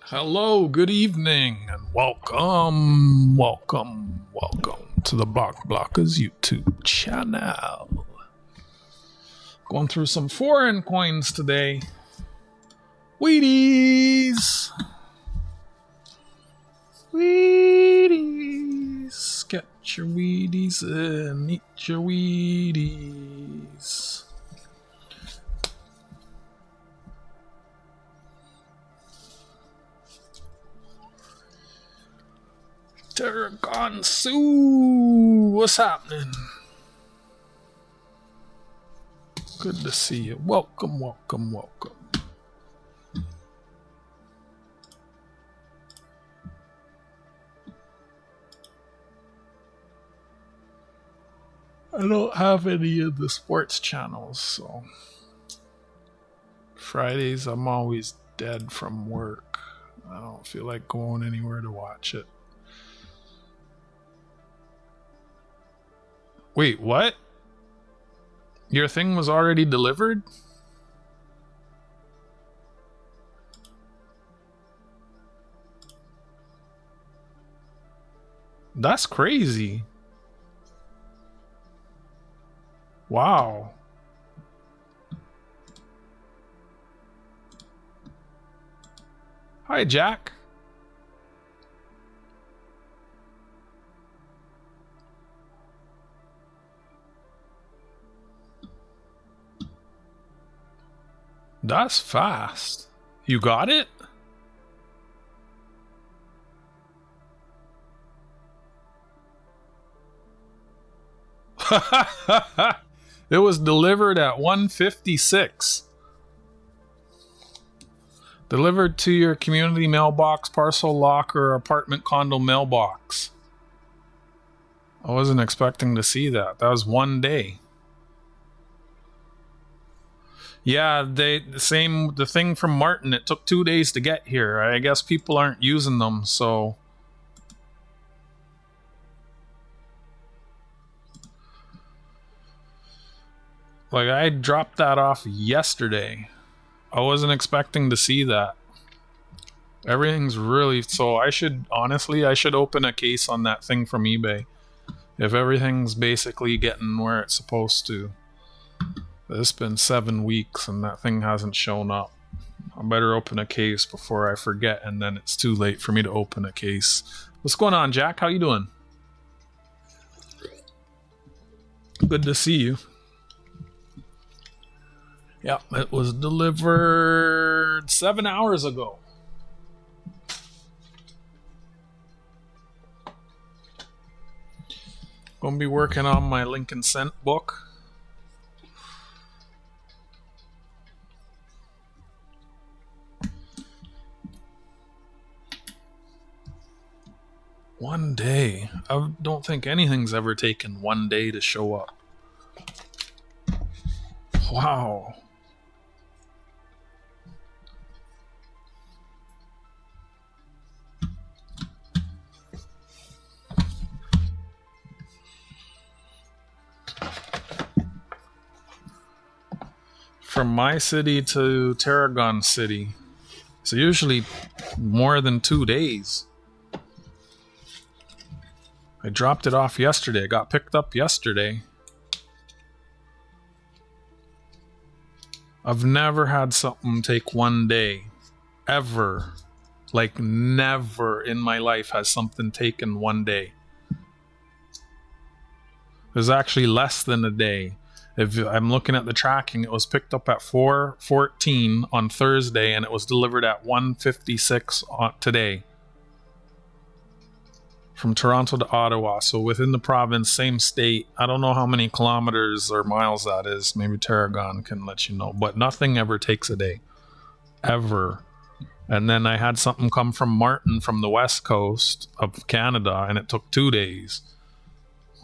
Hello, good evening, and welcome to the Blockers YouTube channel. Going through some foreign coins today. Wheaties! Wheaties! Get your Wheaties in, eat your Wheaties. Tarragon Sue, what's happening? Good to see you. Welcome. I don't have any of the sports channels, so Fridays I'm always dead from work. I don't feel like going anywhere to watch it. Wait, what? Your thing was already delivered? That's crazy. Wow. Hi, Jack. That's fast. You got it? It was delivered at 1:56. Delivered to your community mailbox, parcel locker, apartment condo mailbox. I wasn't expecting to see that. That was one day. Yeah, the thing from Martin, it took 2 days to get here. I guess people aren't using them, so. Like, I dropped that off yesterday. I wasn't expecting to see that. Everything's really, so I should open a case on that thing from eBay. If everything's basically getting where it's supposed to. It's been 7 weeks and that thing hasn't shown up. I better open a case before I forget, and then it's too late for me to open a case. What's going on, Jack? How you doing? Good to see you. Yeah, it was delivered 7 hours ago. Gonna be working on my Lincoln Cent book. One day. I don't think anything's ever taken 1 day to show up. Wow. From my city to Tarragon City. It's usually more than 2 days. I dropped it off yesterday. It got picked up yesterday. I've never had something take 1 day. Ever. Like, never in my life has something taken 1 day. It was actually less than a day. If I'm looking at the tracking, it was picked up at 4:14 on Thursday, and it was delivered at 1:56 today. From Toronto to Ottawa, so within the province, same state. I don't know how many kilometers or miles that is. Maybe Tarragon can let you know. But nothing ever takes a day. Ever. And then I had something come from Martin from the west coast of Canada, and it took 2 days.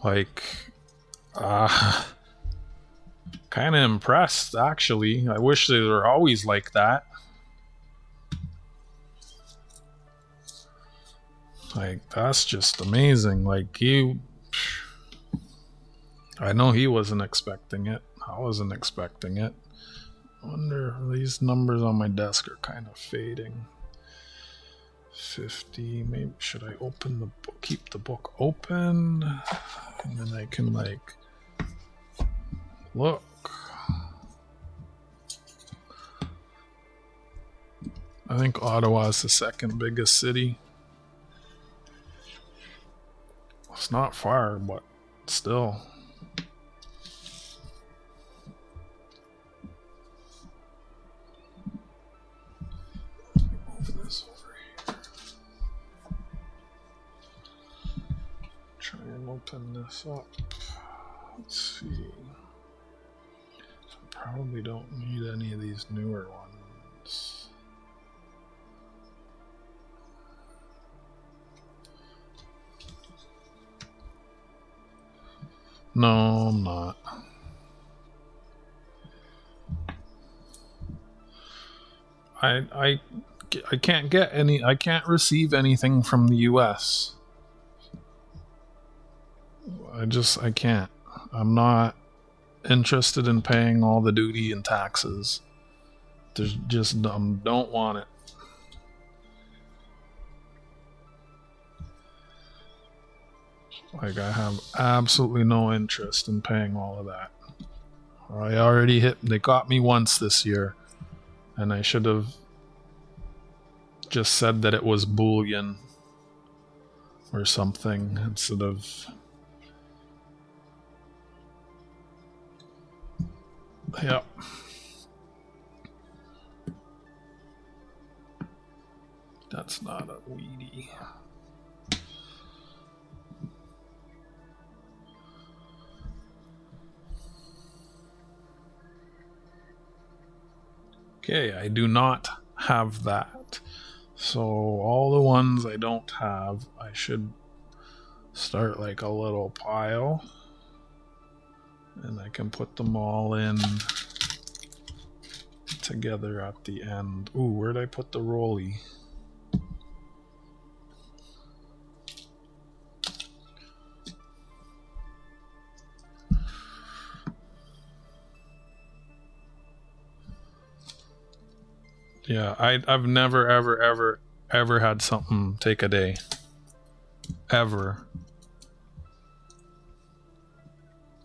Like, kind of impressed, actually. I wish they were always like that. Like, that's just amazing. Like, I know he wasn't expecting it. I wasn't expecting it. I wonder, these numbers on my desk are kind of fading. 50. Maybe should I open the book, keep the book open, and then I can like look. I think Ottawa is the second biggest city. It's not far, but still. Move this over here. Try and open this up. Let's see. I probably don't need any of these newer ones. No, I'm not. I can't get any. I can't receive anything from the US. I can't. I'm not interested in paying all the duty and taxes. There's just don't want it. Like, I have absolutely no interest in paying all of that. I already they got me once this year, and I should have just said that it was bullion or something instead of... Yep. That's not a weedy. Okay, I do not have that. So all the ones I don't have, I should start like a little pile. And I can put them all in together at the end. Ooh, where'd I put the rolly? Yeah, I've never, ever had something take a day. Ever.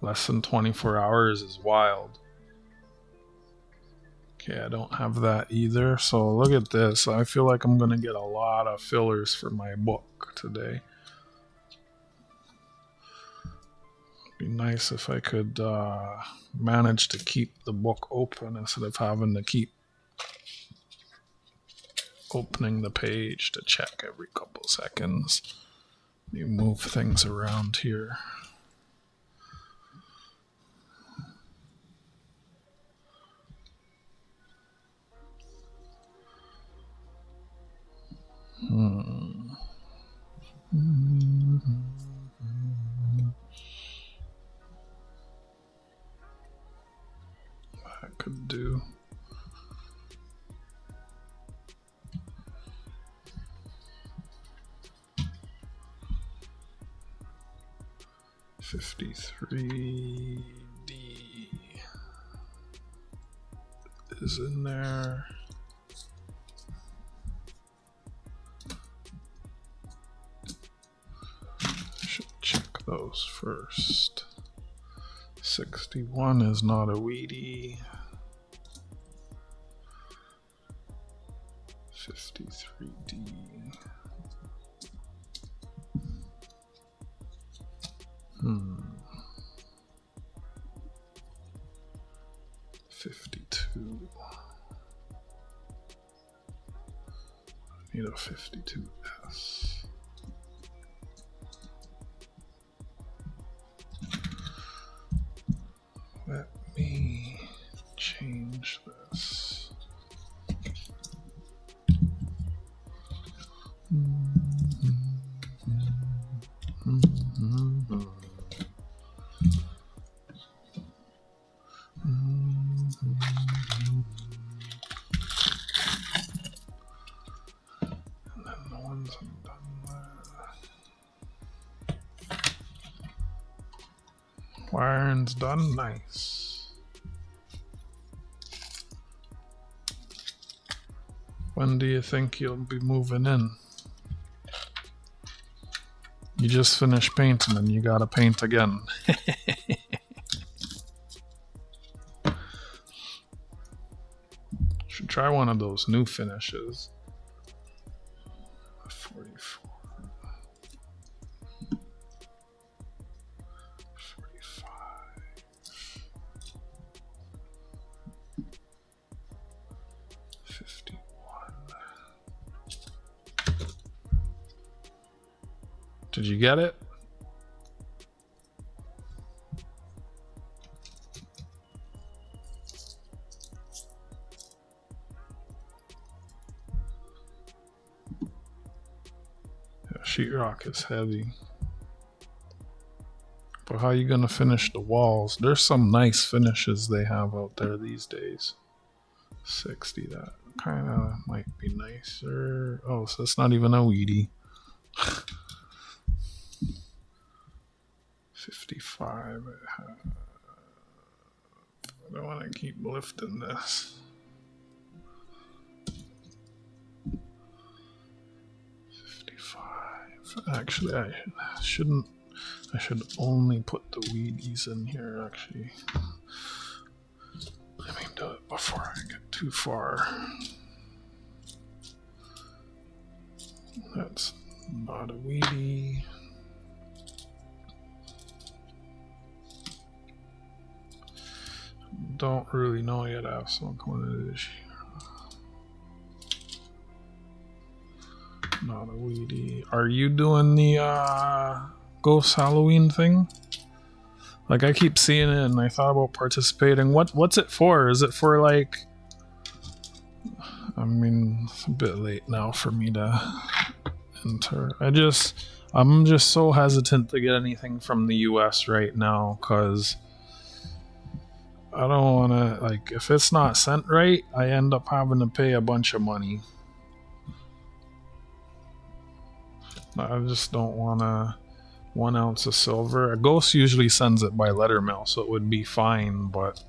Less than 24 hours is wild. Okay, I don't have that either. So look at this. I feel like I'm going to get a lot of fillers for my book today. It'd be nice if I could manage to keep the book open instead of having to keep opening the page to check every couple seconds. You move things around here. That could do. $53D is in there. Should check those first. 61 is not a weedy. 53D. Hmm. 52. I need a 52S. Let me change this. Wiring's done. Nice. When do you think you'll be moving in? You just finished painting and you gotta paint again. Should try one of those new finishes. 44. 45. 51. Did you get it? Yeah, sheetrock is heavy. But how are you gonna finish the walls? There's some nice finishes they have out there these days. 60, that kind of might be nicer. Oh, so it's not even a weedy. 55. I don't want to keep lifting this. 55. Actually, I shouldn't. I should only put the weedies in here, actually. Let me do it before I get too far. That's not a weedy. Don't really know yet. I have some coming this year. Not a weedy. Are you doing the Ghost Halloween thing? Like, I keep seeing it and I thought about participating. What's it for? Is it for, like, I mean, it's a bit late now for me to enter. I'm just so hesitant to get anything from the US right now, because I don't want to, like, if it's not sent right, I end up having to pay a bunch of money. I just don't want to. 1 ounce of silver. A Ghost usually sends it by letter mail, so it would be fine, but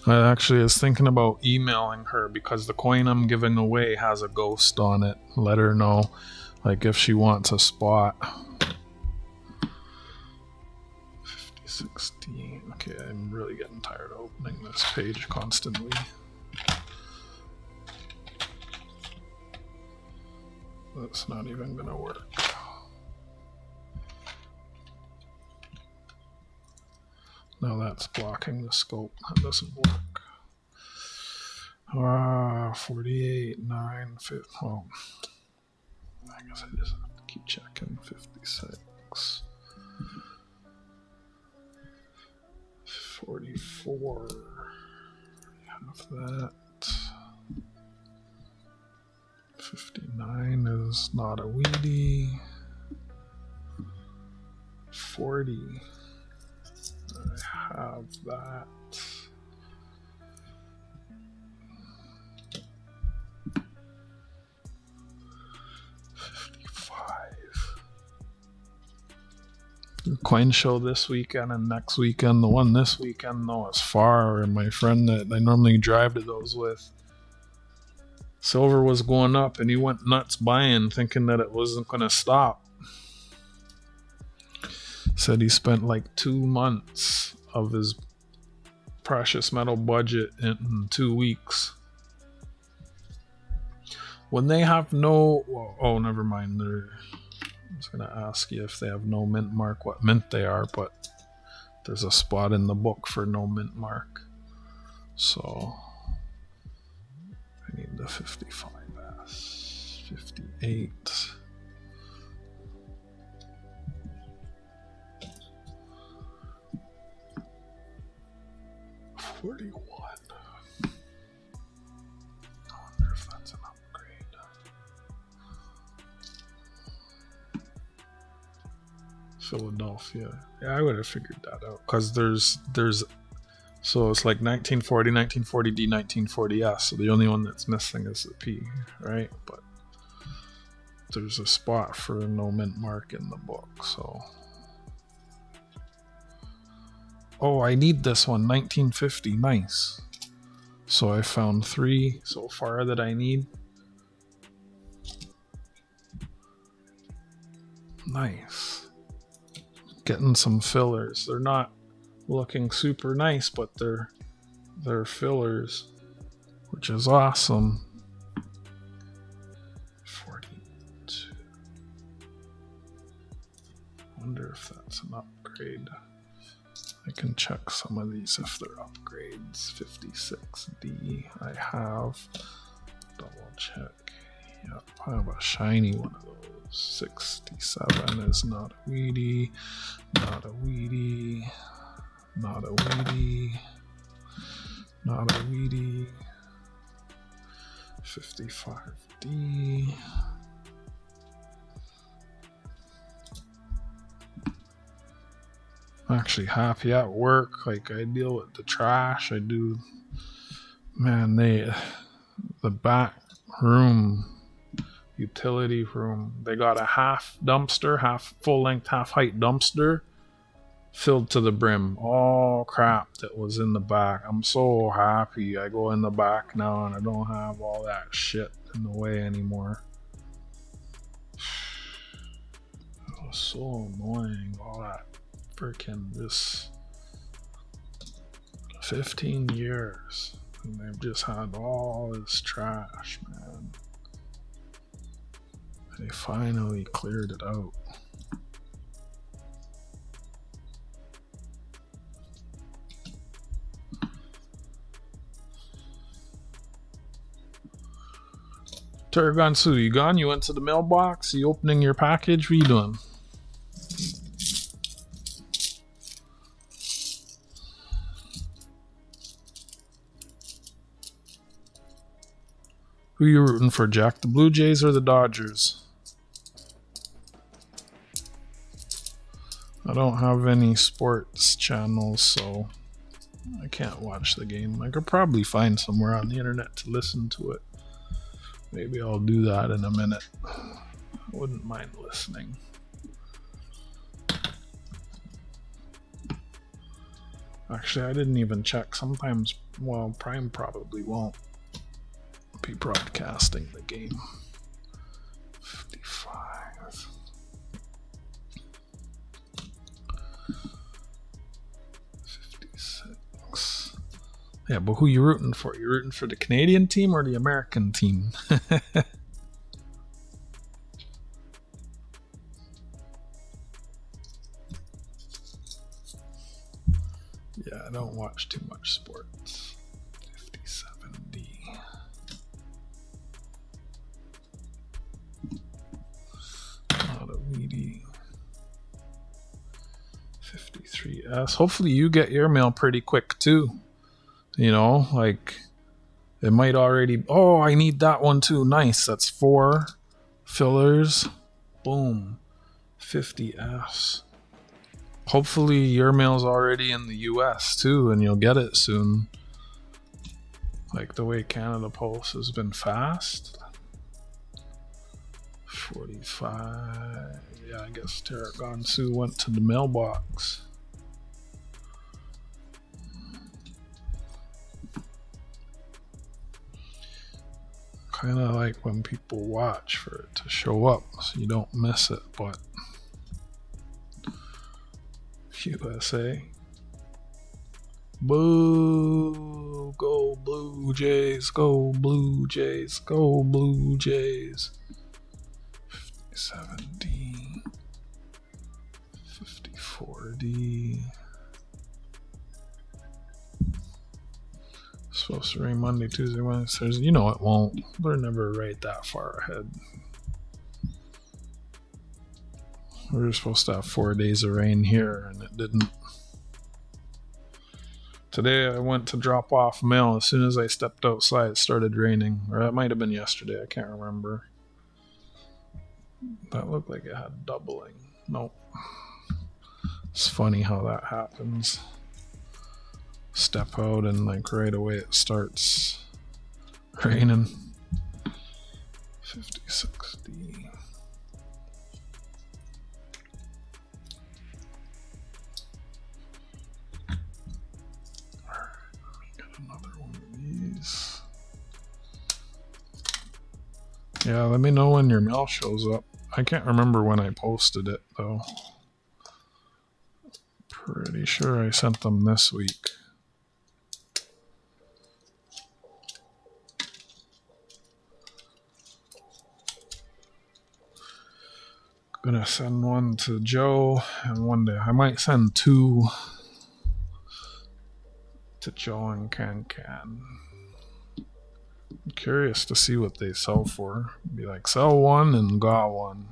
I actually was thinking about emailing her, because the coin I'm giving away has a ghost on it. Let her know, like, if she wants a spot. 50, 16. Okay, I'm really getting tired of opening this page constantly. That's not even gonna work. No, that's blocking the scope. That doesn't work. 48, 9, 50. Well, I guess I just have to keep checking. 56. 44. Have that. 59 is not a weedy. 40. I have that. 55. Coin show this weekend and next weekend. The one this weekend, though, is far, and my friend that I normally drive to those with, silver was going up and he went nuts buying, thinking that it wasn't going to stop. Said he spent like 2 months of his precious metal budget in 2 weeks. When they have no... Oh, never mind. I was going to ask you if they have no mint mark, what mint they are, but there's a spot in the book for no mint mark. So... I need the 55S, 58. 41. I wonder if that's an upgrade. Philadelphia. Yeah, I would have figured that out, because there's so it's like 1940, 1940D, 1940S. So the only one that's missing is the P, right? But there's a spot for a no mint mark in the book, so. Oh, I need this one, 1950, nice. So I found 3 so far that I need. Nice. Getting some fillers. They're not looking super nice, but they're fillers, which is awesome. 42. Wonder if that's an upgrade. I can check some of these if they're upgrades. 56D I have. Double check. Yep, I have a shiny one of those. 67 is not a wheatie. Not a wheatie. Not a wheatie. Not a wheatie. 55D. I'm actually happy at work. Like, I deal with the trash. I do. Man, the back room, utility room, they got a half dumpster, half full length, half height dumpster filled to the brim. All crap that was in the back. I'm so happy I go in the back now and I don't have all that shit in the way anymore. It was so annoying, all that freaking this 15 years and they've just had all this trash, man. They finally cleared it out. Turagansu, you gone? You went to the mailbox? You opening your package? What are you doing? Who you rooting for, Jack? The Blue Jays or the Dodgers? I don't have any sports channels, so I can't watch the game. I could probably find somewhere on the internet to listen to it. Maybe I'll do that in a minute. I wouldn't mind listening. Actually, I didn't even check. Sometimes, well, Prime probably won't be broadcasting the game. 55. 56. Yeah, but who you rooting for? You rooting for the Canadian team or the American team? Yeah, I don't watch too much sports. 57D. Not a weedy. 53S. Hopefully you get your mail pretty quick too. You know, like it might already. Oh, I need that one too. Nice. That's 4 fillers. Boom. 50S. Hopefully your mail's already in the US too and you'll get it soon. Like the way Canada Post has been fast. 45. Yeah, I guess Taragonsu went to the mailbox. Kind of like when people watch for it to show up so you don't miss it, but USA. Boo! Go Blue Jays! Go Blue Jays! Go Blue Jays! 57D. 54D. Supposed to rain Monday, Tuesday, Wednesday, Thursday. You know it won't. They're never right that far ahead. We were supposed to have 4 days of rain here and it didn't. Today I went to drop off mail. As soon as I stepped outside, it started raining. Or it might have been yesterday. I can't remember. That looked like it had doubling. Nope. It's funny how that happens. Step out and like right away it starts raining. 56D. Yeah, let me know when your mail shows up. I can't remember when I posted it though. Pretty sure I sent them this week. Gonna send one to Joe and one to, I might send two to Joe and Can. I'm curious to see what they sell for. Be like, sell one and got one.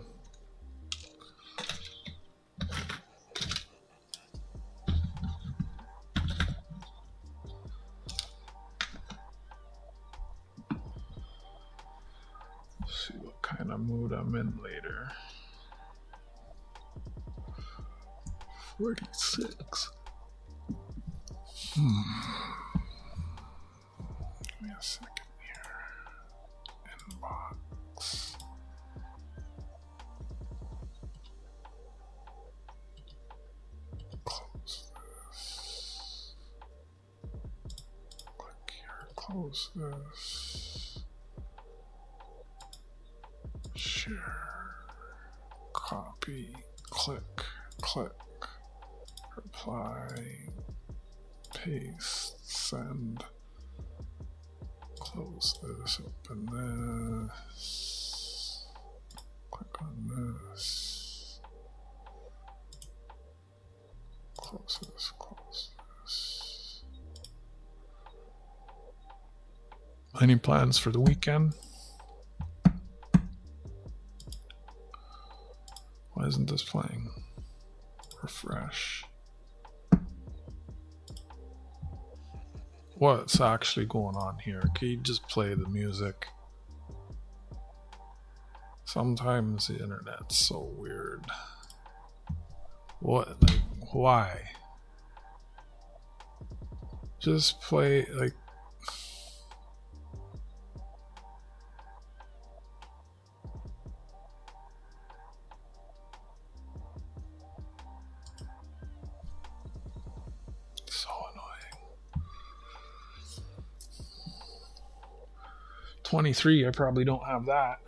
See what kind of mood I'm in later. 46. Give me a second here. Inbox. Close this. Click here. Close this. Share. Copy. Click. Reply. Paste. Send. Close this. Open this. Click on this. Close this. Close this. Any plans for the weekend? Why isn't this playing? Refresh. What's actually going on here? Can you just play the music? Sometimes the internet's so weird. What? Like, why? Just play, like... So annoying. 23, I probably don't have that.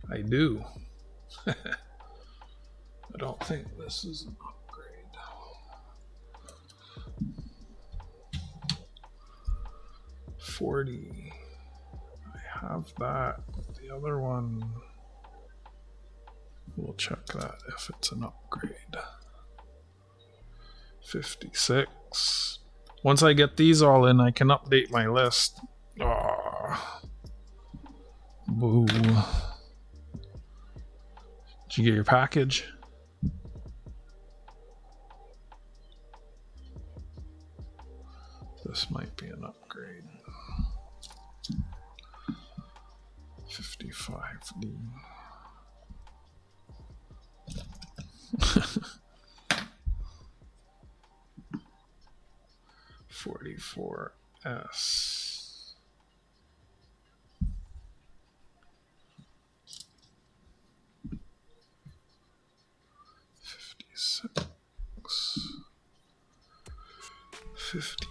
I do. I don't think this is an upgrade. 40. I have that. The other one, we'll check that if it's an upgrade. 56. Once I get these all in, I can update my list. Oh. Boo. Did you get your package? This might be an upgrade. 55D. $44S. 56. 53.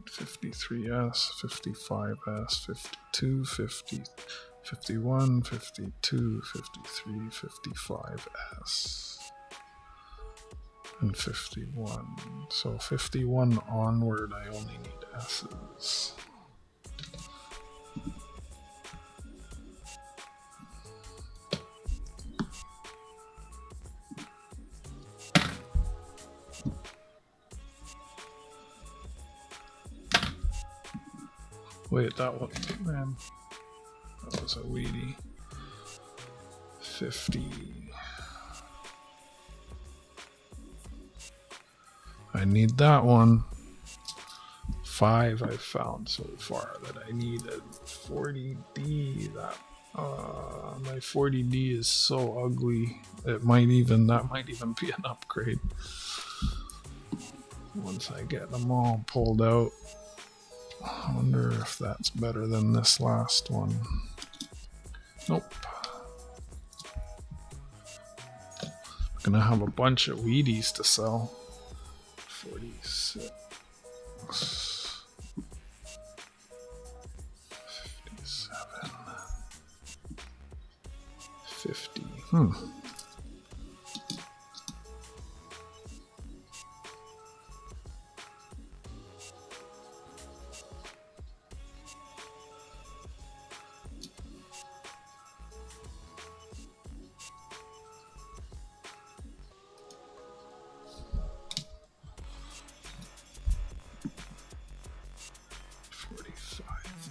53S. 55S. 52. 50. 51. 52. 53. 55S. And 51. So 51 onward, I only need S's. Wait, that one, man. That was a Wheatie. 50. I need that one. 5 I've found so far that I needed. 40D. That my 40D is so ugly. That might even be an upgrade. Once I get them all pulled out. I wonder if that's better than this last one. Nope. I'm gonna have a bunch of Wheaties to sell. 46.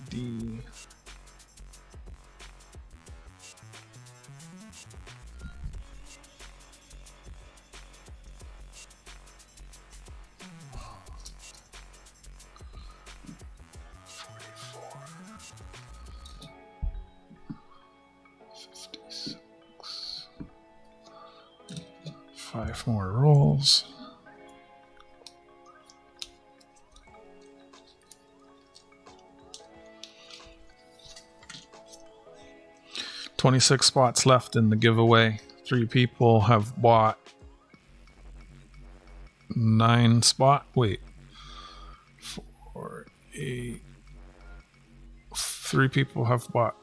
D. Five more rolls. $26 spots left in the giveaway. 3 people have bought 9 spot. Wait. 4, 8. 3 people have bought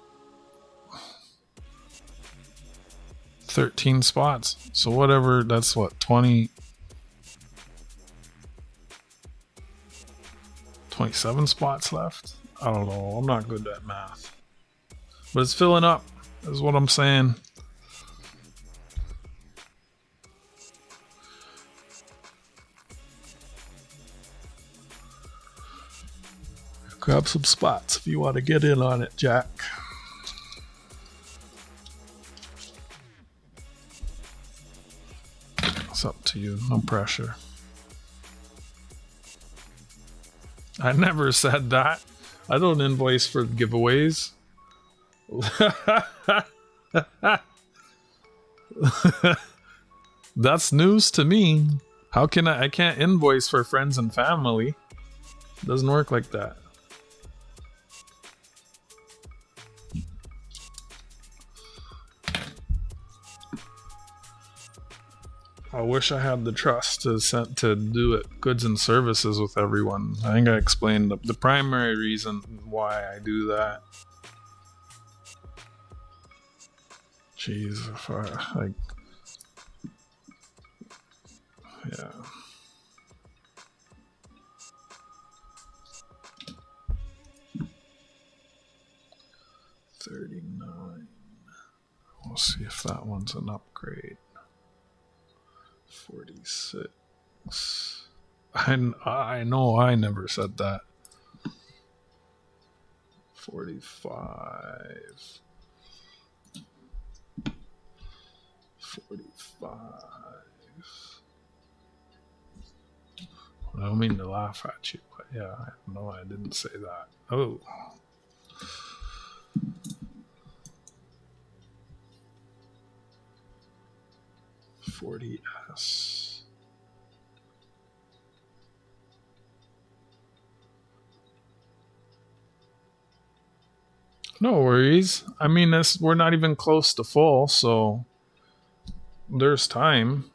13 spots. So whatever, that's what, 27 spots left? I don't know. I'm not good at math. But it's filling up, is what I'm saying. Grab some spots if you want to get in on it, Jack. It's up to you. No pressure. I never said that. I don't invoice for giveaways. That's news to me. How can I can't invoice for friends and family. It doesn't work like that. I wish I had the trust to do it goods and services with everyone. I think I explained the primary reason why I do that. Jeez, if I, like, yeah. $39. We'll see if that one's an upgrade. 46. I know I never said that. 45. 45. I don't mean to laugh at you, but yeah, I know I didn't say that. Oh. $40S. No worries. I mean, we're not even close to full, so there's time.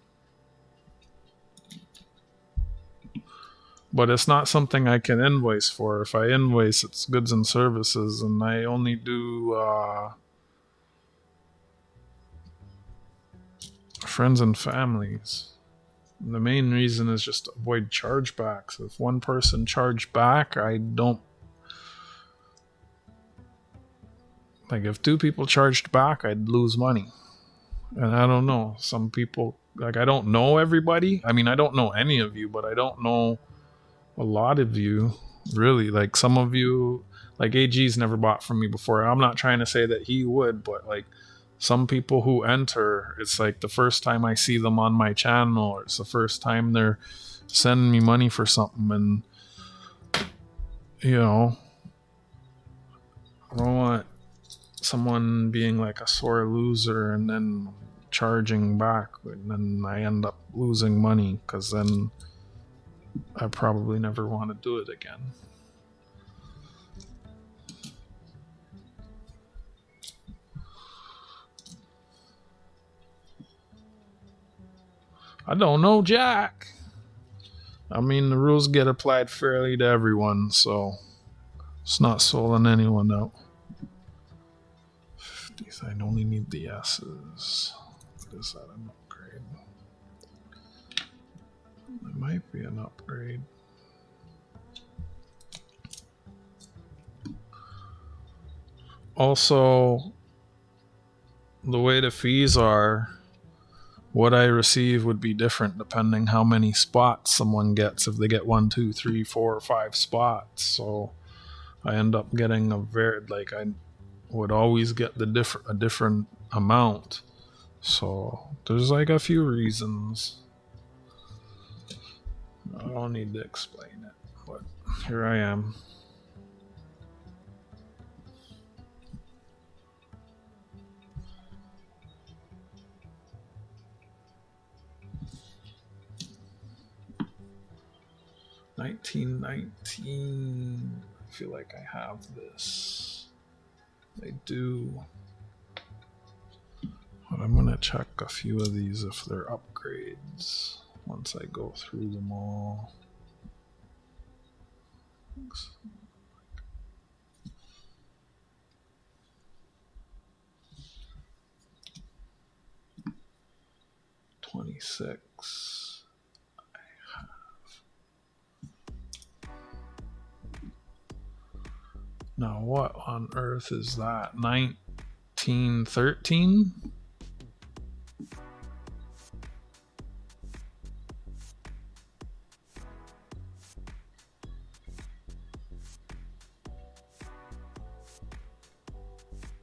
But it's not something I can invoice for. If I invoice, it's goods and services, and I only do friends and families. And the main reason is just to avoid chargebacks. If one person charged back, I don't... Like, if 2 people charged back, I'd lose money. And I don't know. Some people... Like, I don't know everybody. I mean, I don't know any of you, but I don't know a lot of you, really. Like, some of you... Like, AG's never bought from me before. I'm not trying to say that he would, but, like, some people who enter, it's like the first time I see them on my channel, or it's the first time they're sending me money for something, and, you know, I don't want someone being like a sore loser and then charging back, and then I end up losing money, because then I probably never want to do it again. I don't know, Jack. I mean, the rules get applied fairly to everyone, so it's not soling anyone out. 50s, I only need the S's. Is that an upgrade? It might be an upgrade. Also, the way the fees are, what I receive would be different depending how many spots someone gets. If they get 1, 2, 3, 4, or 5 spots, so I end up getting a very, like, I would always get a different amount. So there's like a few reasons. I don't need to explain it, but here I am. $19.19. I feel like I have this. I do. But I'm gonna check a few of these if they're upgrades once I go through them all. Thanks. 26. I have. Now what on earth is that? 1913?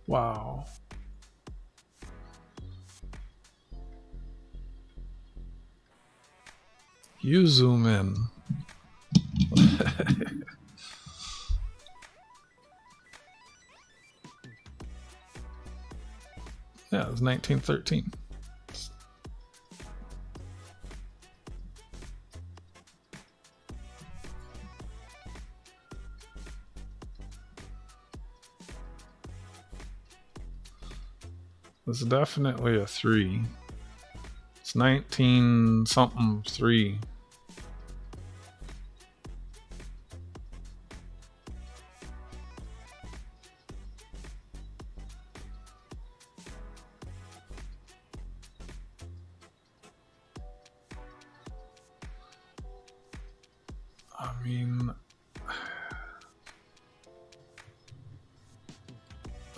Wow. You zoom in. Yeah, it was 1913. It's definitely a 3. It's 19 something 3. I mean,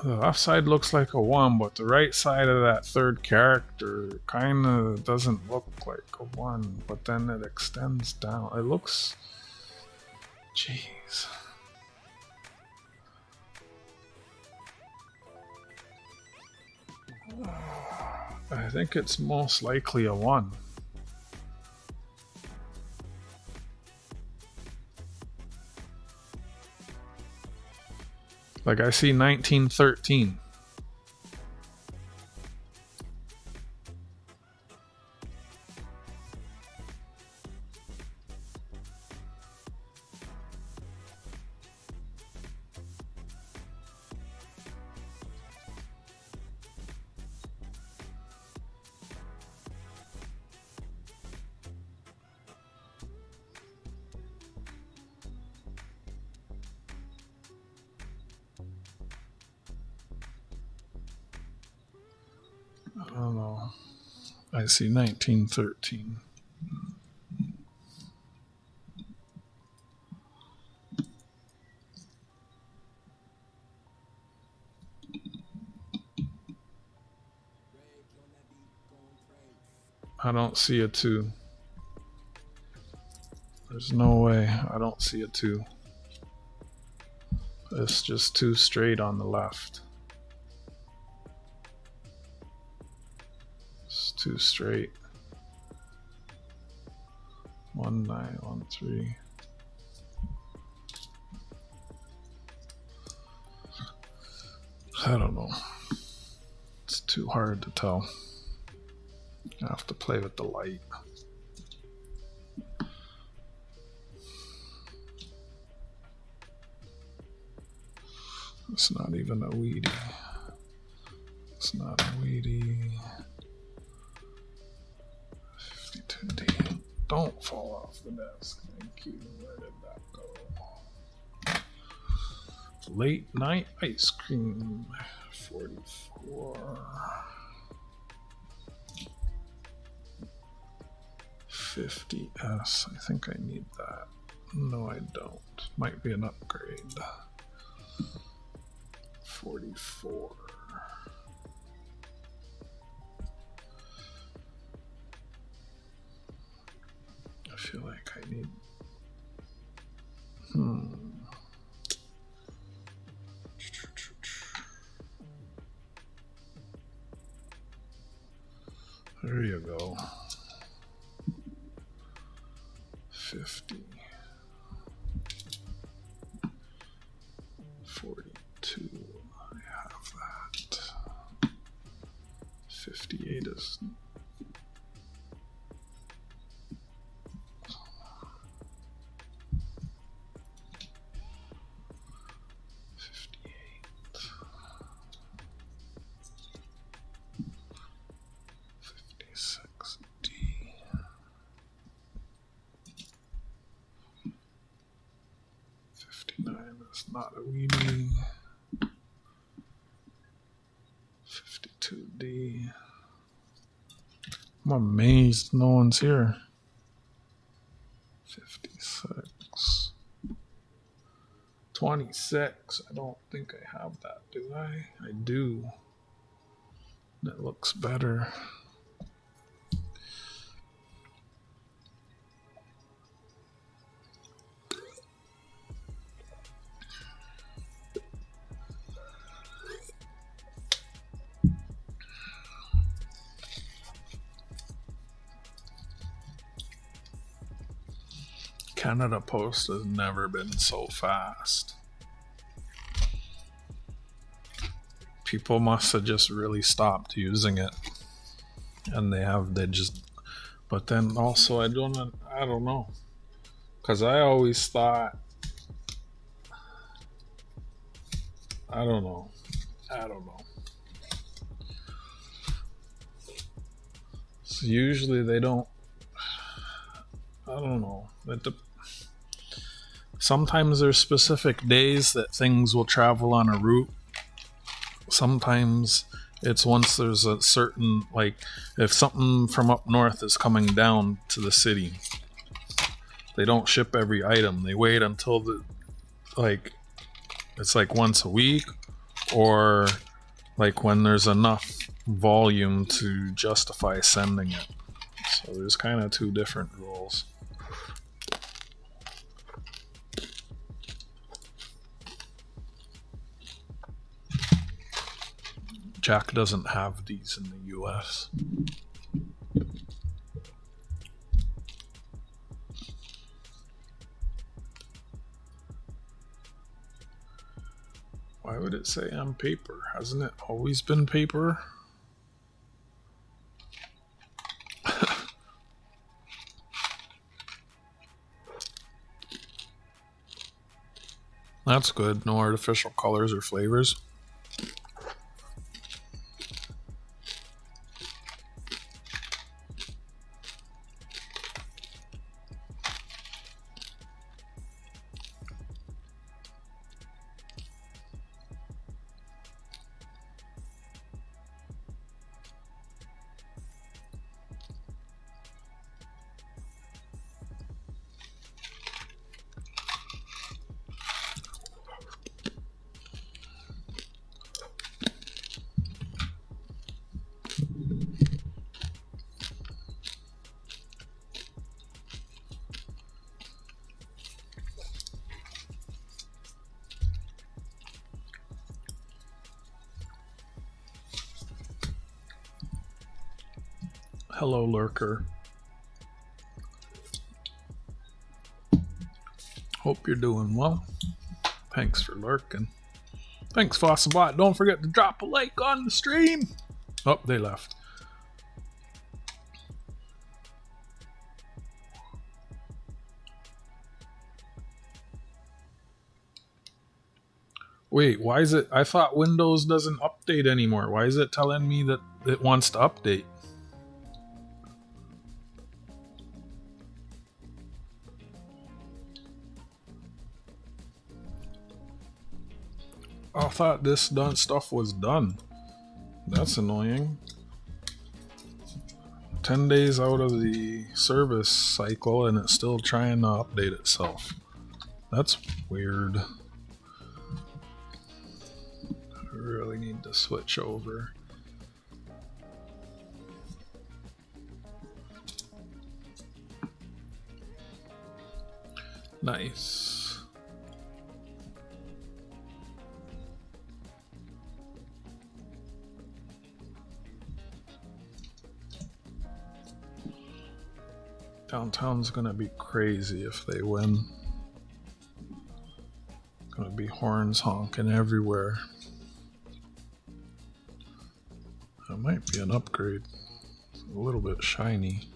the left side looks like a 1, but the right side of that third character kind of doesn't look like a 1, but then it extends down. It looks... Jeez. I think it's most likely a 1. Like I see 1913. I don't know. I see 1913. I don't see a 2. There's no way. I don't see a 2. It's just 2 straight on the left. It's 2 straight. 1913. I don't know. It's too hard to tell. I have to play with the light. It's not even a wheatie. It's not a wheatie. 52D. Don't fall off the desk. Thank you. Where did that go? Late night ice cream. 44. 50S. I think I need that. No, I don't. Might be an upgrade. 44. I feel like I need. There you go. 50. 42. I have that. 58 is. Not a weenie. 52D. I'm amazed no one's here. 56. 26. I don't think I have that, do I? I do. That looks better. Canada Post has never been so fast. People must have just really stopped using it, and they just. But then also I don't know, because I always thought. I don't know. So usually they don't. I don't know. Sometimes there's specific days that things will travel on a route. Sometimes it's once there's a certain, like, if something from up north is coming down to the city, they don't ship every item. They wait until it's like once a week, or like when there's enough volume to justify sending it. So there's kind of two different rules. Jack doesn't have these in the US. Why would it say on paper? Hasn't it always been paper? That's good. No artificial colors or flavors. Hello, lurker. Hope you're doing well. Thanks for lurking. Thanks, Fossilbot. Don't forget to drop a like on the stream. Oh, they left. Wait, why is it? I thought Windows doesn't update anymore. Why is it telling me that it wants to update? I thought this stuff was done. That's annoying. 10 days out of the service cycle and it's still trying to update itself. That's weird. I really need to switch over. Nice. Downtown's gonna be crazy if they win. Gonna be horns honking everywhere. That might be an upgrade. It's a little bit shiny.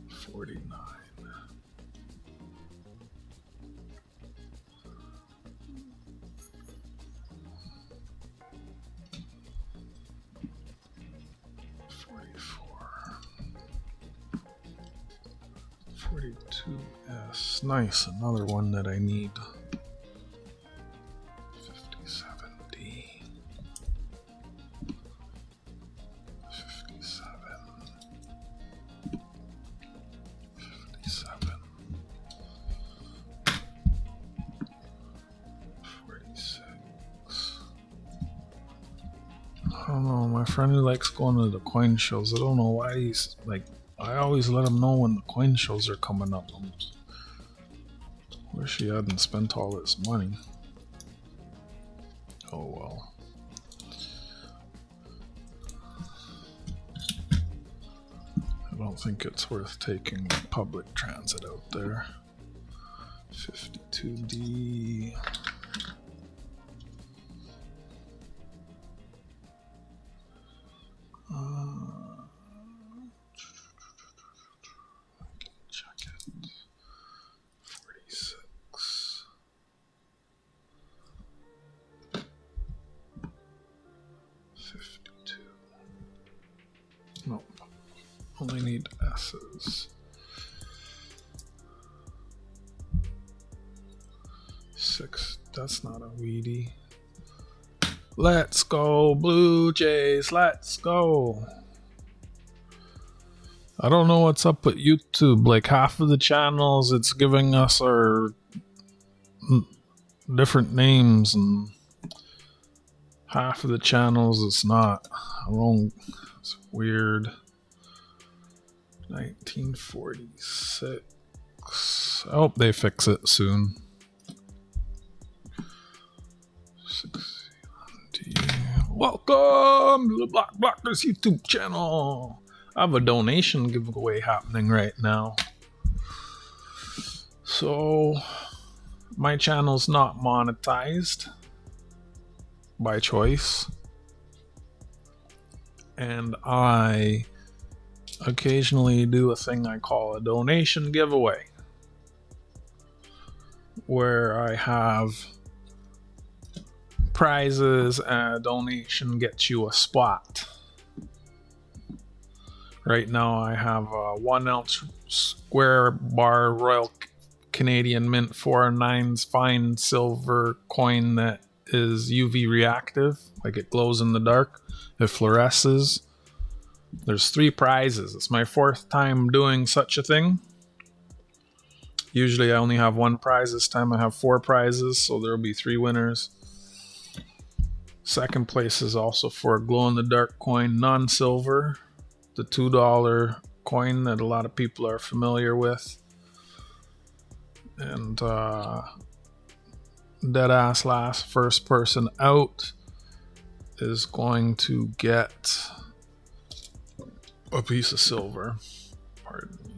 49. Nice, another one that I need. 57D. 57. 57. 46. I don't know, my friend who likes going to the coin shows, I don't know why he's like, I always let him know when the coin shows are coming up. Wish he hadn't spent all his money. Oh well. I don't think it's worth taking public transit out there. 52D. Check it. 46. 52. Nope. Only need S's. 6. That's not a Wheatie. Let's go, Blue Jays. Let's go. I don't know what's up with YouTube. Like half of the channels, it's giving us our different names, and half of the channels it's not. It's weird. 1946. I hope they fix it soon. 60. Welcome to the Block Blockers YouTube channel. I have a donation giveaway happening right now. So my channel's not monetized by choice, and I occasionally do a thing I call a donation giveaway, where I have prizes and a donation gets you a spot. Right now I have a 1 ounce square bar Royal Canadian Mint 4 9s fine silver coin that is UV reactive, like it glows in the dark, it fluoresces. There's 3 prizes. It's my 4th time doing such a thing. Usually I only have 1 prize. This time I have 4 prizes, so there'll be 3 winners. Second place is also for a glow-in-the-dark coin, non-silver, the $2 coin that a lot of people are familiar with. And dead-ass last first person out is going to get a piece of silver. Pardon me.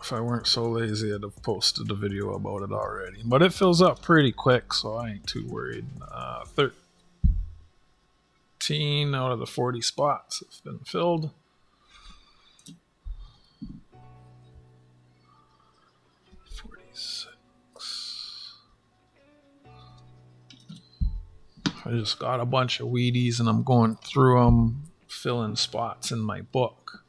If I weren't so lazy, I'd have posted a video about it already. But it fills up pretty quick, so I ain't too worried. 13 out of the 40 spots have been filled. I just got a bunch of Wheaties and I'm going through them, filling spots in my book.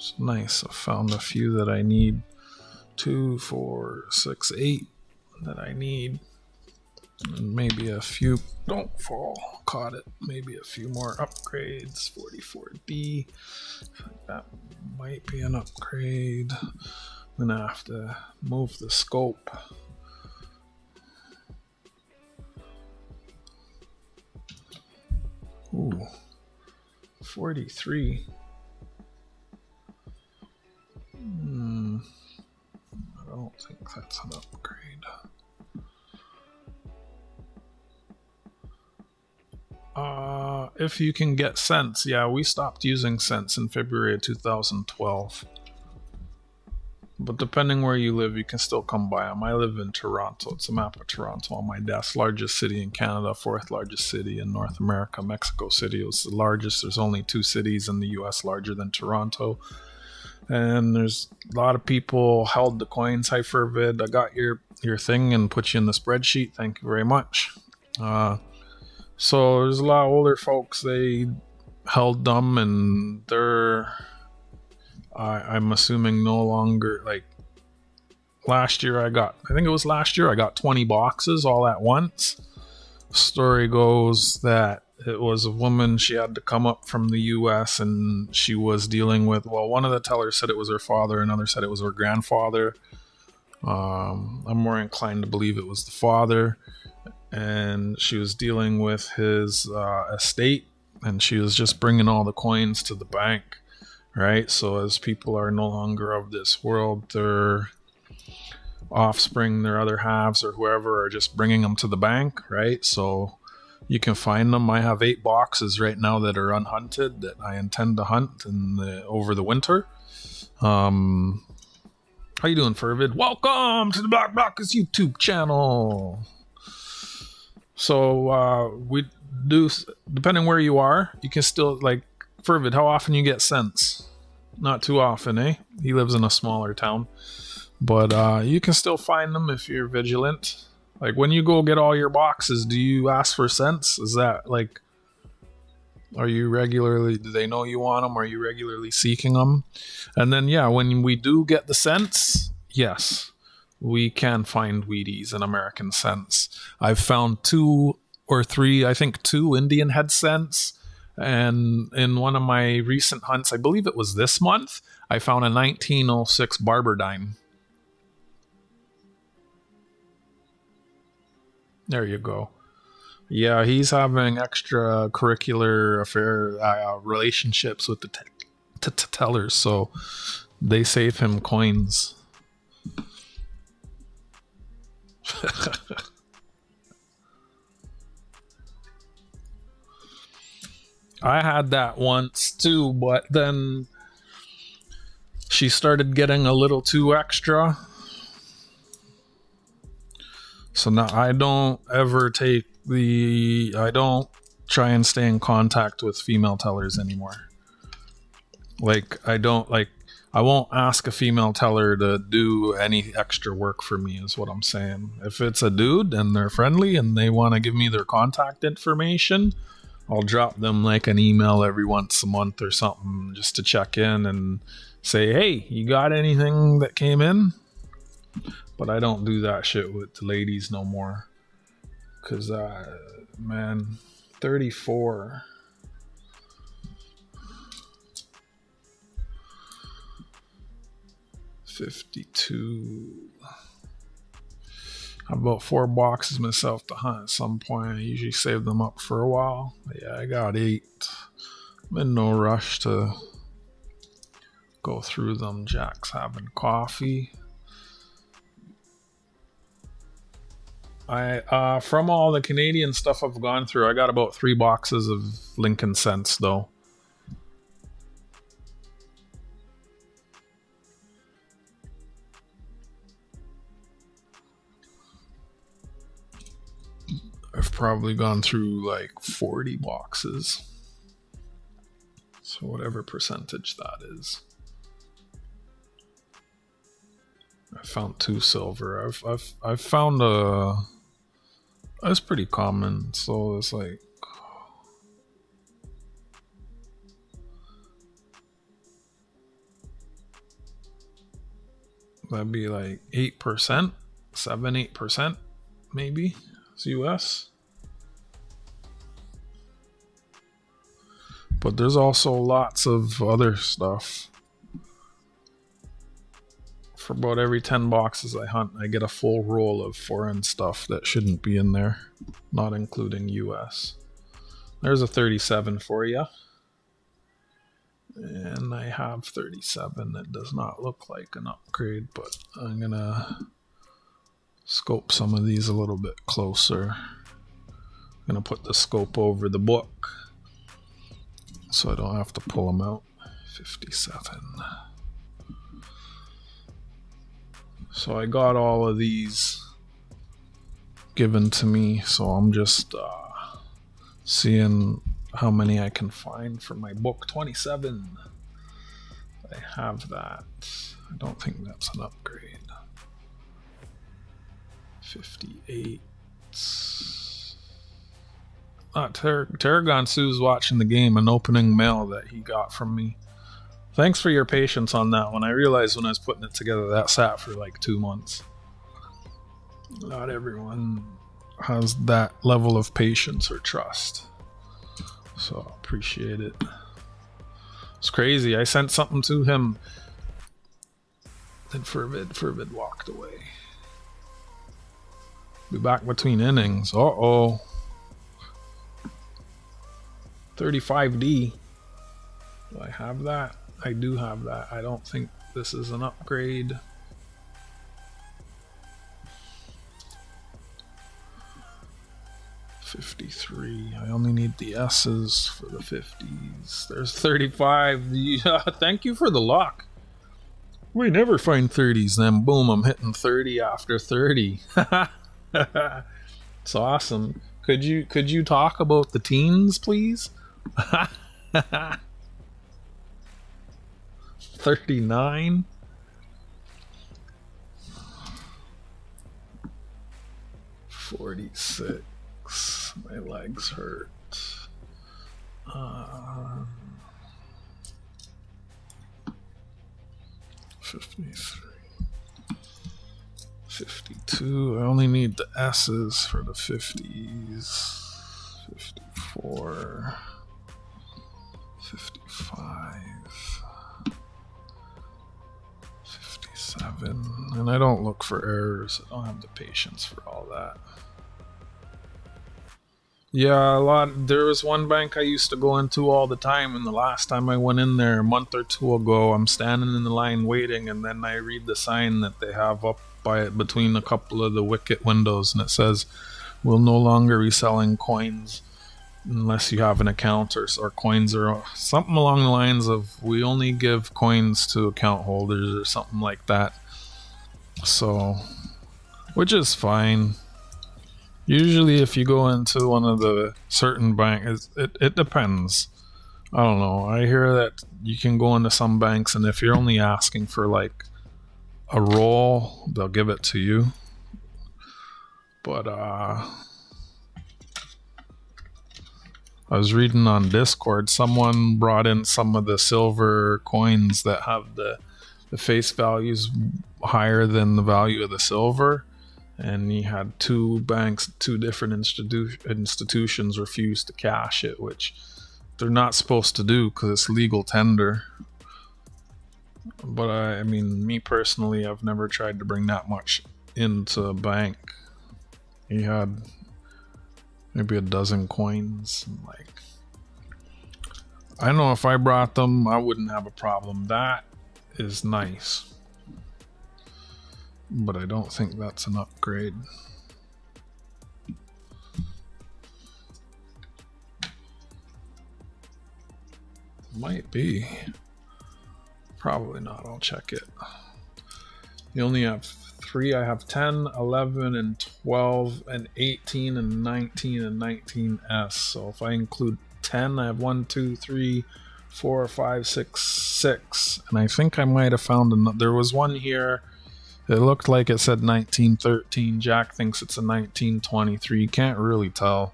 It's nice. I found a few that I need. 2, 4, 6, 8 that I need. And maybe a few. Don't fall. Caught it. Maybe a few more upgrades. 44D. That might be an upgrade. I'm gonna have to move the scope. Ooh, 43. I don't think that's an upgrade. If you can get Sense, yeah, we stopped using Sense in February of 2012. But depending where you live, you can still come by them. I live in Toronto. It's a map of Toronto on my desk. Largest city in Canada, 4th largest city in North America. Mexico City was the largest. There's only 2 cities in the US larger than Toronto. And there's a lot of people held the coins. Hi, Fervid. I got your thing and put you in the spreadsheet. Thank you very much. So there's a lot of older folks. They held them, and they're, I'm assuming, no longer, like, last year I got 20 boxes all at once. Story goes that it was a woman. She had to come up from the US, and she was dealing with, well, one of the tellers said it was her father, another said it was her grandfather. I'm more inclined to believe it was the father. And she was dealing with his estate, and she was just bringing all the coins to the bank, right? So as people are no longer of this world, their offspring, their other halves, or whoever are just bringing them to the bank, right? So you can find them. I have 8 boxes right now that are unhunted that I intend to hunt over the winter. How you doing, Fervid? Welcome to the Black Blockers YouTube channel. So we do, depending where you are, you can still, like, Fervid, how often you get Sense? Not too often, eh? He lives in a smaller town. But you can still find them if you're vigilant. Like, when you go get all your boxes, do you ask for Sense? Is that, like, are you regularly, do they know you want them? Are you regularly seeking them? And then, yeah, when we do get the Sense, yes, we can find Wheaties in American Sense. I've found 2 or 3, I think 2 Indian head Sense. And in one of my recent hunts, I believe it was this month, I found a 1906 Barberdine. There you go. Yeah, he's having extracurricular relationships with the tellers, so they save him coins. I had that once too, but then she started getting a little too extra. So now I don't try and stay in contact with female tellers anymore. I won't ask a female teller to do any extra work for me, is what I'm saying. If it's a dude and they're friendly and they want to give me their contact information, I'll drop them like an email every once a month or something just to check in and say, hey, you got anything that came in? But I don't do that shit with the ladies no more. Because, man, 34... 52. I have about 4 boxes myself to hunt at some point. I usually save them up for a while. But yeah, I got 8. I'm in no rush to go through them. Jack's having coffee. From all the Canadian stuff I've gone through, I got about 3 boxes of Lincoln Sense though. I've probably gone through like 40 boxes. So whatever percentage that is. I found 2 silver. I've found that's pretty common. So it's like That'd be like 8%, 7-8% maybe. It's US. But there's also lots of other stuff. For about every 10 boxes I hunt, I get a full roll of foreign stuff that shouldn't be in there, not including US. There's a 37 for you. And I have 37 that does not look like an upgrade, but I'm gonna scope some of these a little bit closer. I'm gonna put the scope over the book so I don't have to pull them out. 57. So I got all of these given to me, so I'm just seeing how many I can find for my book. 27. I have that. I don't think that's an upgrade. 58. Tarragon Sue's watching the game, an opening mail that he got from me. Thanks for your patience on that one. I realized when I was putting it together that sat for like 2 months. Not everyone has that level of patience or trust. So I appreciate it. It's crazy. I sent something to him. Then Fervid walked away. Be back between innings. Uh-oh. 35D. Do I have that? I do have that. I don't think this is an upgrade. $53. I only need the S's for the 50s. There's 35. Yeah, thank you for the luck. We never find 30s. Then boom, I'm hitting 30 after 30. It's awesome. Could you talk about the teens, please? 39. $46. My legs hurt. 53. 52. I only need the S's for the 50s. 54. 55. 57. And I don't look for errors. I don't have the patience for all that. Yeah, there was one bank I used to go into all the time, and the last time I went in there a month or two ago, I'm standing in the line waiting, and then I read the sign that they have up between a couple of the wicket windows, and it says, "We'll no longer be selling coins unless you have an account," or coins, or something along the lines of, "We only give coins to account holders," or something like that. So, which is fine. Usually if you go into one of the certain banks, it depends. I don't know. I hear that you can go into some banks, and if you're only asking for like a roll, they'll give it to you. But I was reading on Discord, someone brought in some of the silver coins that have the face values higher than the value of the silver. And he had two different institutions refuse to cash it, which they're not supposed to do because it's legal tender. But I mean, me personally, I've never tried to bring that much into a bank. He had maybe a dozen coins. Like, I don't know, if I brought them, I wouldn't have a problem. That is nice. But I don't think that's an upgrade. Might be. Probably not. I'll check it. You only have 3. I have 10, 11, and 12, and 18, and 19, and 19S. So if I include 10, I have 1, 2, 3, 4, 5, 6, 6. And I think I might have found another. There was one here. It looked like it said 1913. Jack thinks it's a 1923. Can't really tell.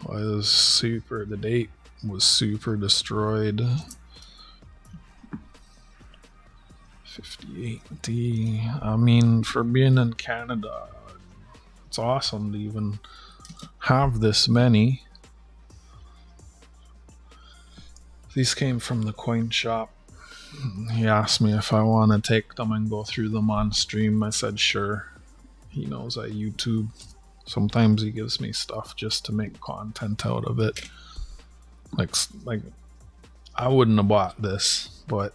The date was super destroyed. 58D. I mean, for being in Canada, it's awesome to even have this many. These came from the coin shop. He asked me if I want to take them and go through them on stream. I said sure. He knows I YouTube. Sometimes he gives me stuff just to make content out of it. Like I wouldn't have bought this, but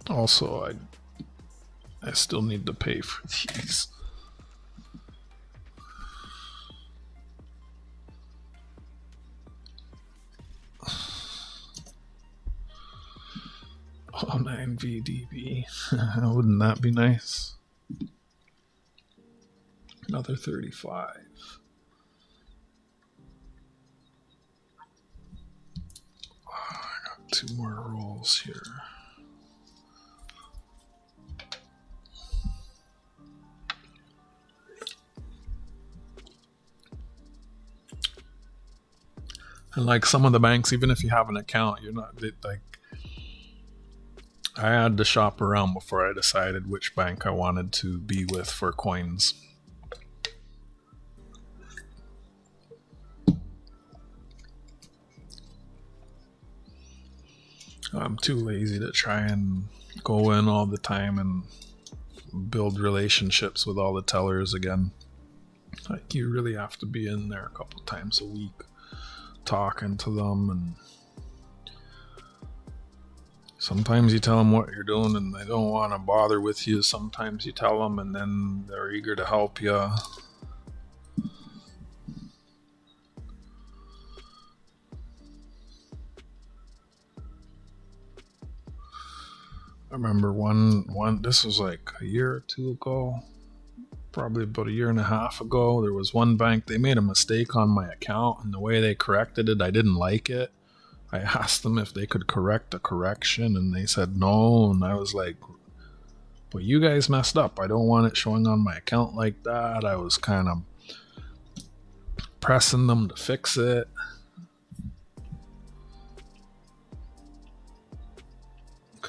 also I still need to pay for these. Oh, 9 VDB. Wouldn't that be nice? Another 35. Oh, I got 2 more rolls here. And like some of the banks, even if you have an account, you're not like. I had to shop around before I decided which bank I wanted to be with for coins. I'm too lazy to try and go in all the time and build relationships with all the tellers again. Like, you really have to be in there a couple times a week talking to them, and sometimes you tell them what you're doing and they don't want to bother with you. Sometimes you tell them and then they're eager to help you. I remember one this was like a year or two ago, probably about a year and a half ago. There was one bank, they made a mistake on my account, and the way they corrected it, I didn't like it. I asked them if they could correct the correction, and they said no, and I was like, but you guys messed up. I don't want it showing on my account like that. I was kind of pressing them to fix it.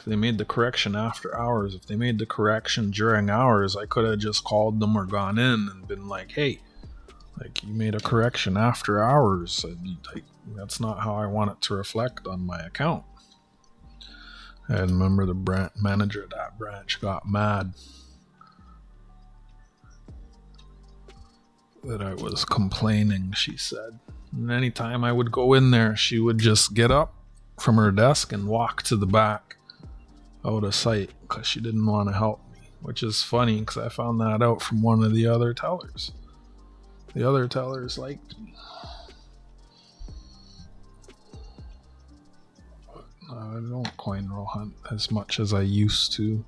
They made the correction after hours. If they made the correction during hours, I could have just called them or gone in and been like, hey, like, you made a correction after hours. Like, that's not how I want it to reflect on my account. And remember, the manager at that branch got mad that I was complaining, she said. And anytime I would go in there, she would just get up from her desk and walk to the back out of sight because she didn't want to help me, which is funny because I found that out from one of the other tellers. The other tellers liked me. I don't coin roll hunt as much as I used to.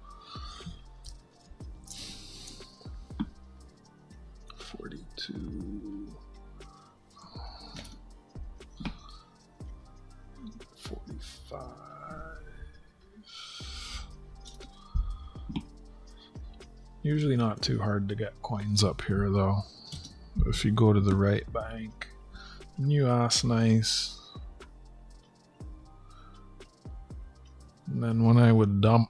42. 45. Usually not too hard to get coins up here though. If you go to the right bank and you ask nice. And then when I would dump,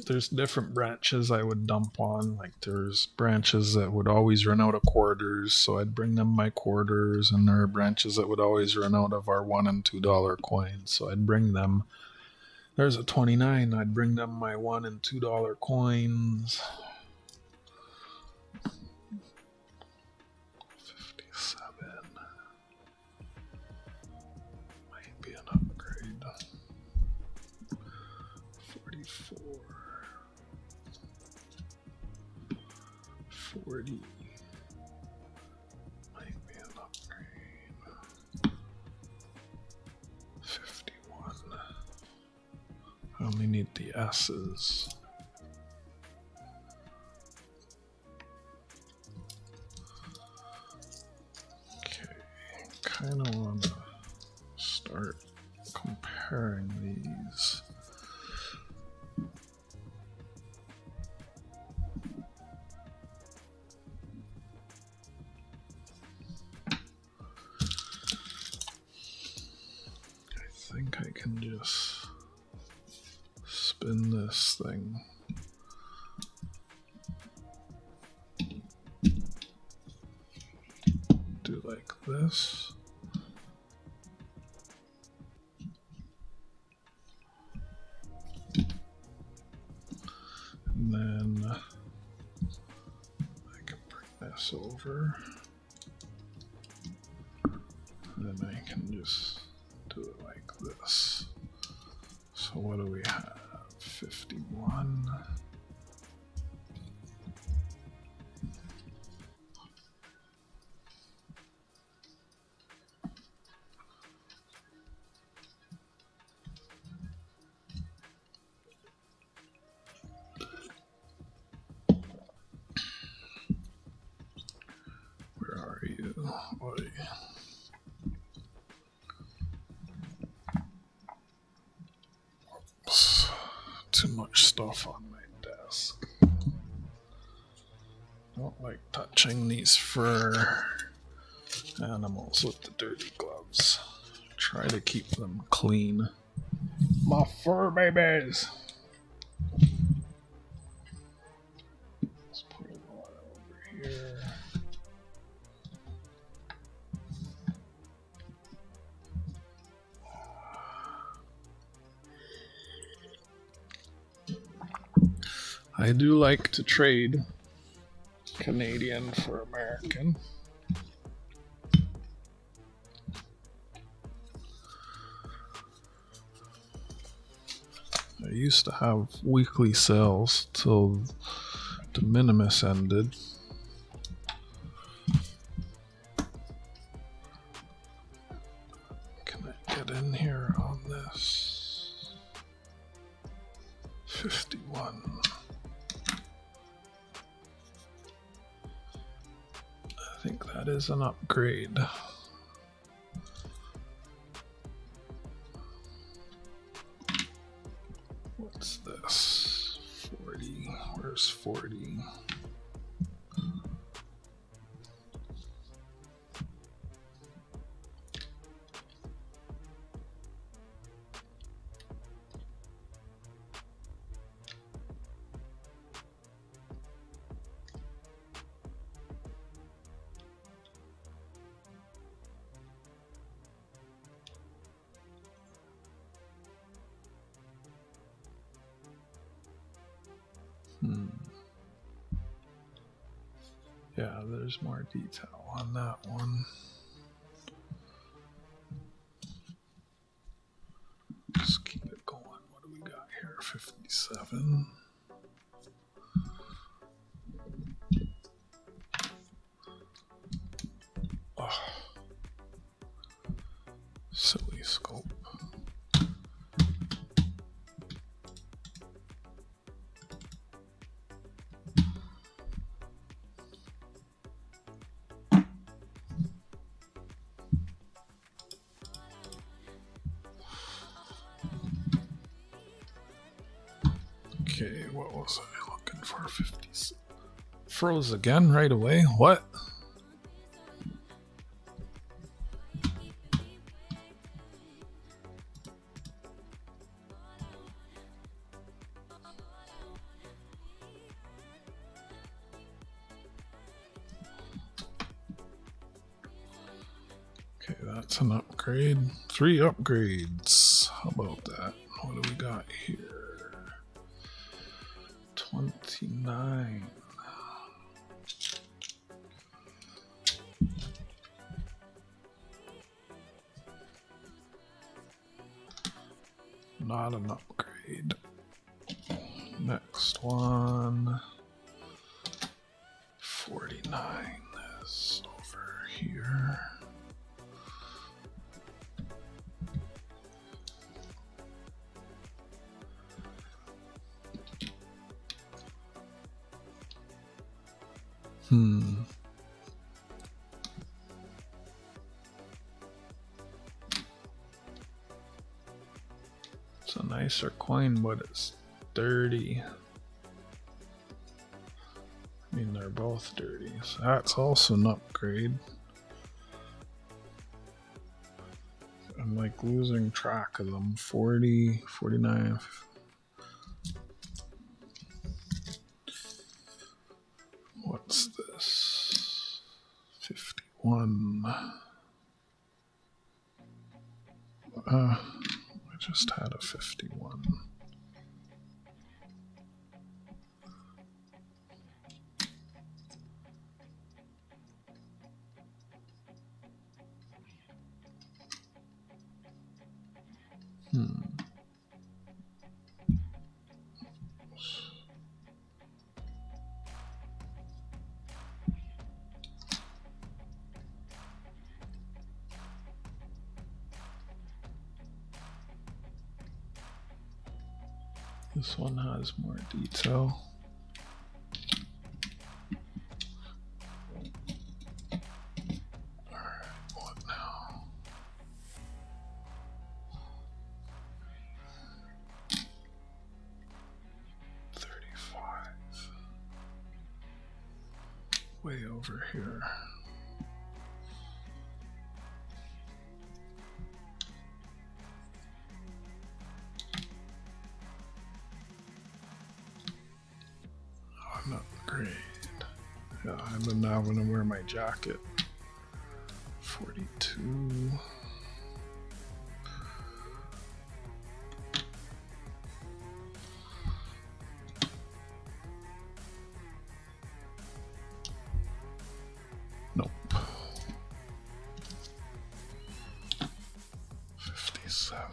there's different branches I would dump on. Like, there's branches that would always run out of quarters, so I'd bring them my quarters, and there are branches that would always run out of our $1 and $2 coins, so I'd bring them. There's a 29, I'd bring them my $1 and $2 coins. 57 might be an upgrade. 44. 40 might be an upgrade. 51. I only need the S's. Okay, kind of want to start comparing these. I think I can just spin this thing. Do like this. And then I can bring this over. And then I can just do it like this. So what do we have? 51. Where are you? Oy. Too much stuff on my desk. Don't like touching these fur animals with the dirty gloves. Try to keep them clean. My fur babies! Let's put a lot over here. I do like to trade Canadian for American. I used to have weekly sales till de minimis ended. Can I get in here on this? 51. I think that is an upgrade. What's this? 40. Where's 40? Yeah, there's more detail on that one. Just keep it going. What do we got here? 57. Oh. Silly scope. Okay, what was I looking for? 50s. Froze again right away? What? Okay, that's an upgrade. 3 upgrades. How about that? What do we got here? 29. Not an upgrade. Next one. 49 is over here. It's a nicer coin, but it's dirty. I mean, they're both dirty, so that's also an upgrade. I'm like losing track of them. 40, 49. What's this? 51. I just had a 51. This one has more detail. Alright, what now? Way over here. I'm not great. Yeah, I've been having to wear my jacket. 42. Nope. 57.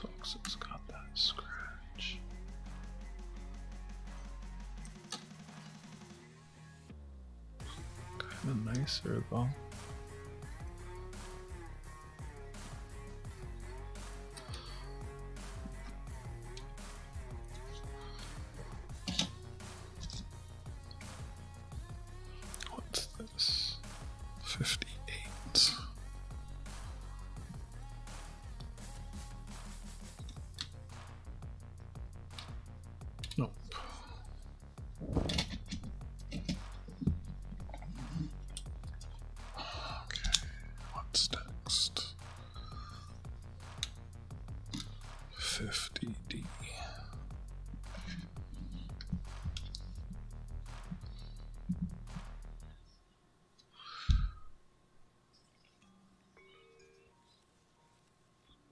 Sucks it's got that scratch. Kinda nicer though. What's this? 58. Nope. Okay, what's next? 50D.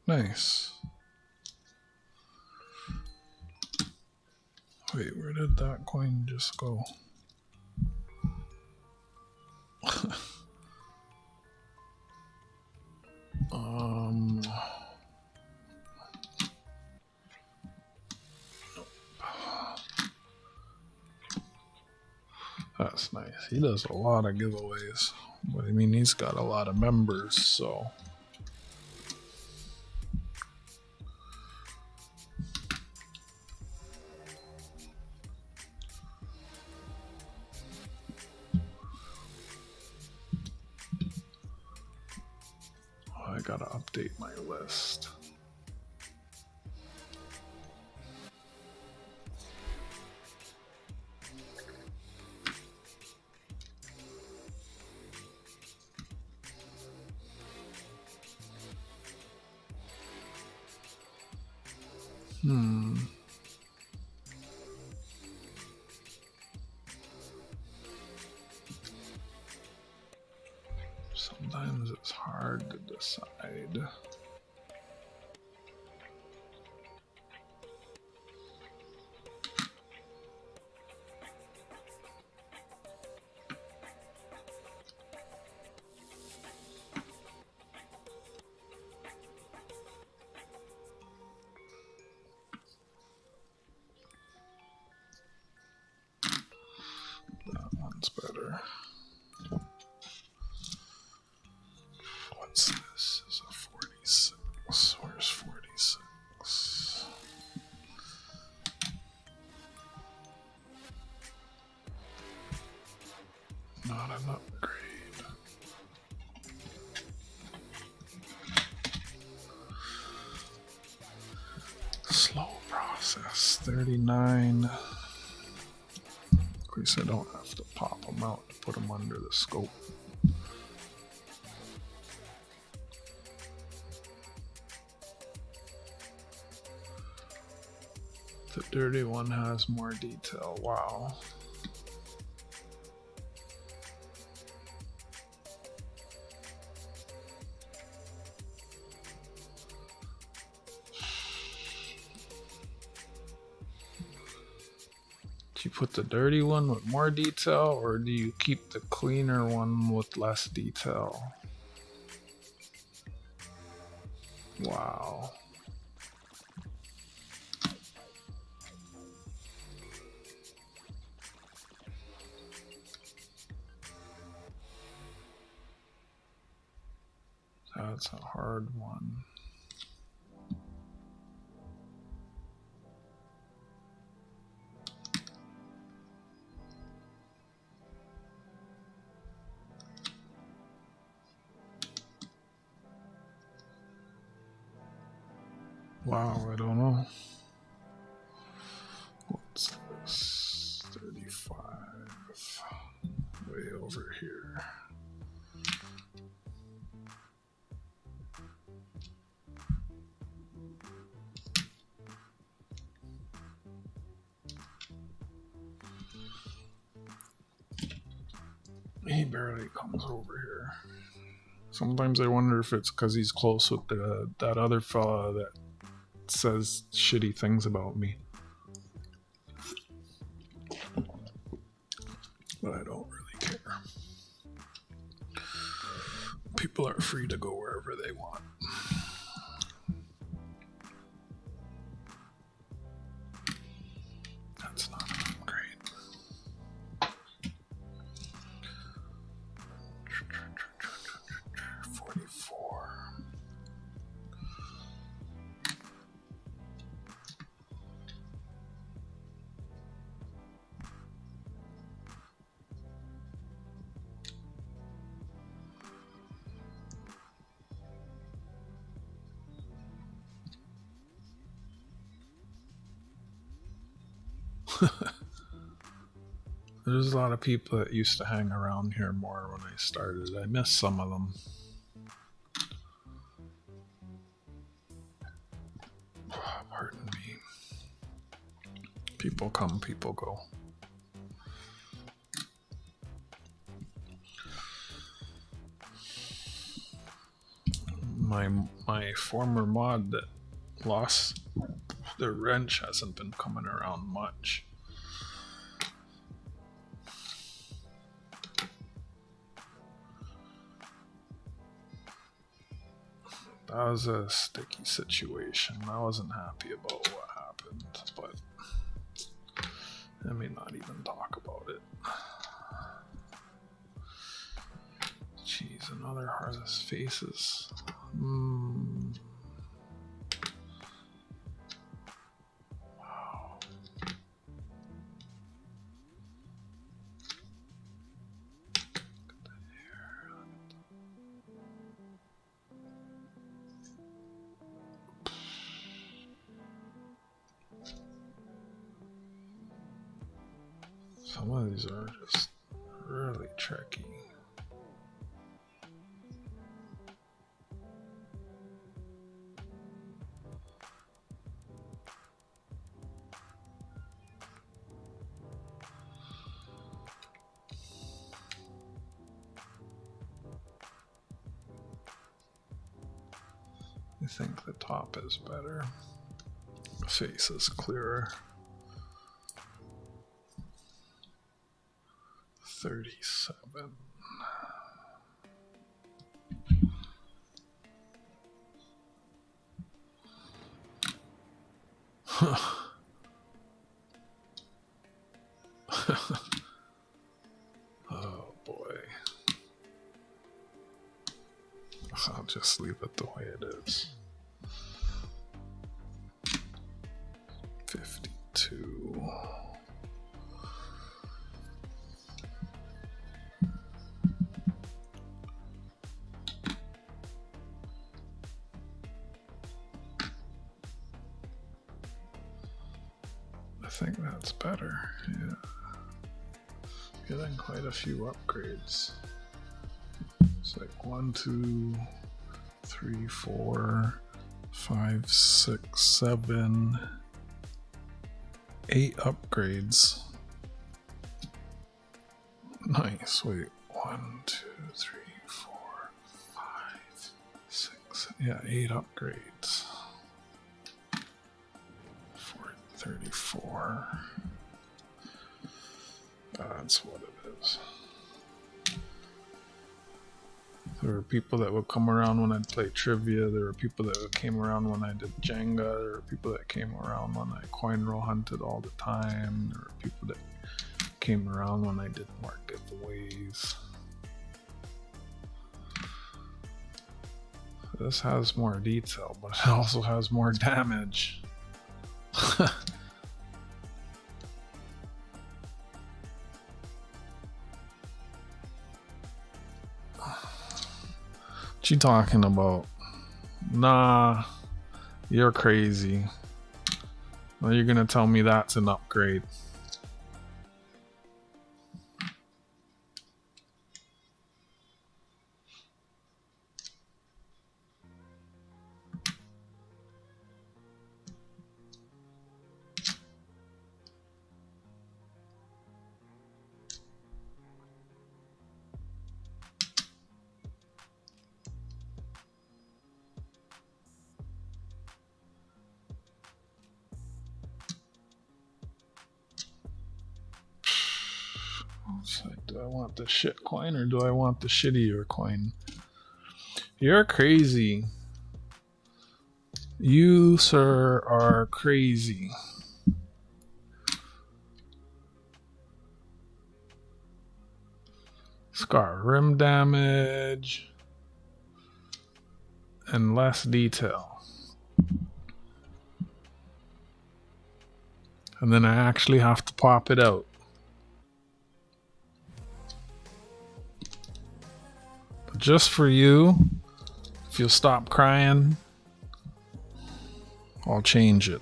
Nice. Wait, where did that coin just go? That's nice. He does a lot of giveaways. But I mean, he's got a lot of members, so. I gotta update my list. Sometimes it's hard to decide. That one's better. not an upgrade. Slow process, 39. At least I don't have to pop them out to put them under the scope. The dirty one has more detail. Wow. Do you put the dirty one with more detail, or do you keep the cleaner one with less detail? Wow. That's a hard one. Wow, I don't know. What's this? 35. Way over here. He barely comes over here. Sometimes I wonder if it's because he's close with that other fella that says shitty things about me. But I don't really care. People are free to go wherever they want. That's not an upgrade. There's a lot of people that used to hang around here more when I started. I miss some of them. Pardon me. People come, people go. My former mod that lost their wrench hasn't been coming around much. That was a sticky situation. I wasn't happy about what happened, but let me not even talk about it. Jeez, another Heartless Faces. Wow. Some of these are just really tricky. I think the top is better. The face is clearer. 37. Oh boy. I'll just leave it the way it is. 52. think that's better. Yeah. Getting quite a few upgrades. It's like 1, 2, 3, 4, 5, 6, 7, 8 upgrades. Nice. Wait. 1, 2, 3, 4, 5, 6. Yeah, 8 upgrades. 434. That's what it is. There were people that would come around when I'd play trivia. There were people that came around when I did Jenga. There were people that came around when I coinroll hunted all the time. There were people that came around when I did more giveaways. This has more detail, but it also has more damage. What you talking about? Nah, you're crazy. Well, you're gonna tell me that's an upgrade. It's like, do I want the shit coin or do I want the shittier coin? You're crazy. You, sir, are crazy. It's got rim damage and less detail. And then I actually have to pop it out. But just for you, if you'll stop crying, I'll change it.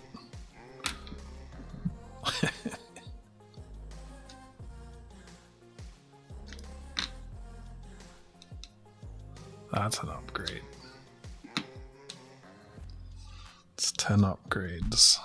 That's an upgrade. It's 10 upgrades.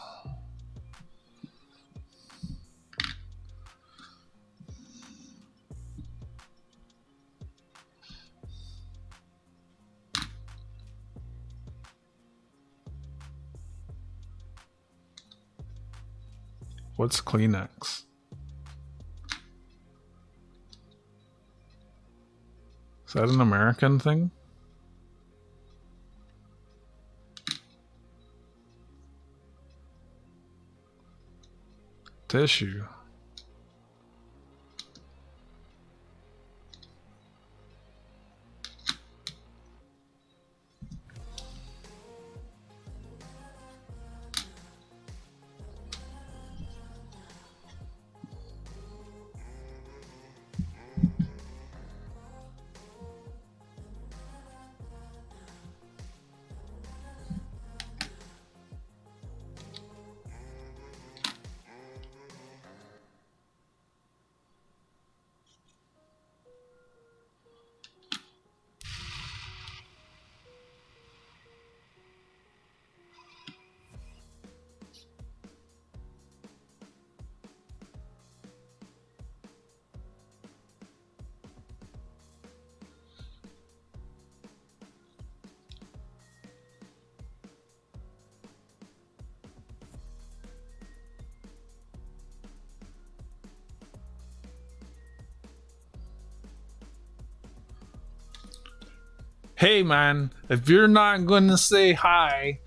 What's Kleenex? Is that an American thing? Tissue. Hey man, if you're not gonna say hi.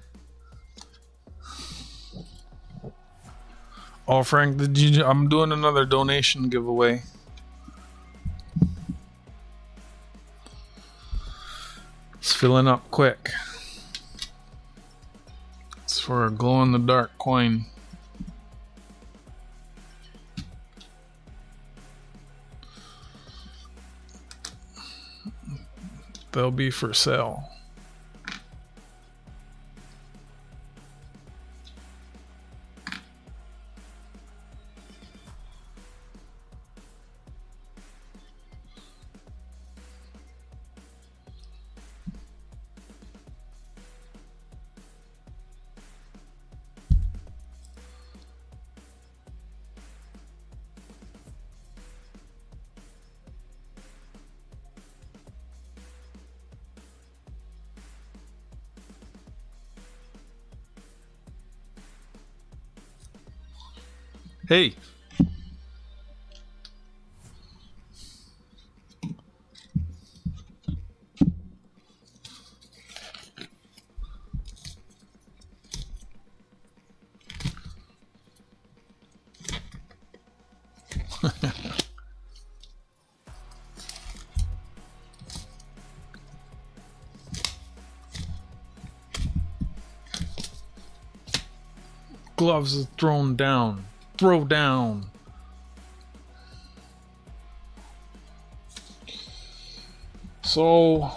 Oh Frank, I'm doing another donation giveaway. It's filling up quick. It's for a glow in the dark coin. They'll be for sale. Hey. Gloves are thrown down. Throw down. So,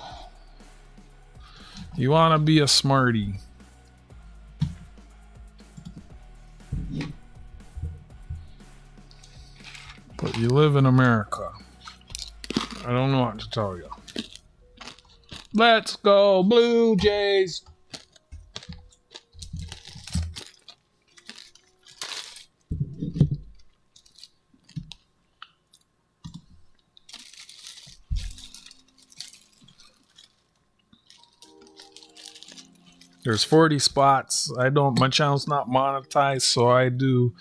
you want to be a smarty. But you live in America. I don't know what to tell you. Let's go, Blue Jays! There's 40 spots. My channel's not monetized, so I do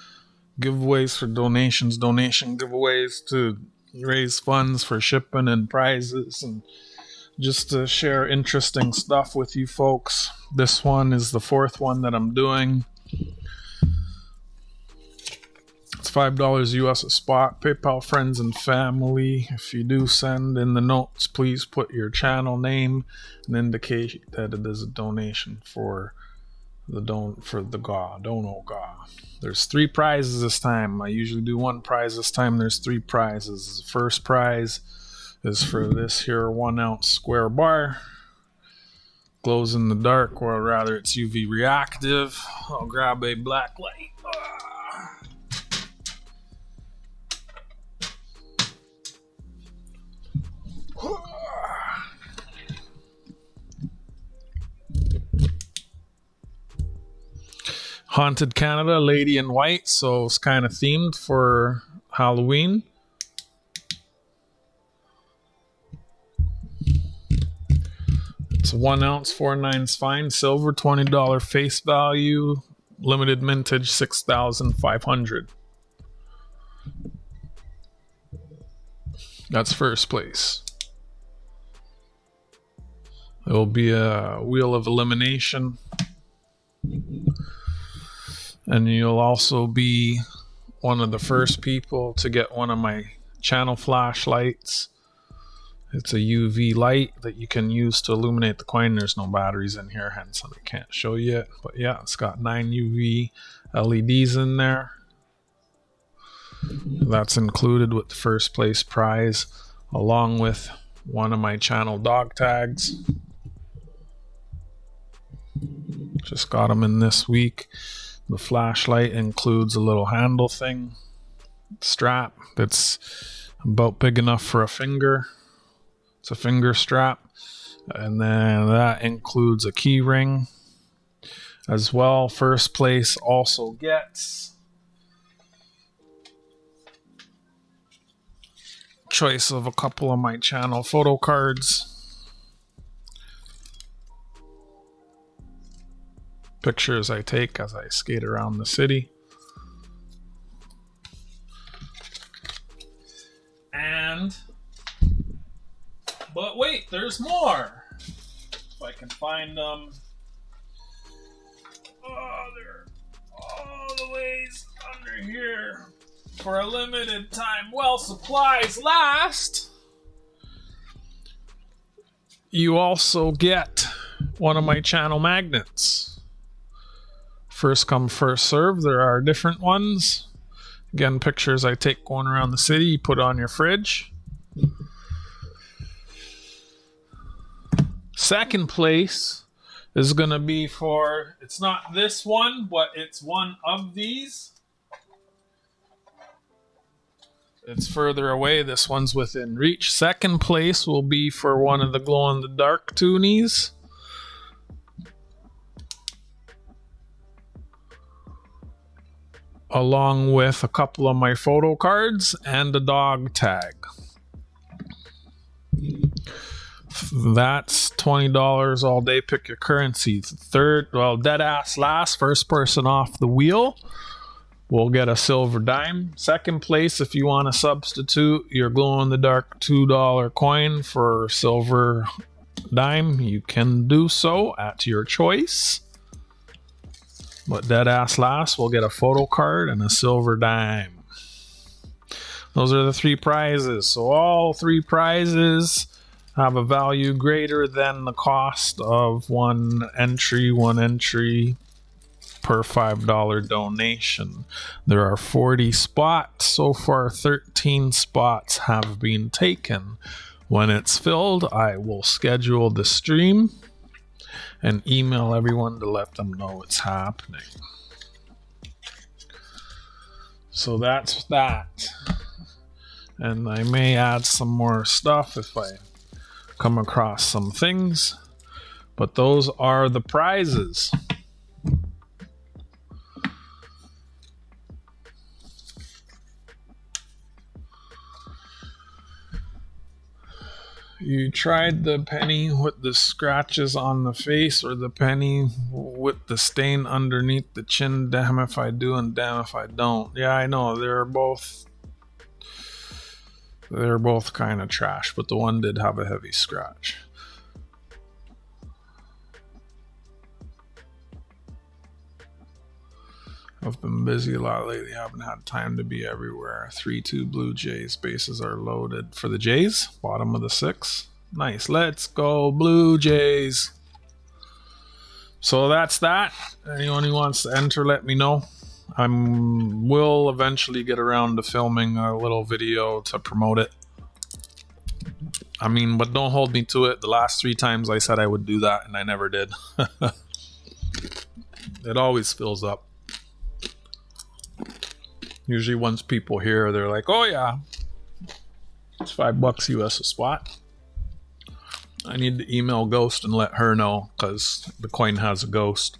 giveaways for donations, donation giveaways to raise funds for shipping and prizes and just to share interesting stuff with you folks. This one is the 4th one that I'm doing. It's $5 US a spot. PayPal friends and family. If you do send in the notes, please put your channel name and indicate that it is a donation for the Dono God. There's 3 prizes this time. I usually do 1 prize. This time there's 3 prizes. The first prize is for this here 1 ounce square bar. Glows in the dark, or rather it's UV reactive. I'll grab a black light. Haunted Canada, Lady in White, so it's kind of themed for Halloween. It's 1 ounce, 4/9 fine, silver, $20 face value, limited mintage, 6,500. That's first place. It will be a wheel of elimination. And you'll also be one of the first people to get one of my channel flashlights. It's a UV light that you can use to illuminate the coin. There's no batteries in here, hence I can't show you it. But yeah, it's got 9 UV LEDs in there. That's included with the first place prize, along with one of my channel dog tags. Just got them in this week. The flashlight includes a little handle thing, strap that's about big enough for a finger. It's a finger strap. And then that includes a key ring as well. First place also gets choice of a couple of my channel photo cards. Pictures I take as I skate around the city. But wait, there's more. If I can find them. Oh, they're all the ways under here. For a limited time, while supplies last, you also get one of my channel magnets. First come, first serve. There are different ones. Again, pictures I take going around the city, you put on your fridge. Second place is going to be for, it's not this one, but it's one of these. It's further away. This one's within reach. Second place will be for one of the glow-in-the-dark toonies. Along with a couple of my photo cards and a dog tag. That's $20 all day. Pick your currency. Third, well, dead ass last. First person off the wheel will get a silver dime. Second place, if you want to substitute your glow-in-the-dark $2 coin for silver dime, you can do so at your choice. But dead ass last will get a photo card and a silver dime. Those are the 3 prizes. So all 3 prizes have a value greater than the cost of one entry per $5 donation. There are 40 spots. So far, 13 spots have been taken. When it's filled, I will schedule the stream and email everyone to let them know it's happening. So that's that. And I may add some more stuff if I come across some things. But those are the prizes. You tried the penny with the scratches on the face or the penny with the stain underneath the chin? Damn if I do and damn if I don't. Yeah, I know. They're both kind of trash, but the one did have a heavy scratch. I've been busy a lot lately. Haven't had time to be everywhere. 3-2 Blue Jays. Bases are loaded for the Jays. Bottom of the 6th. Nice. Let's go Blue Jays. So that's that. Anyone who wants to enter, let me know. Will eventually get around to filming a little video to promote it. I mean, but don't hold me to it. The last 3 times I said I would do that and I never did. It always fills up. Usually once people hear, they're like, oh yeah, it's $5 US a spot. I need to email Ghost and let her know because the coin has a ghost.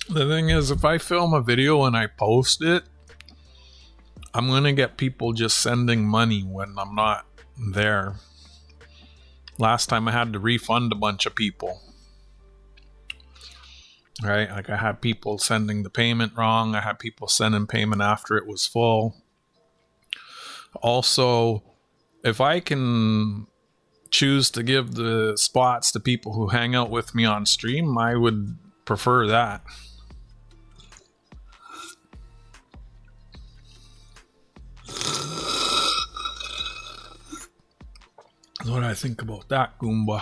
The thing is, if I film a video and I post it, I'm going to get people just sending money when I'm not there. Last time I had to refund a bunch of people. Right? Like I had people sending the payment wrong. I had people sending payment after it was full. Also, if I can choose to give the spots to people who hang out with me on stream, I would prefer that. What do I think about that, Goomba?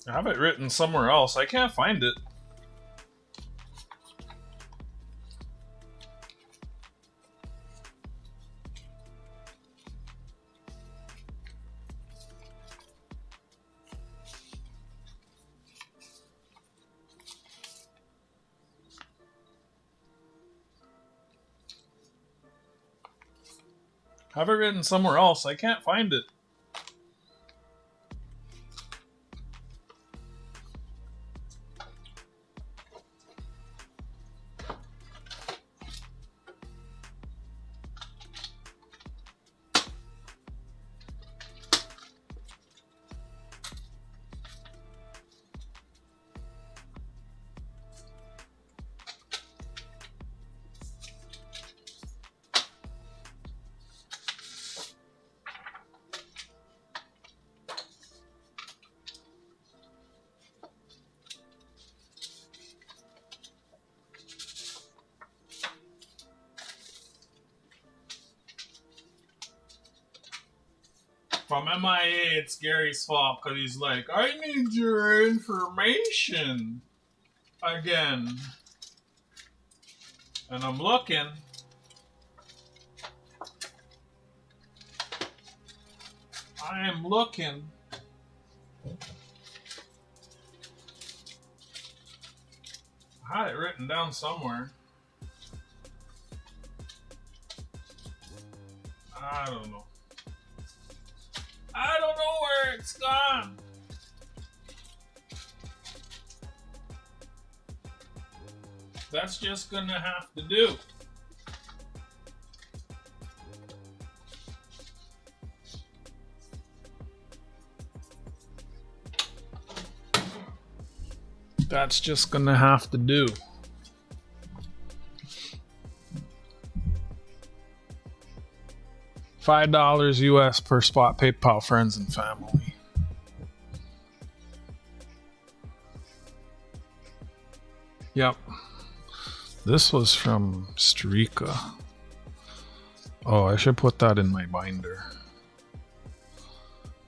I have it written somewhere else. I can't find it. I have it written somewhere else. I can't find it. If I'm MIA, it's Gary's fault because he's like, I need your information again. And I'm looking. I am looking. I had it written down somewhere. I don't know. I don't know where it's gone. That's just gonna have to do. That's just gonna have to do. $5 US per spot, PayPal, friends and family. Yep. This was from Streaka. Oh, I should put that in my binder.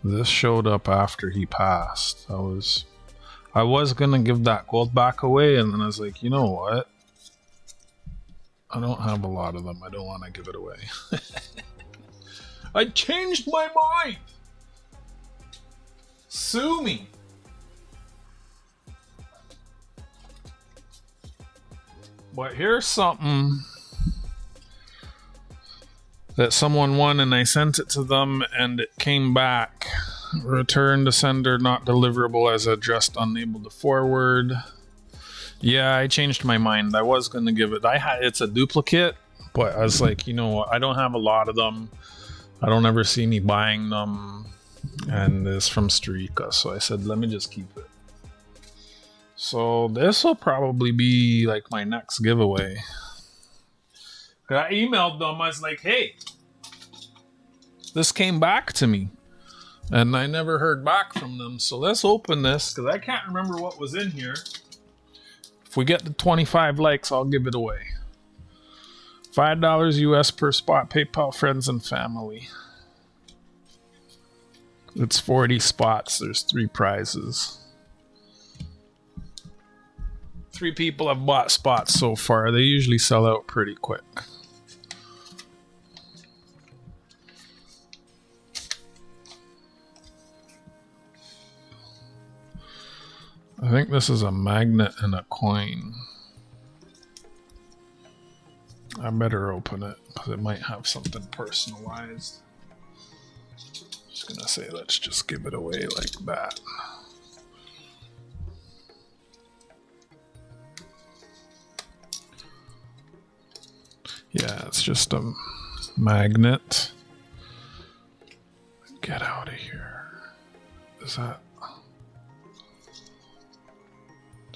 This showed up after he passed. I was gonna give that gold back away, and then I was like, you know what? I don't have a lot of them. I don't want to give it away. I changed my mind. Sue me. But here's something that someone won, and I sent it to them, and it came back. Return to sender, not deliverable as addressed, unable to forward. Yeah, I changed my mind. I was gonna give it. It's a duplicate, but I was like, you know what? I don't have a lot of them. I don't ever see me buying them, and it's from Streaka, so I said, let me just keep it. So this will probably be like my next giveaway. I emailed them. I was like, hey, this came back to me, and I never heard back from them. So let's open this, because I can't remember what was in here. If we get to 25 likes, I'll give it away. $5 US per spot, PayPal, friends and family. It's 40 spots. There's 3 prizes. 3 people have bought spots so far. They usually sell out pretty quick. I think this is a magnet and a coin. I better open it because it might have something personalized. Just gonna say, let's just give it away like that. Yeah, it's just a magnet. Get out of here. Is that...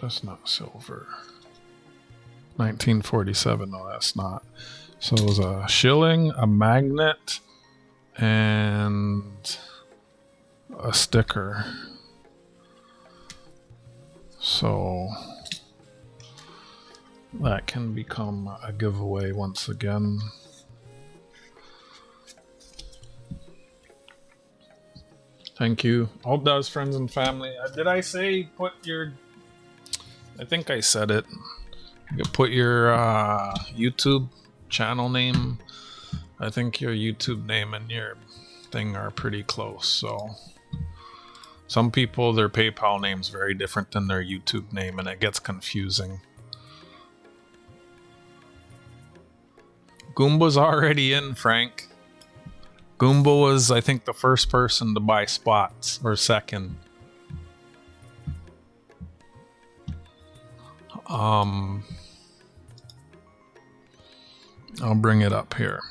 That's not silver. 1947. No, that's not. So it was a shilling, a magnet, and a sticker. So that can become a giveaway once again. Thank you. Hope that was friends and family. Did I say put your... I think I said it. You can put your YouTube channel name. I think your YouTube name and your thing are pretty close. So some people, their PayPal name's very different than their YouTube name, and it gets confusing. Goomba's already in, Frank. Goomba was, I think, the first person to buy spots, or second. I'll bring it up here.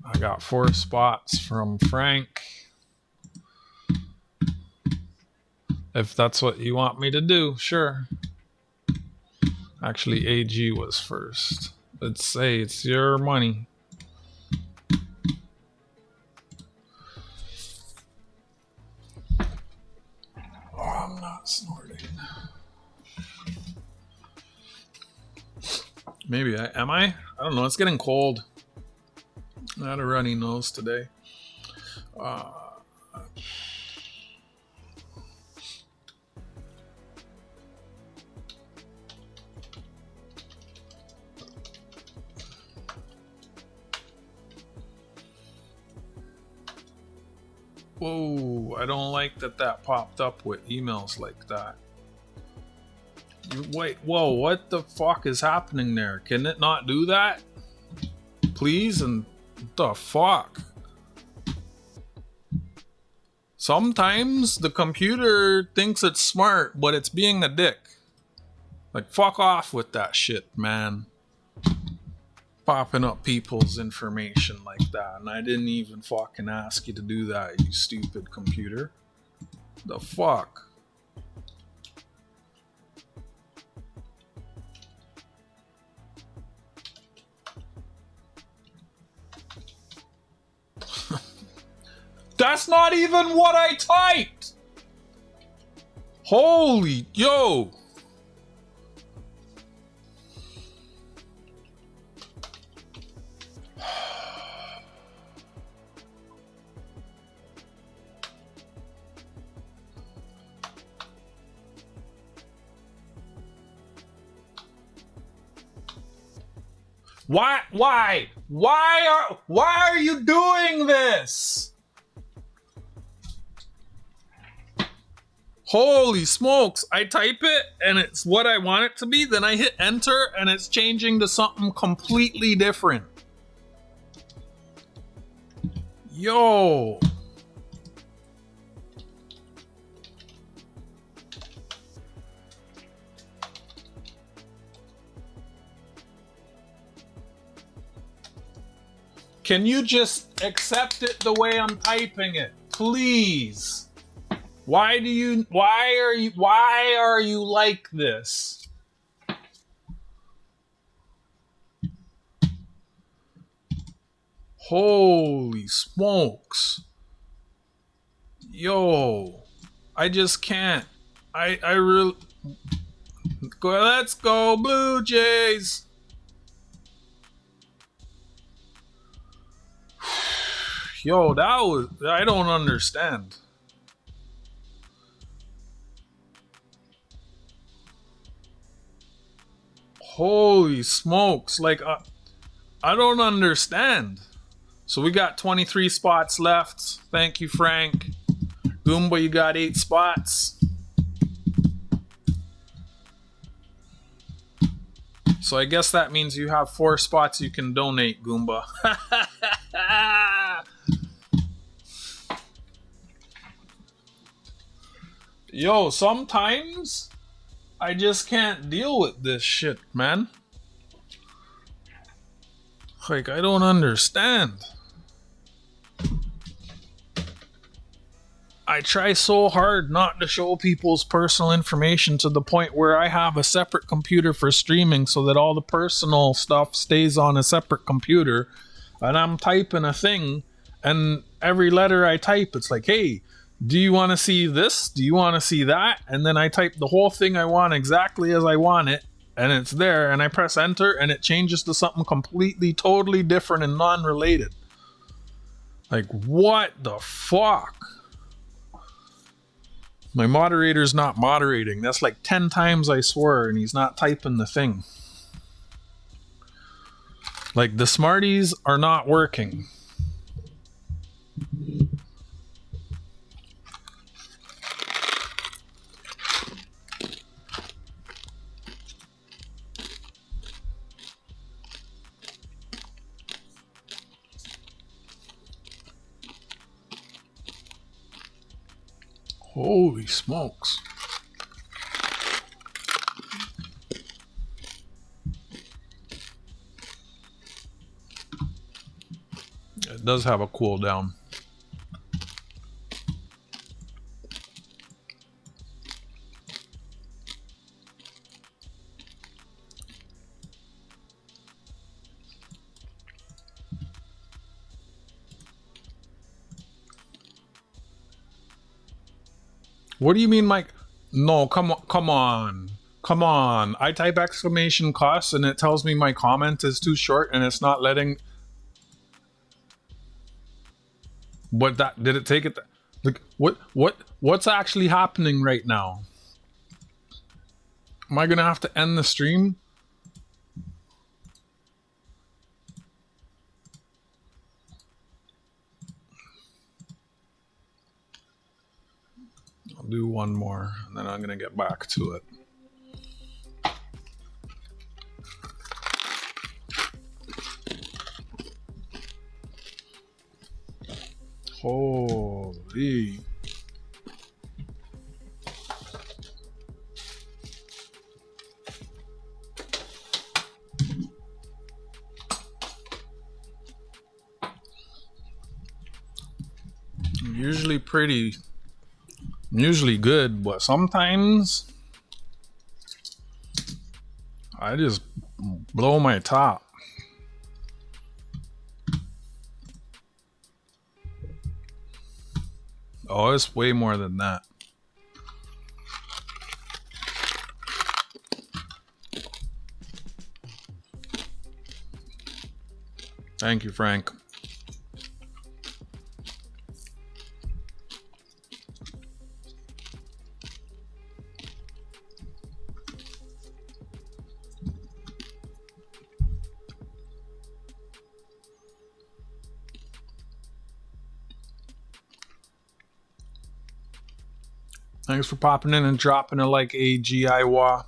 I got 4 spots from Frank. If that's what you want me to do, sure. Actually, AG was first. Let's say it's your money. Oh, I'm not snorting. Maybe am I? I don't know. It's getting cold. I had a runny nose today. Whoa, I don't like that popped up with emails like that. Wait, whoa, what the fuck is happening there? Can it not do that? Please? And what the fuck? Sometimes the computer thinks it's smart, but it's being a dick. Like, fuck off with that shit, man. Popping up people's information like that, and I didn't even fucking ask you to do that, you stupid computer. The fuck? That's not even what I typed! Holy, yo! Why are you doing this? Holy smokes, I type it and it's what I want it to be, then I hit enter and it's changing to something completely different. Yo. Can you just accept it the way I'm typing it? Please. Why are you like this? Holy smokes. Yo. I just can't. I really let's go Blue Jays. Yo, that was, I don't understand. Holy smokes, like, I don't understand. So we got 23 spots left. Thank you, Frank. Goomba, you got 8 spots. So I guess that means you have 4 spots you can donate, Goomba. Yo, sometimes I just can't deal with this shit, man. Like, I don't understand. I try so hard not to show people's personal information to the point where I have a separate computer for streaming so that all the personal stuff stays on a separate computer. And I'm typing a thing, and every letter I type, it's like, hey, do you want to see this? Do you want to see that? And then I type the whole thing I want exactly as I want it, and it's there, and I press enter, and it changes to something completely, totally different and non-related. Like, what the fuck? My moderator's not moderating. That's like 10 times I swear, and he's not typing the thing. Like, the Smarties are not working. Holy smokes. It does have a cooldown. What do you mean, Mike? No, come on. I type exclamation costs and it tells me my comment is too short and it's not letting... But that did it take it? Like what's actually happening right now? Am I gonna have to end the stream? I'll do one more and then I'm gonna get back to it. Holy. I'm usually good, but sometimes I just blow my top. Oh, it's way more than that. Thank you, Frank. Thanks for popping in and dropping a like, AGIWA.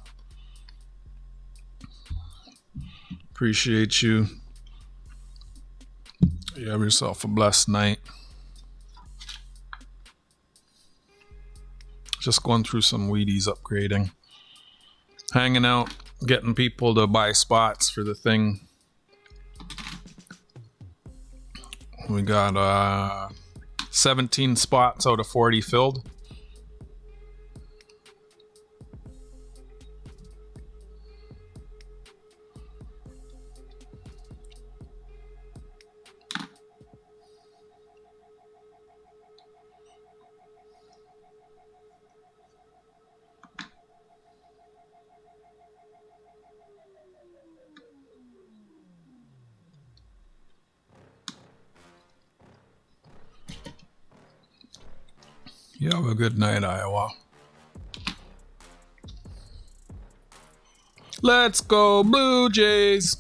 Appreciate you. You have yourself a blessed night. Just going through some Wheaties upgrading. Hanging out, getting people to buy spots for the thing. We got 17 spots out of 40 filled. You have a good night, Iowa. Let's go, Blue Jays.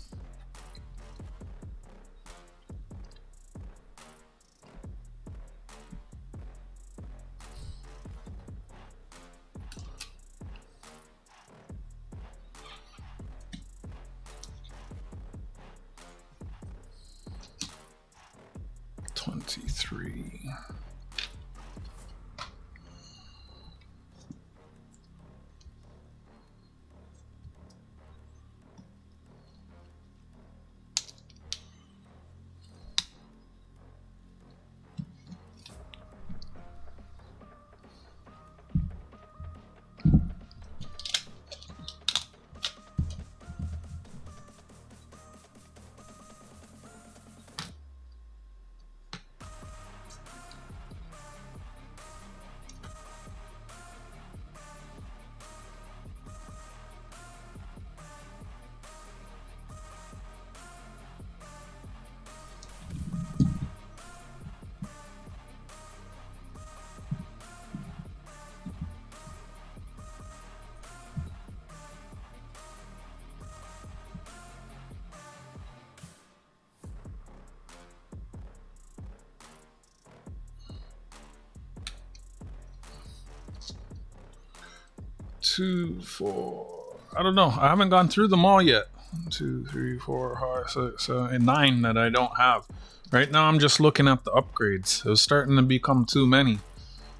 Two, four. I don't know. I haven't gone through them all yet. 1, 2, 3, 4, 5, 6, 7, 8, 9 that I don't have. Right now I'm just looking at the upgrades. It was starting to become too many.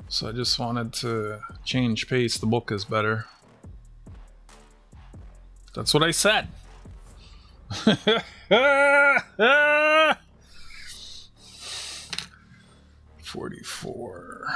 So I just wanted to change pace. The book is better. That's what I said. 44.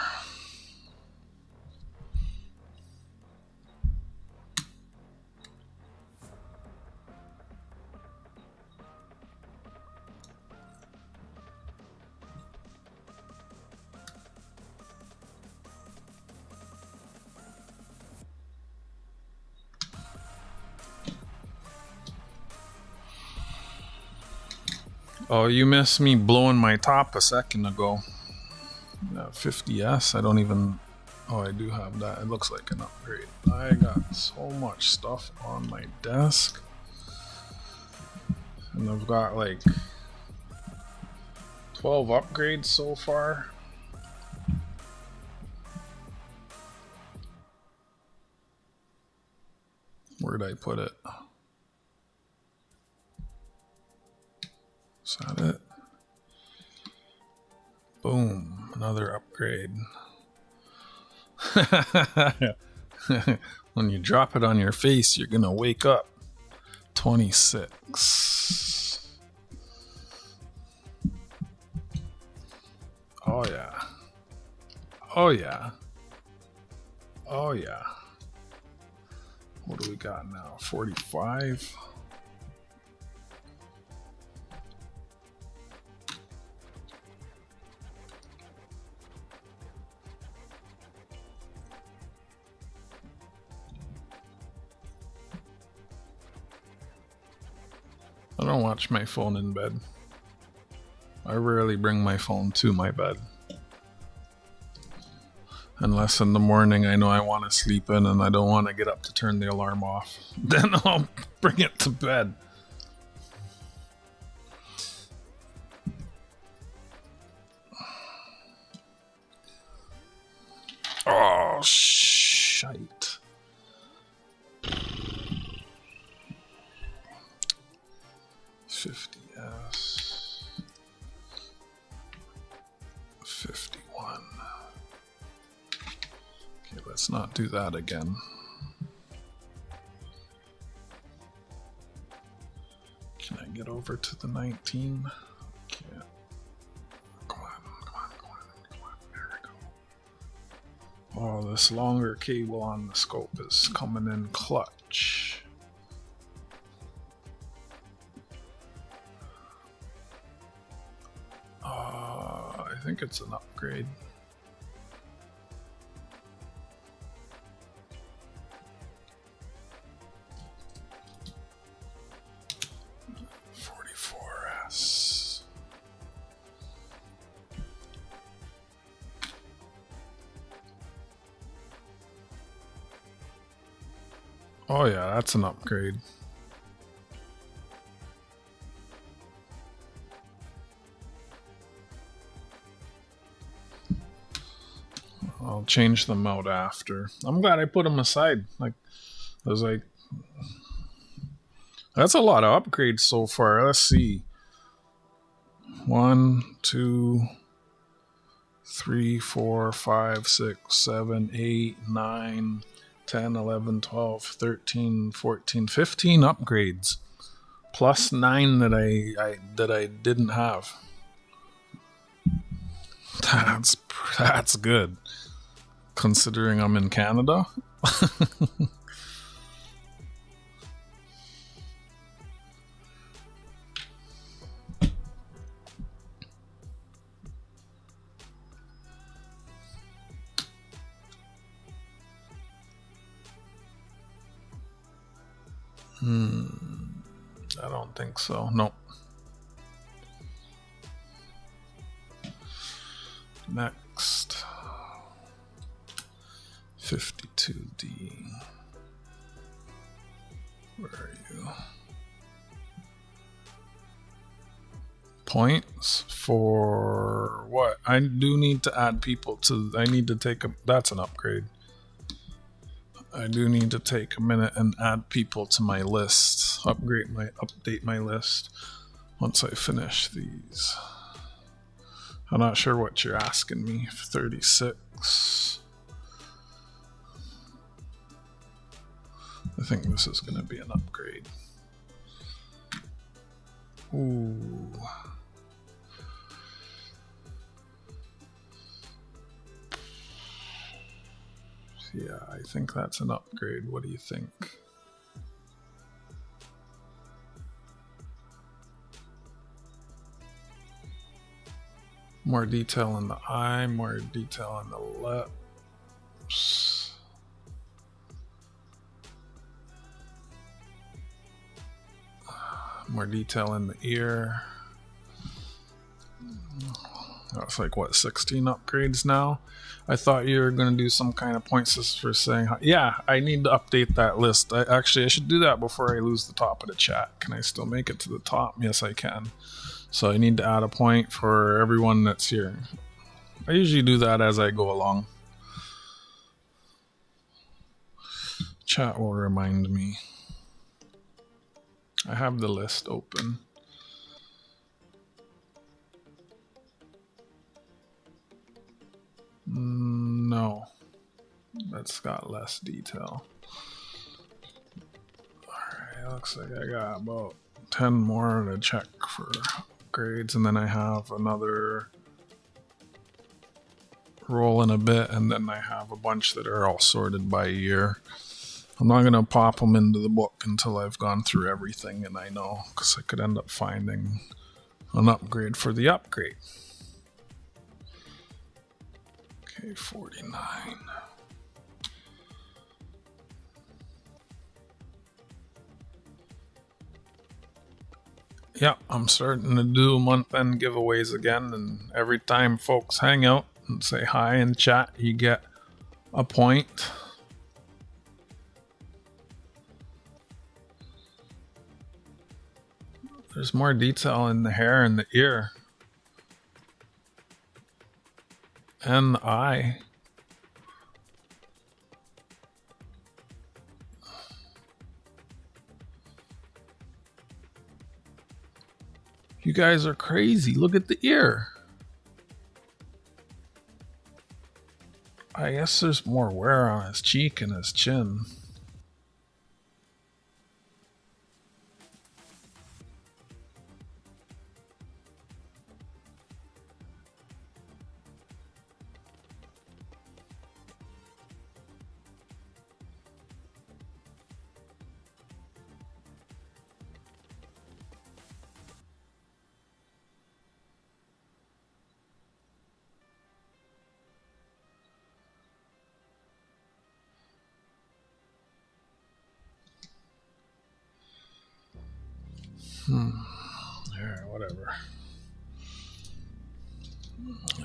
Oh, you missed me blowing my top a second ago. 50S, I don't even... Oh, I do have that. It looks like an upgrade. I got so much stuff on my desk. And I've got like 12 upgrades so far. Where'd I put it? Is that it? Boom, another upgrade. When you drop it on your face, you're gonna wake up. 26. Oh yeah. Oh yeah. Oh yeah. What do we got now? 45. I don't watch my phone in bed. I rarely bring my phone to my bed. Unless in the morning I know I want to sleep in and I don't want to get up to turn the alarm off. Then I'll bring it to bed. Oh, shite. S 51. Okay, let's not do that again. Can I get over to the 19? Can't. Come on. There we go. Oh, this longer cable on the scope is coming in clutch. I think it's an upgrade. S. Oh yeah, that's an upgrade. I'll change them out after. I'm glad I put them aside. Like, I was like, that's a lot of upgrades so far. Let's see. 1, 2, 3, 4, 5, 6, 7, 8, 9, 10, 11, 12, 13, 14, 15 upgrades. Plus 9 that I didn't have. That's good. Considering I'm in Canada. I don't think so. Nope. Next. 52D. Where are you? Points for what? I do need to add people to. I need to take a. That's an upgrade. I do need to take a minute and add people to my list. Update my list once I finish these. I'm not sure what you're asking me. 36. I think this is going to be an upgrade. Ooh. Yeah, I think that's an upgrade. What do you think? More detail in the eye, more detail in the lips. More detail in the ear. That's like, what, 16 upgrades now? I thought you were going to do some kind of point system for saying, yeah, I need to update that list. I should do that before I lose the top of the chat. Can I still make it to the top? Yes, I can. So I need to add a point for everyone that's here. I usually do that as I go along. Chat will remind me. I have the list open. No, that's got less detail. Alright, looks like I got about 10 more to check for grades, and then I have another roll in a bit, and then I have a bunch that are all sorted by year. I'm not going to pop them into the book until I've gone through everything and I know, because I could end up finding an upgrade for the upgrade. Okay, 49. Yeah, I'm starting to do month-end giveaways again, and every time folks hang out and say hi in chat, you get a point. There's more detail in the hair and the ear. And the eye. You guys are crazy. Look at the ear. I guess there's more wear on his cheek and his chin. Yeah, whatever.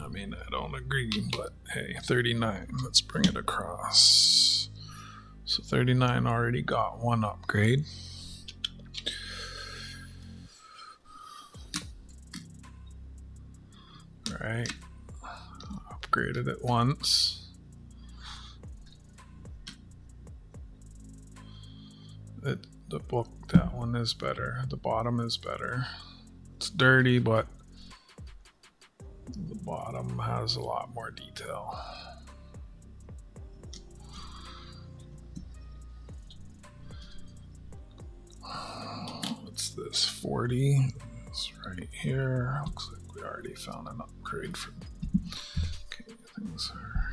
I mean, I don't agree, but hey, 39. Let's bring it across. So 39 already got one upgrade. Alright. Upgraded it once. The book, that one is better. The bottom is better. It's dirty, but the bottom has a lot more detail. What's this? 40. It's right here. Looks like we already found an upgrade for. Okay, things are.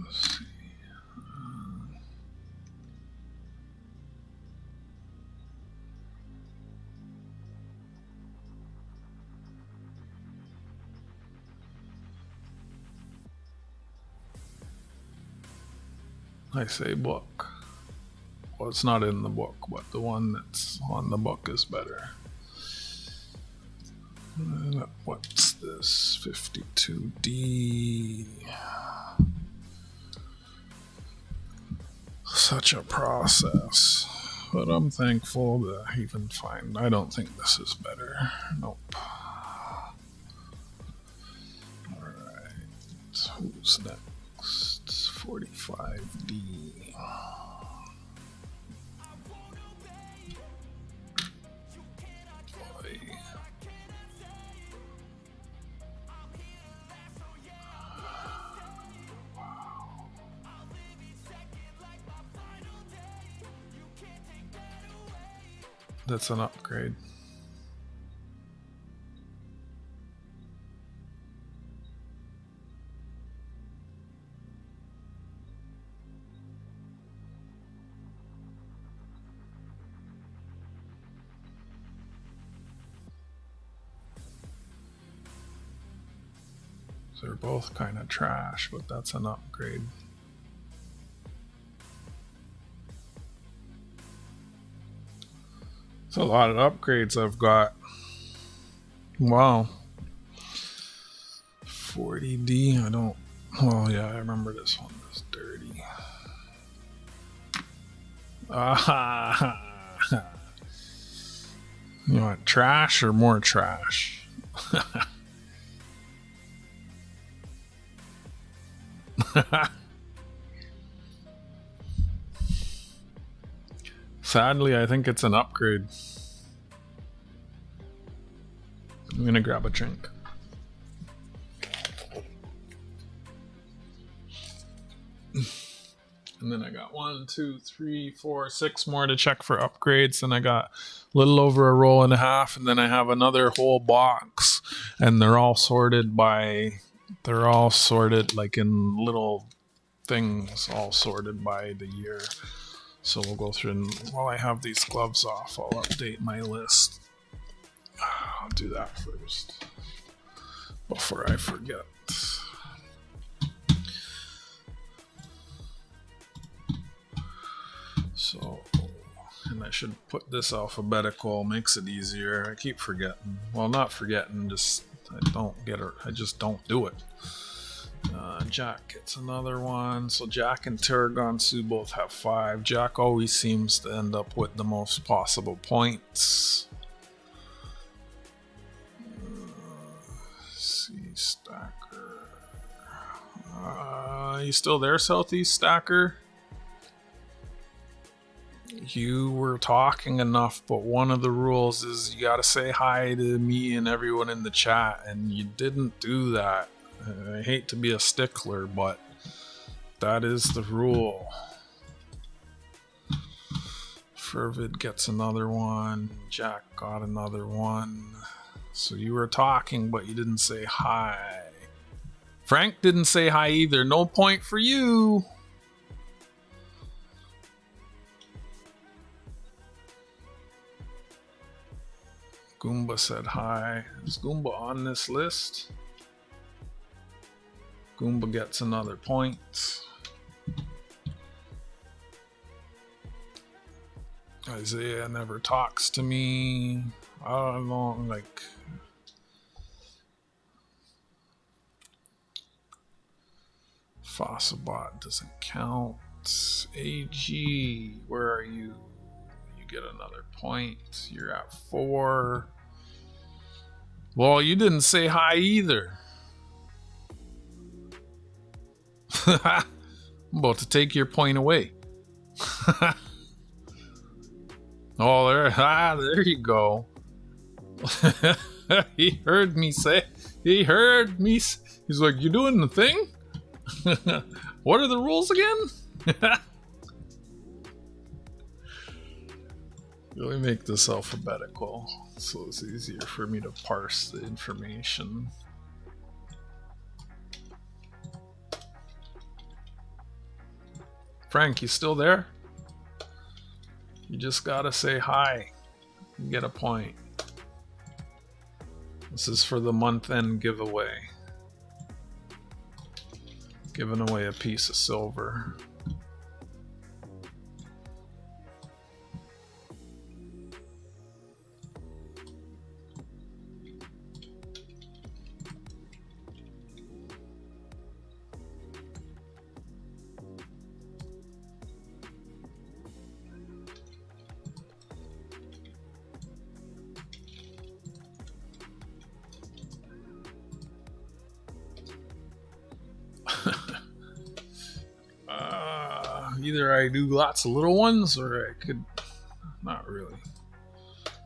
Let's see. I say book. Well, it's not in the book, but the one that's on the book is better. What's this? 52D. Such a process. But I'm thankful to even find. I don't think this is better. Nope. Alright. Who's next? 45D. That's an upgrade. They're both kind of trash, but that's an upgrade. It's a lot of upgrades I've got. Wow. 40D, I don't. Well, yeah, I remember this one was dirty. You want trash or more trash? Sadly, I think it's an upgrade. I'm gonna grab a drink. And then I got 1, 2, 3, 4, 6 more to check for upgrades. And I got a little over a roll and a half. And then I have another whole box. And they're all sorted like in little things, all sorted by the year. So we'll go through, and while I have these gloves off, I'll update my list. I'll do that first before I forget. So, and I should put this alphabetical, makes it easier. I keep forgetting. Well, not forgetting, just I don't get it. I just don't do it. Jack gets another one. So Jack and Tarragon-Sue both have 5. Jack always seems to end up with the most possible points. See, Stacker. You still there, Southeast Stacker? You were talking enough, but one of the rules is you gotta say hi to me and everyone in the chat, and you didn't do that. I hate to be a stickler, but that is the rule. Fervid gets another one. Jack got another one. So you were talking, but you didn't say hi. Frank didn't say hi either. No point for you. Goomba said hi. Is Goomba on this list? Goomba gets another point. Isaiah never talks to me. I don't know, like... Fossilbot doesn't count. AG, where are you? You get another point. You're at 4. Well, you didn't say hi either. I'm about to take your point away. Oh, there you go. He heard me say. He's like, you doing the thing? What are the rules again? Let me make this alphabetical so it's easier for me to parse the information. Frank, you still there? You just gotta say hi. You get a point. This is for the month-end giveaway. Giving away a piece of silver. Either I do lots of little ones, or I could... Not really.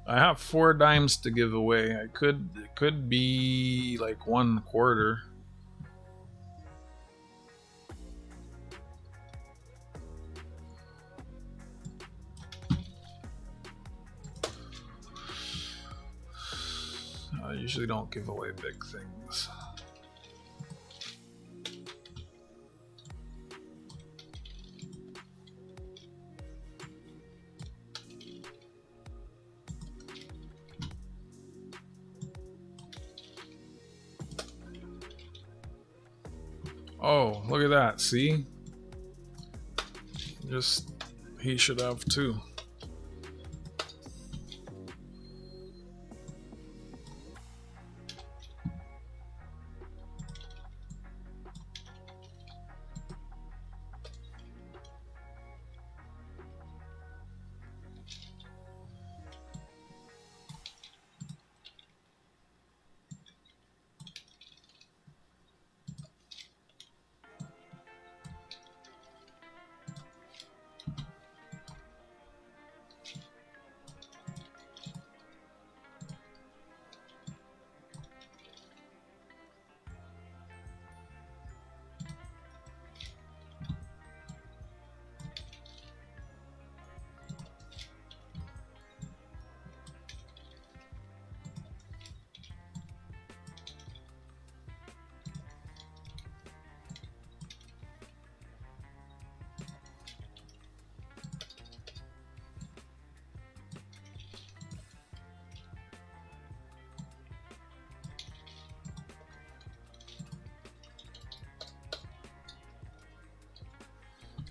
I have 4 dimes to give away. It could be like 1/4. I usually don't give away big things. Oh, look at that, see? He should have 2.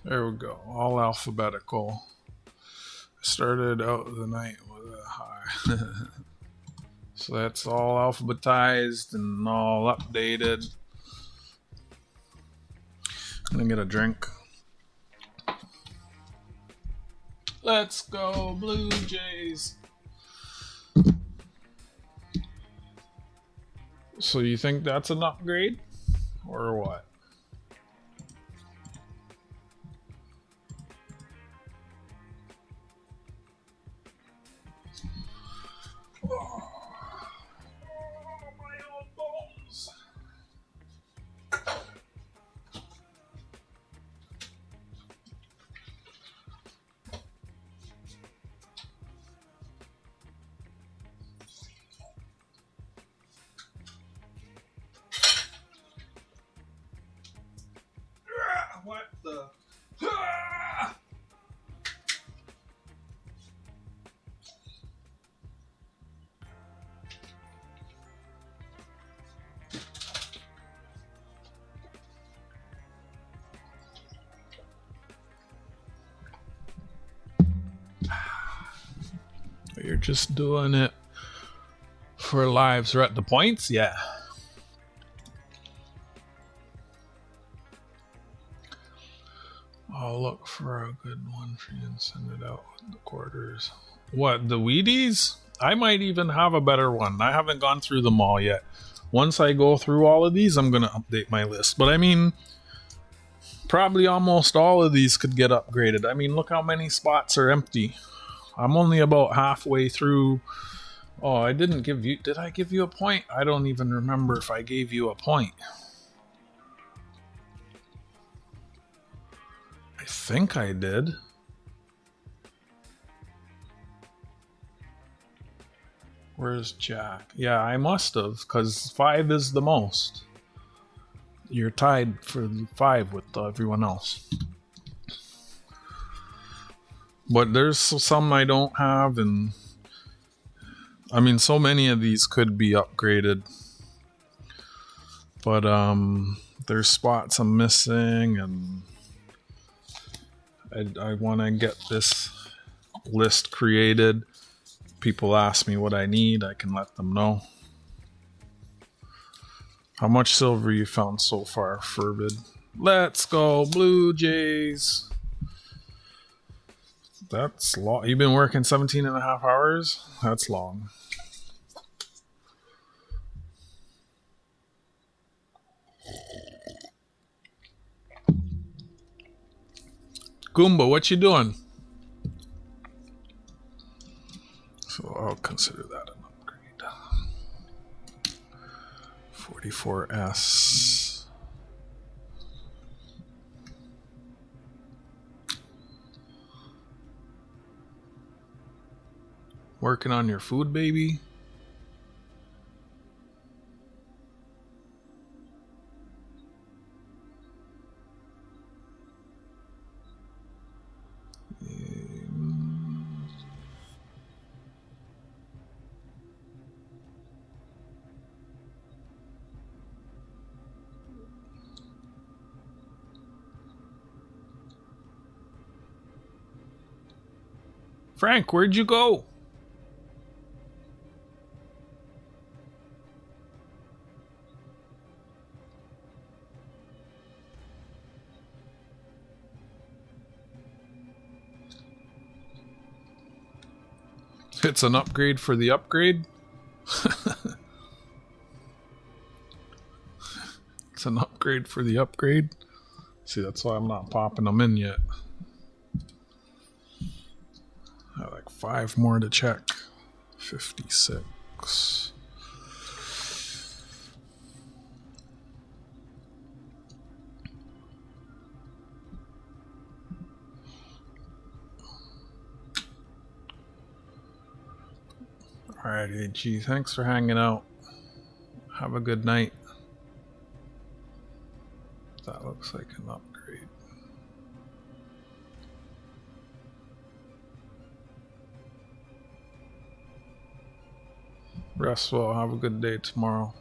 There we go. All alphabetical. Started out the night with a high. So that's all alphabetized and all updated. I'm gonna get a drink. Let's go, Blue Jays. So you think that's an upgrade? Or what? Oh, my own bones. What the? You're just doing it for lives. We're at the points? Yeah. I'll look for a good one for you and send it out with the quarters. What, the Wheaties? I might even have a better one. I haven't gone through them all yet. Once I go through all of these, I'm going to update my list. But I mean, probably almost all of these could get upgraded. I mean, look how many spots are empty. I'm only about halfway through. Oh, I didn't give you... Did I give you a point? I don't even remember if I gave you a point. I think I did. Where's Jack? Yeah, I must have, because 5 is the most. You're tied for 5 with everyone else. But there's some I don't have, and I mean, so many of these could be upgraded. But there's spots I'm missing, and I want to get this list created. People ask me what I need, I can let them know. How much silver you found so far, Fervid? Let's go, Blue Jays. That's long. You've been working 17 and a half hours? That's long. Goomba, what you doing? So I'll consider that an upgrade. 44S. Working on your food, baby? Frank, where'd you go? It's an upgrade for the upgrade? It's an upgrade for the upgrade? See, that's why I'm not popping them in yet. I have like 5 more to check. 56. Alright, AG, thanks for hanging out. Have a good night. That looks like an upgrade. Rest well. Have a good day tomorrow.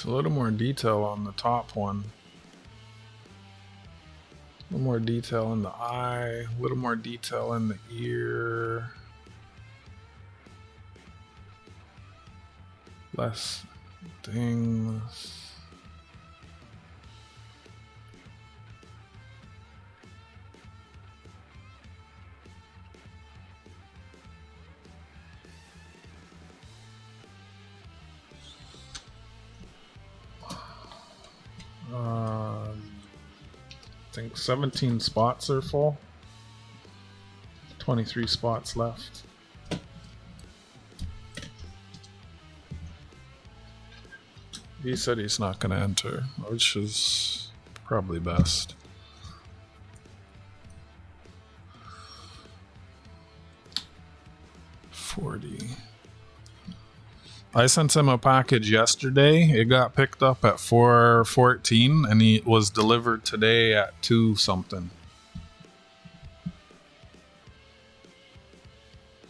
It's a little more detail on the top one. A little more detail in the eye, a little more detail in the ear. Less things. I think 17 spots are full. 23 spots left. He said he's not going to enter, which is probably best. $40. I sent him a package yesterday. It got picked up at 4:14 and it was delivered today at 2 something.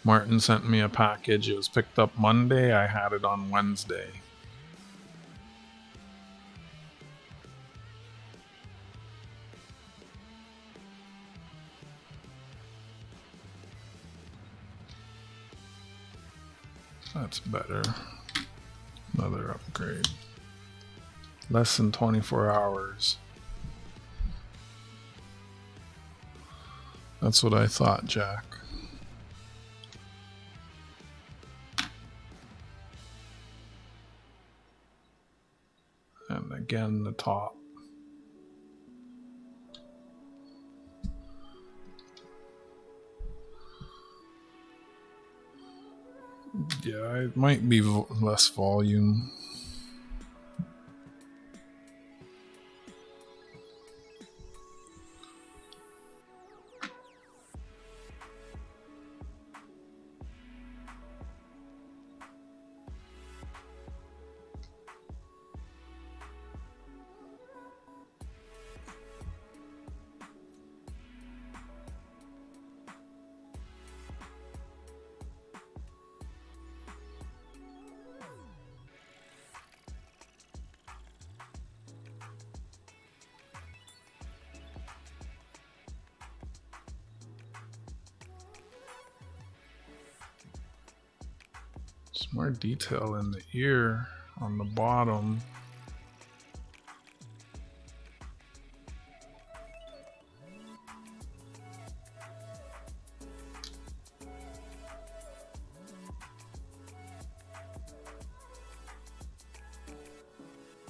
Martin sent me a package. It was picked up Monday. I had it on Wednesday. That's better. Another upgrade. Less than 24 hours. That's what I thought, Jack. And again, the top. Yeah, it might be less volume. Some more detail in the ear on the bottom.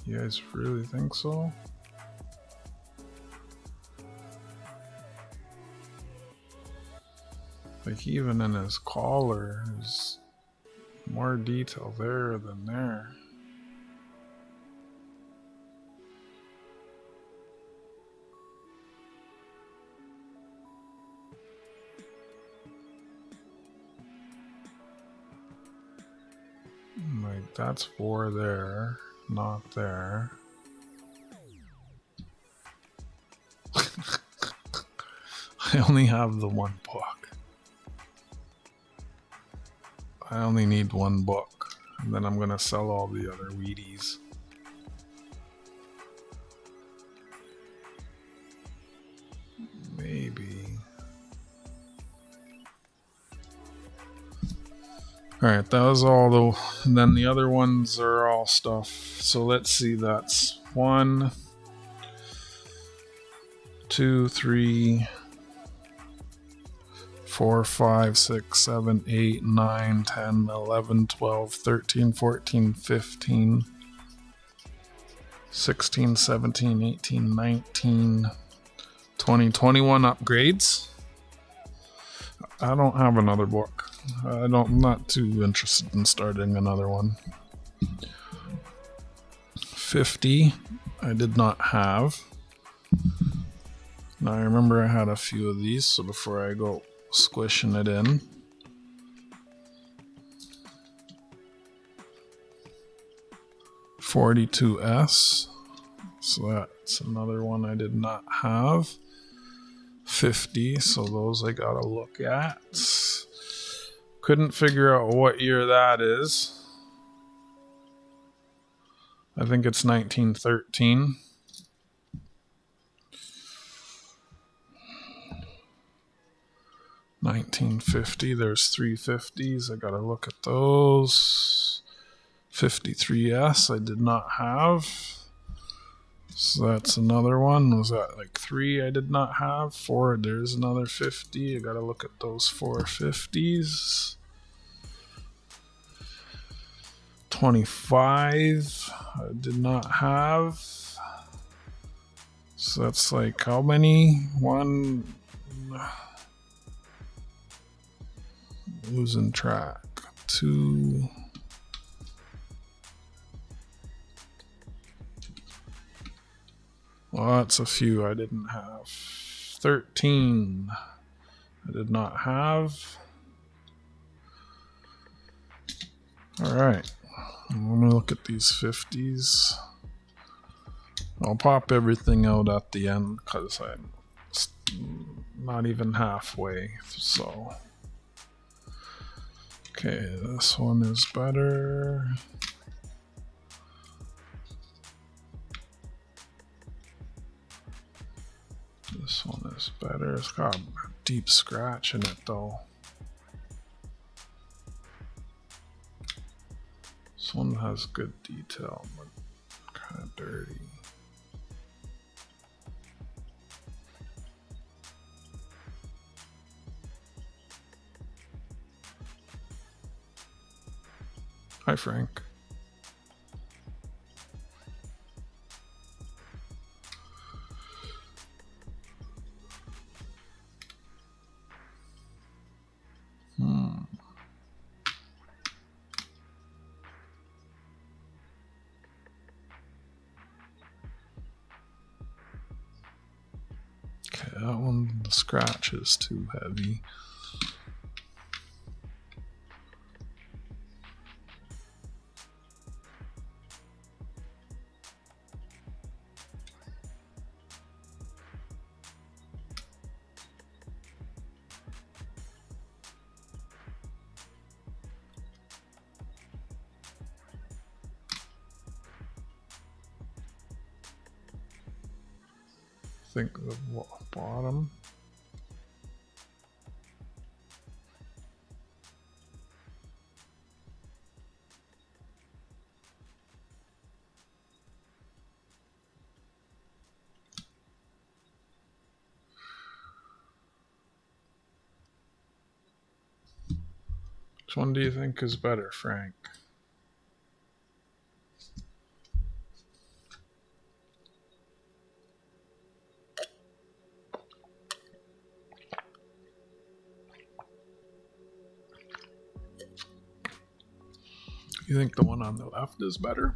You guys really think so? Like even in his collar, there's more detail there than there. Like that's 4 there, not there. I only have the 1 book. I only need 1 book, and then I'm gonna sell all the other Wheaties. Maybe. Alright, that was all the... And then the other ones are all stuff. So let's see, that's 1, 2, 3... 4, 5, 6, 7, 8, 9, 10, 11, 12, 13, 14, 15, 16, 17, 18, 19, 20, 21 upgrades. I don't have another book. I'm not too interested in starting another one. 50, I did not have. Now I remember I had a few of these, so before I go squishing it in. $42S, so that's another one I did not have. 50, so those I gotta look at. Couldn't figure out what year that is. I think it's 1913. $19.50. There's 350s. I gotta look at those. 53S I did not have. So that's another one. Was that like 3 I did not have? 4, there's another 50. I gotta look at those 450s. 25 I did not have. So that's like how many? One. Losing track. 2. Well, that's a few I didn't have. 13 I did not have. Alright. I'm going to look at these 50s. I'll pop everything out at the end because I'm not even halfway. So, okay, this one is better. This one is better. It's got a deep scratch in it though. This one has good detail, but kind of dirty. Hi, Frank. Okay, that one, the scratch is too heavy. I think the bottom. Which one do you think is better, Frank? You think the one on the left is better?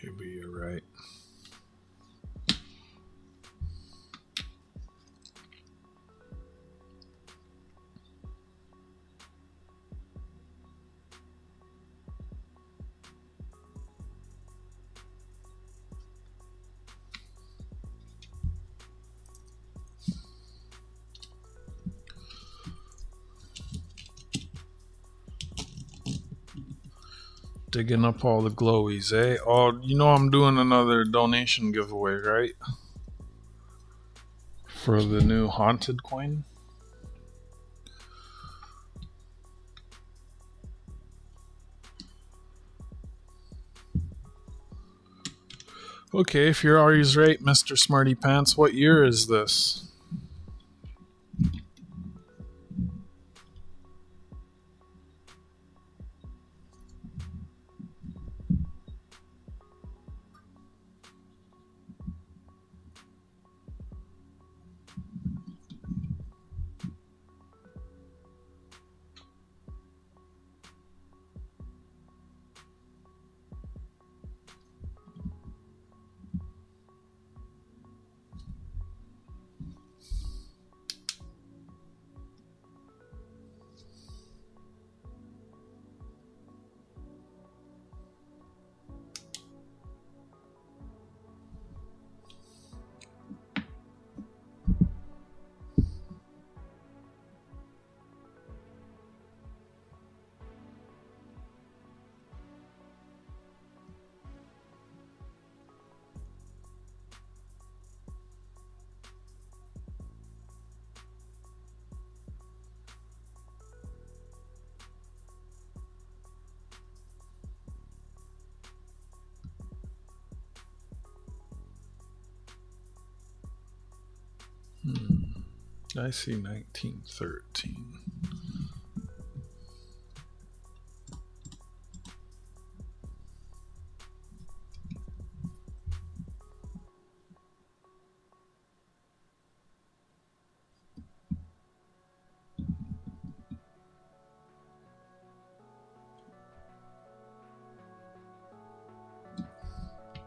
Maybe you're right. Digging up all the glowies, eh? Oh, you know I'm doing another donation giveaway, right? For the new haunted coin. Okay, if you're always right, Mr. Smarty Pants, what year is this? I see 1913.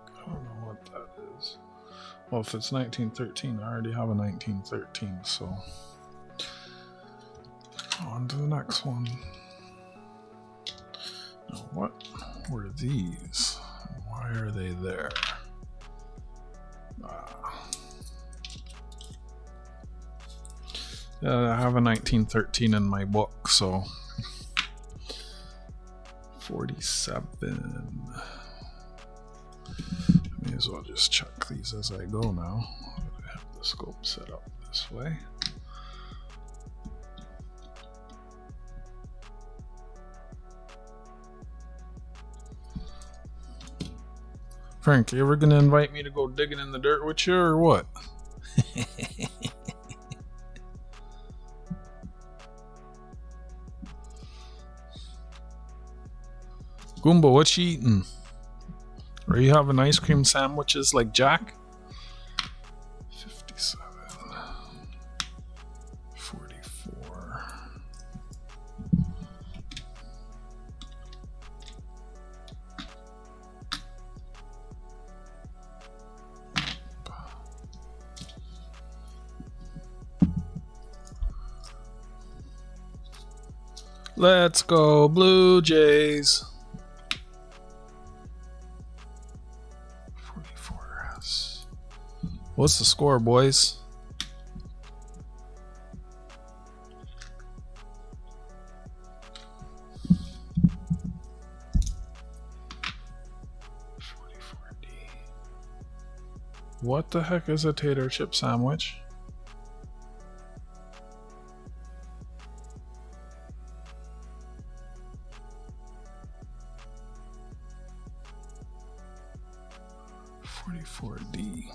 I don't know what that is. Well, if it's 1913, I already have a 1913, so on to the next one. Now, what were these? Why are they there? I have a 1913 in my book, so 47. May as well just check these as I go now. I have the scope set up this way. Frank, you ever gonna invite me to go digging in the dirt with you, or what? Goomba, what you eating? Are you having ice cream sandwiches like Jack? 57. 44. Let's go, Blue Jays. 44S. What's the score, boys? What the heck is a tater chip sandwich? D.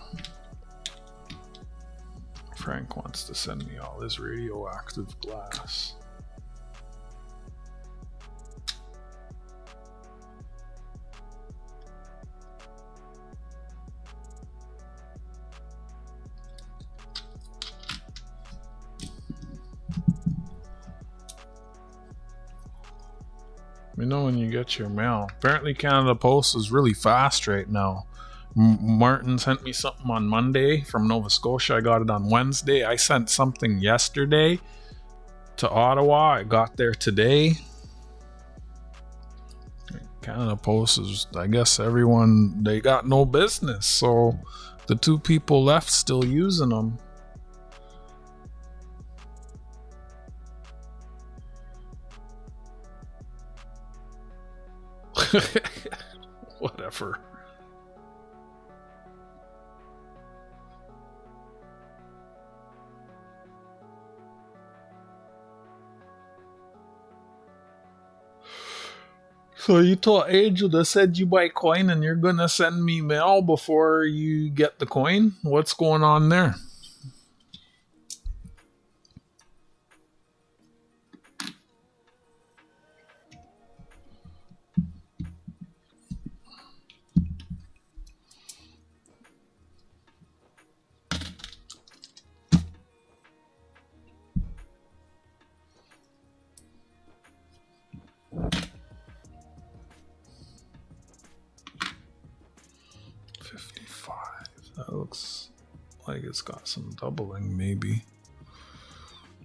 Frank wants to send me all his radioactive glass. Let me know when you get your mail. Apparently Canada Post is really fast right now. Martin sent me something on Monday from Nova Scotia. I got it on Wednesday. I sent something yesterday to Ottawa. I got there today. Canada Post is, I guess everyone, they got no business. So the two people left still using them. Whatever. So you told Angel to send you my coin and you're gonna send me mail before you get the coin? What's going on there? That looks like it's got some doubling, maybe.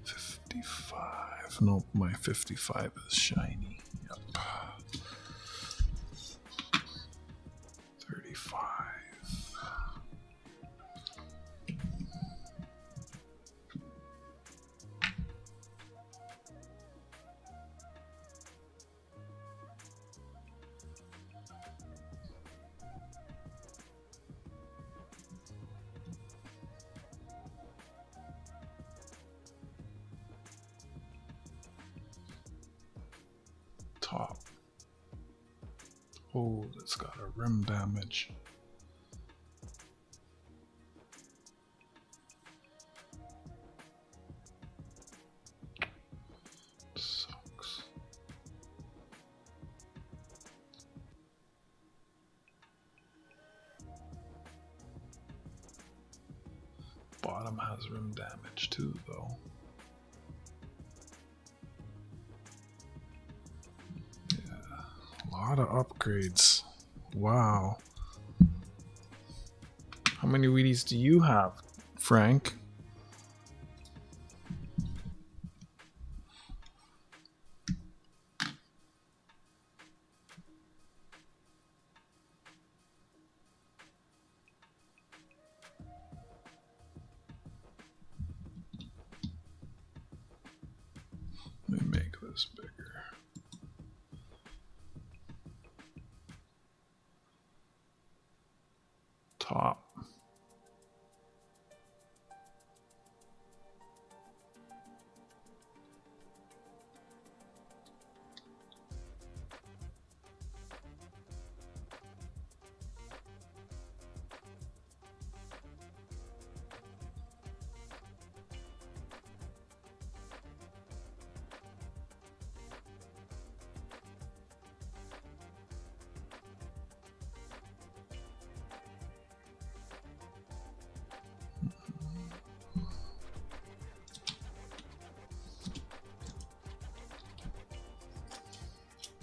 55. Nope, my 55 is shiny. Yep. 35. Top. Oh, that's got a rim damage. Bottom has rim damage too, though. Yeah, a lot of upgrades. Wow. How many Wheaties do you have, Frank? Let me make this bigger. Top.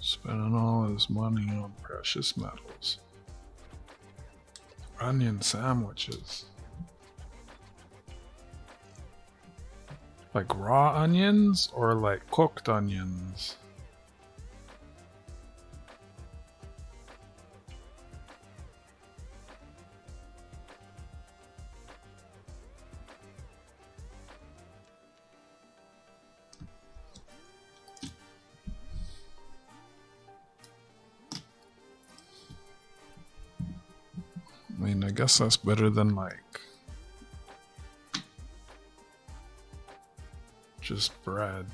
Spending all his money on precious metals. Onion sandwiches. Like raw onions or like cooked onions? I mean, I guess that's better than like just bread.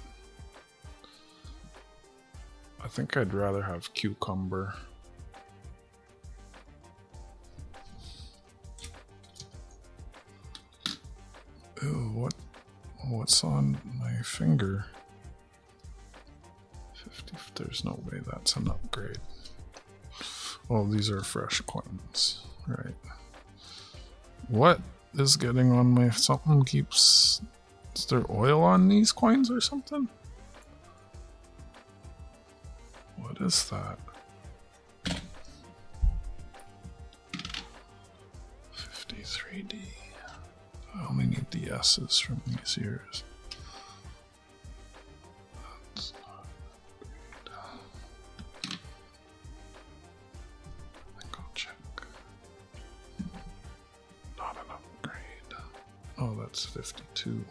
I think I'd rather have cucumber. Ew, what's on my finger? 50, there's no way that's an upgrade. Oh, these are fresh coins. Right. What is getting on my... Something keeps... Is there oil on these coins or something? What is that? 53D. I only need the S's from these years. That's not great. I think I'll check. Not an upgrade. Oh, that's 52.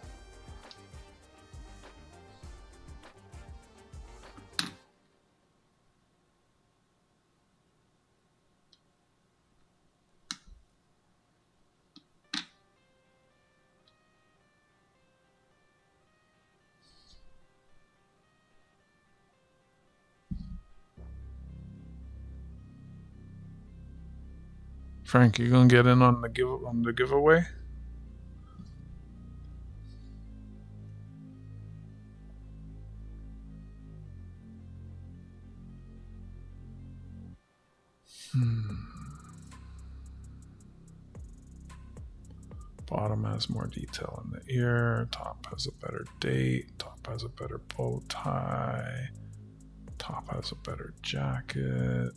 Frank, you gonna get in on the giveaway? Bottom has more detail in the ear. Top has a better date. Top has a better bow tie. Top has a better jacket.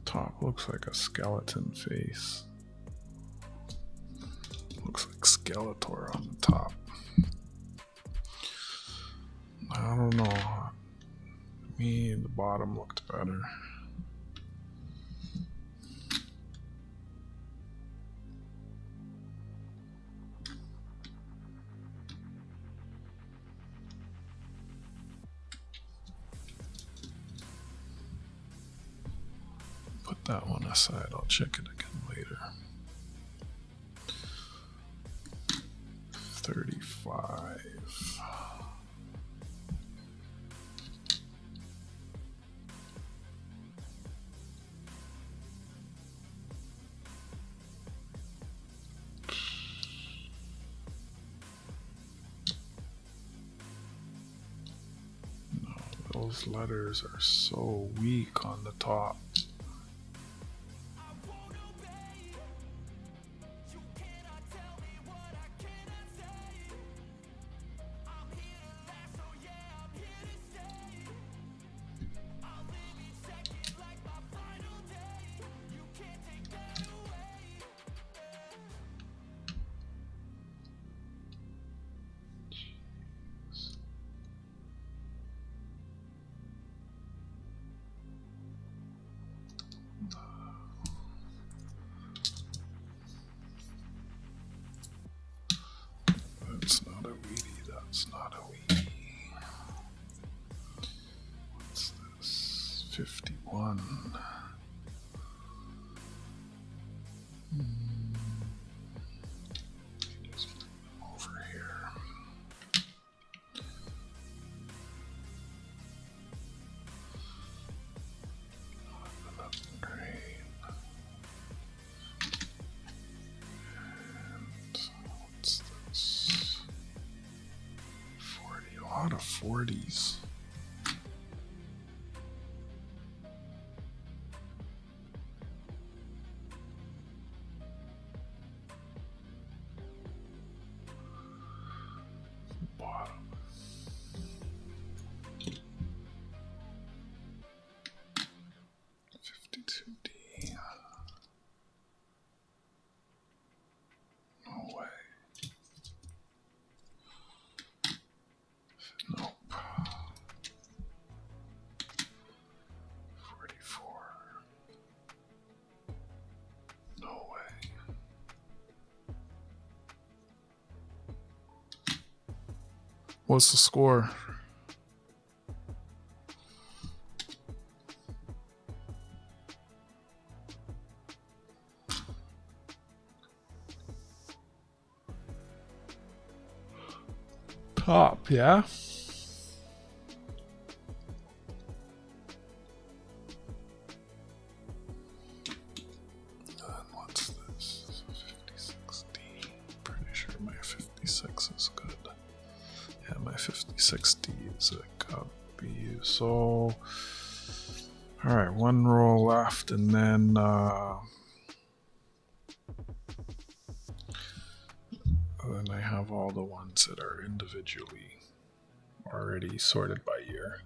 Top looks like a skeleton face. Looks like Skeletor on the top. I don't know. Me, the bottom looked better. Put that one aside. I'll check it again later. 35. Those letters are so weak on the top. That's not a wheatie, that's not a wheatie. What's this? 51. Just put them over here. Enough grain. And what's this? 40, a lot of 40s. Bottom. $52D. No way. Nope. 44. No way. What's the score? Top, yeah? And what's this? 56D. Pretty sure my 56 is good. Yeah, my 56D is a copy. So, alright, one roll left, and then I have all the ones that are individually already sorted by year.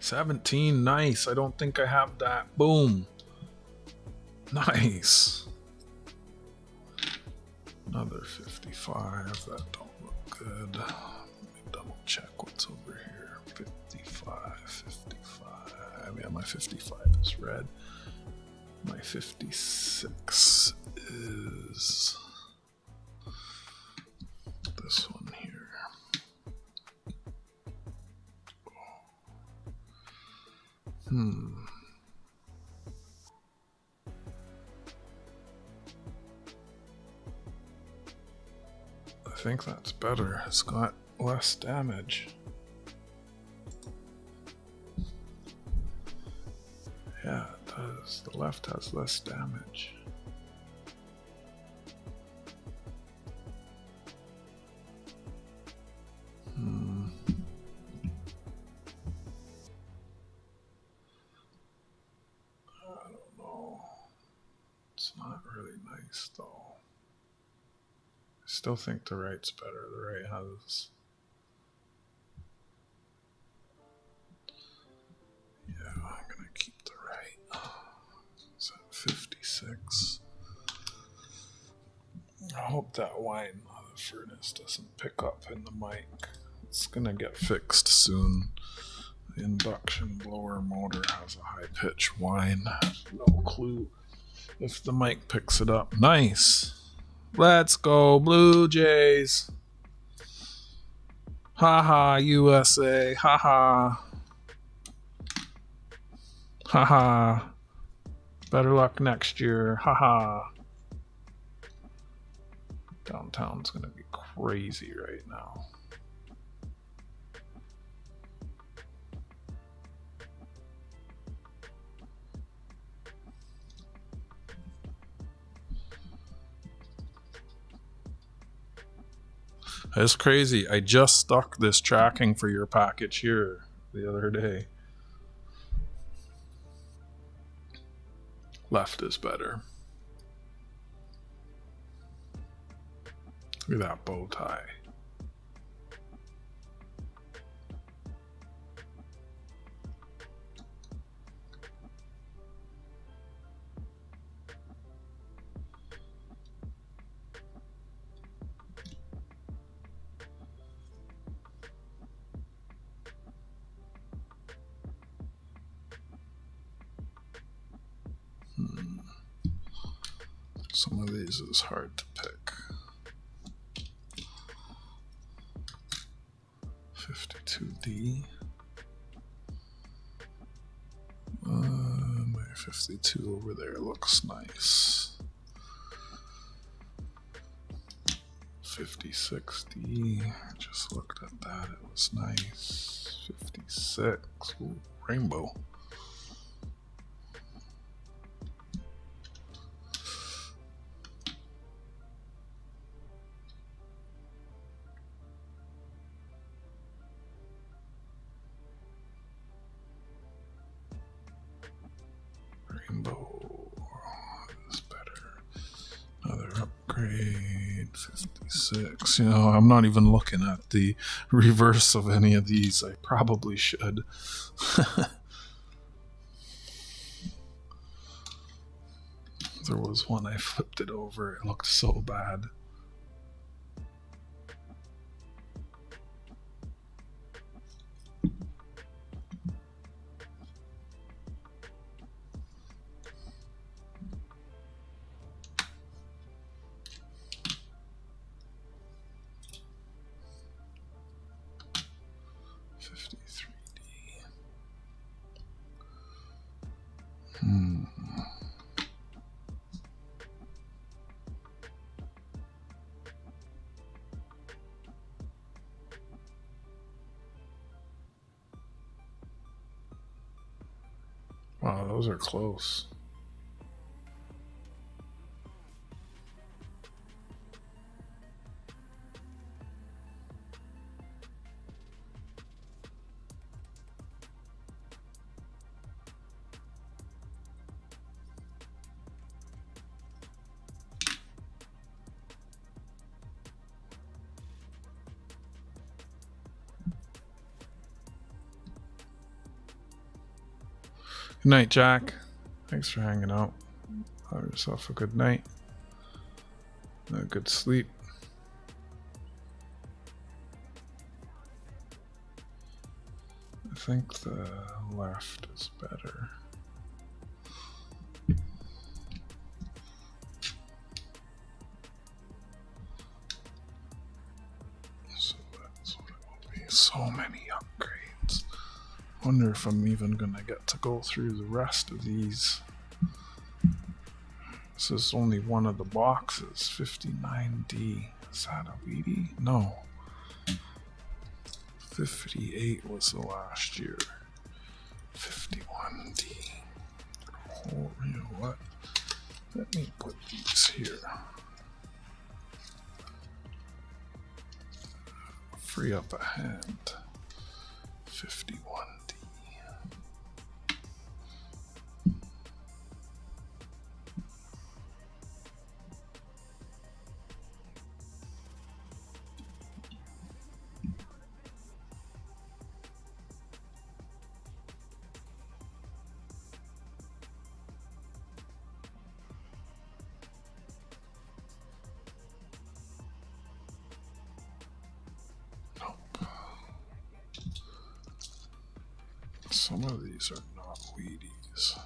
$17, nice. I don't think I have that. Boom. Nice. Another 55. That don't look good. Let me double check what's over here. 55, 55. Yeah, my 55 is red. My 56 is this one here. I think that's better. It's got less damage. Yeah, it does. The left has less damage. Though I still think the right's better. The right has, yeah, I'm gonna keep the right. It's at 56. I hope that wine furnace doesn't pick up in the mic. It's gonna get fixed soon. The induction blower motor has a high pitch whine. No clue if the mic picks it up. Nice. Let's go Blue Jays. Haha, USA. Haha. Haha. Better luck next year. Haha. Downtown's gonna be crazy right now. It's crazy. I just stuck this tracking for your package here the other day. Left is better. Look at that bow tie. Some of these is hard to pick. 52D. My 52 over there looks nice. 56D. Just looked at that. It was nice. 56. Ooh, rainbow. Rainbow is better. Another upgrade. 56. You know, I'm not even looking at the reverse of any of these. I probably should. There was one I flipped it over. It looked so bad. Wow, those are close. Good night, Jack. Thanks for hanging out. Have yourself a good night. A good sleep. I think the left is better. So that's what it will be. So many upgrades. Wonder if I'm even gonna get to go through the rest of these. This is only one of the boxes. 59D. Is that a WHEATIE? No. 58 was the last year. 51D. Oh, you know what? Let me put these here. Free up a hand. 51D. Some of these are not WHEATIES.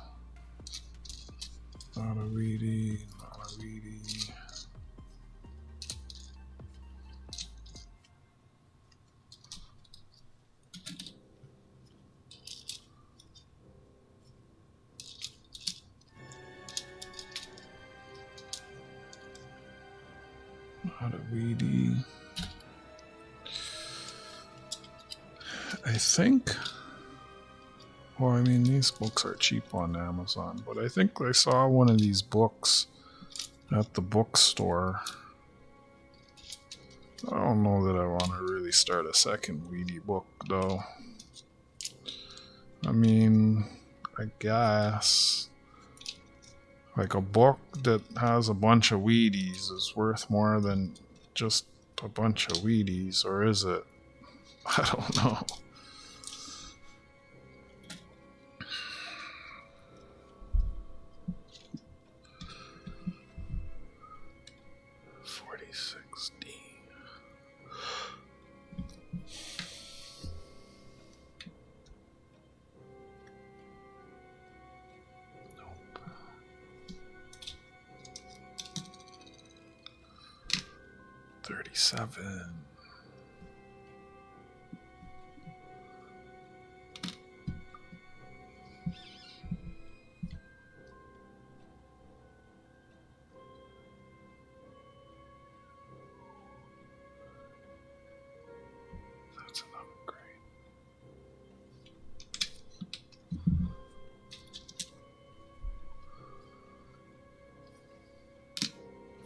Not a WHEATIE, not a WHEATIE. Not a Wheatie. I think. Well, I mean, these books are cheap on Amazon, but I think I saw one of these books at the bookstore. I don't know that I want to really start a second Wheatie book, though. I mean, I guess like a book that has a bunch of Wheaties is worth more than just a bunch of Wheaties, or is it? I don't know. Seven. That's an upgrade.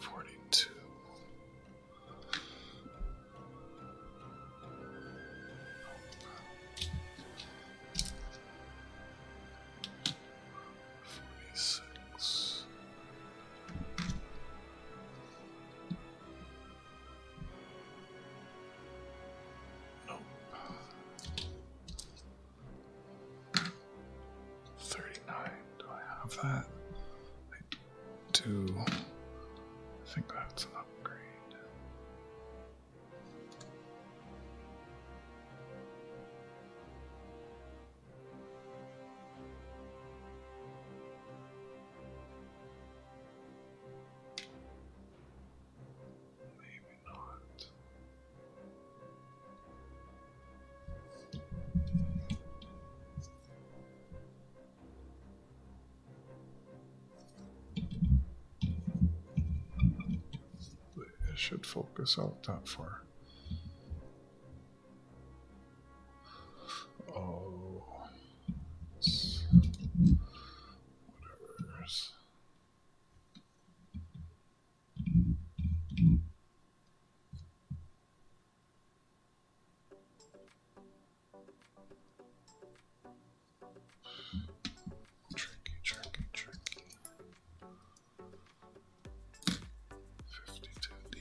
42. That I do. I think that's an upgrade. Maybe not. Should focus out that far. Oh, whatever's. Tricky. 52D.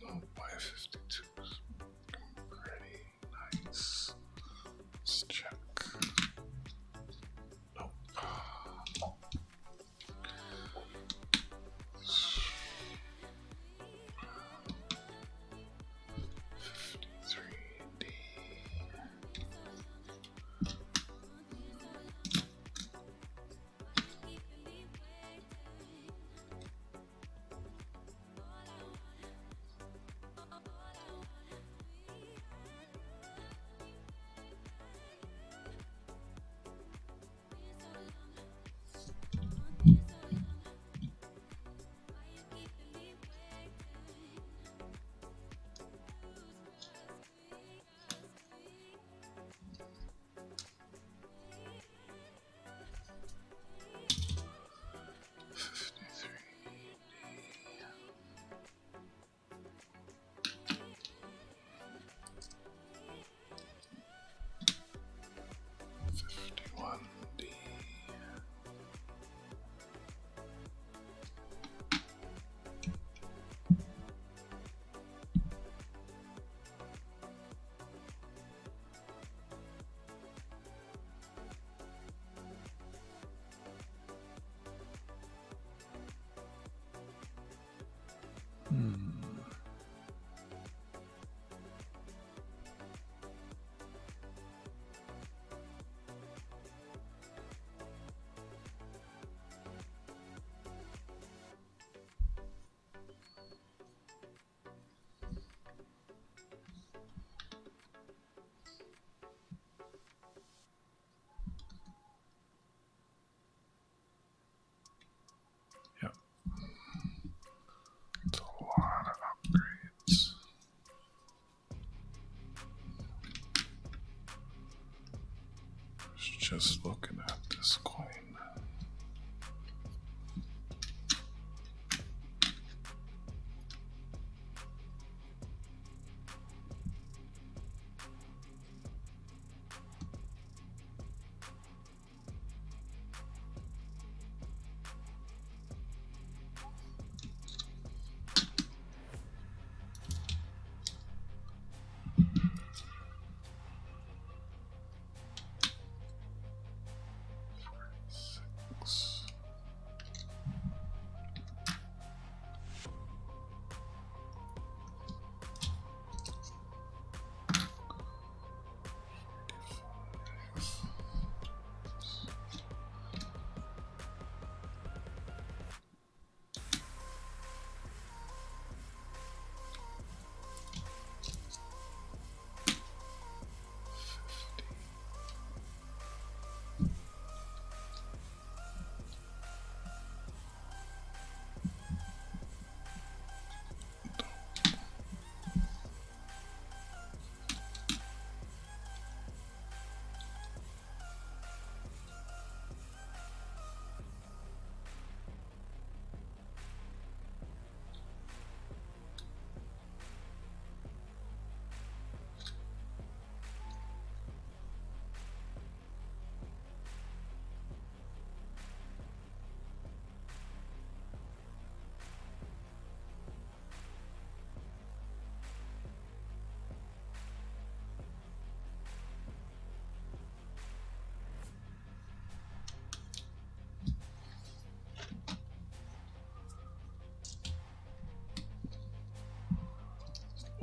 Oh, Y52 is pretty nice. Let's check. Nope. 53D.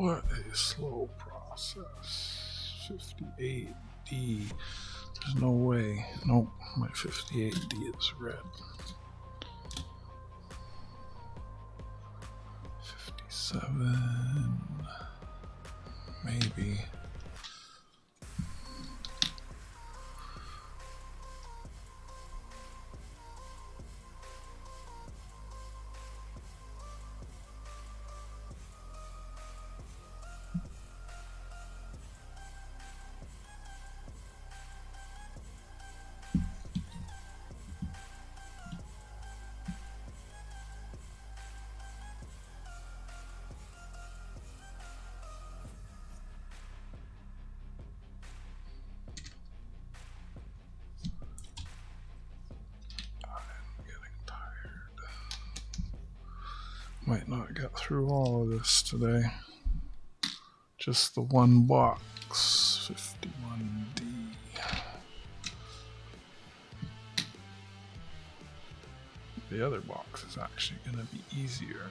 What a slow process. 58D. There's no way. Nope, my 58D is red. 57. Maybe. Might not get through all of this today. Just the one box, 51D. The other box is actually going to be easier.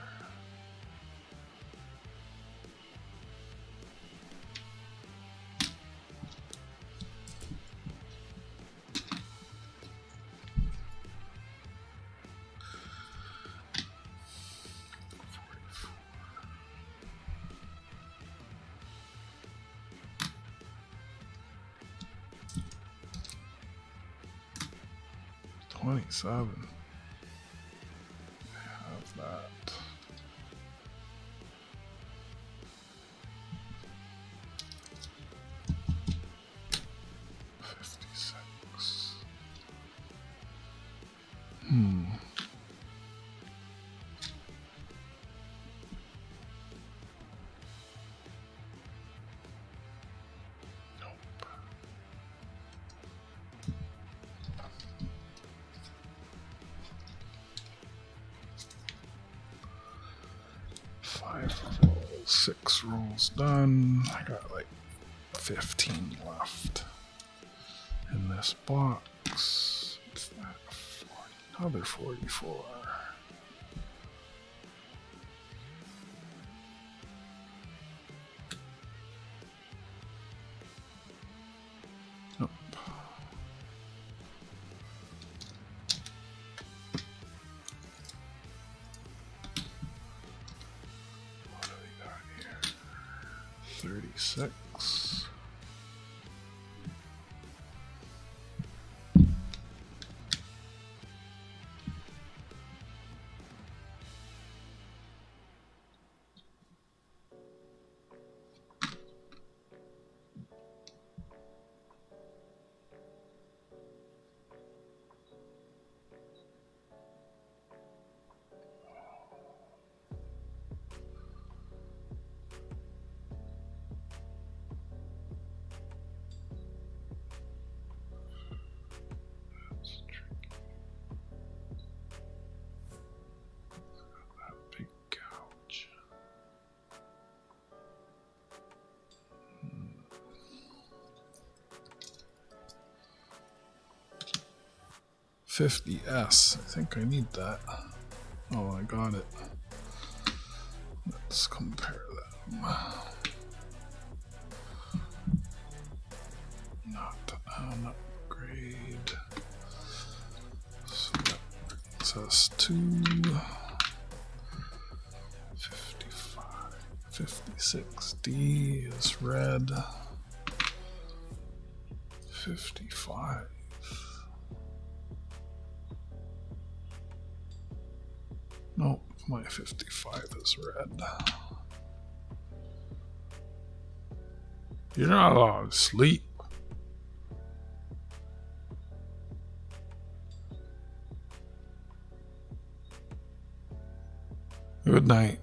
$27. I have that. $56. Rolls, 6 rolls done. I got like 15 left in this box. What's that? 40, another 44. Nope. What do we got here? 36. $50S. I think I need that. Oh, I got it. Let's compare them. Not an upgrade. So that brings us to 55. 56D is red. 55. Nope, my 55 is red. You're not allowed to sleep. Good night.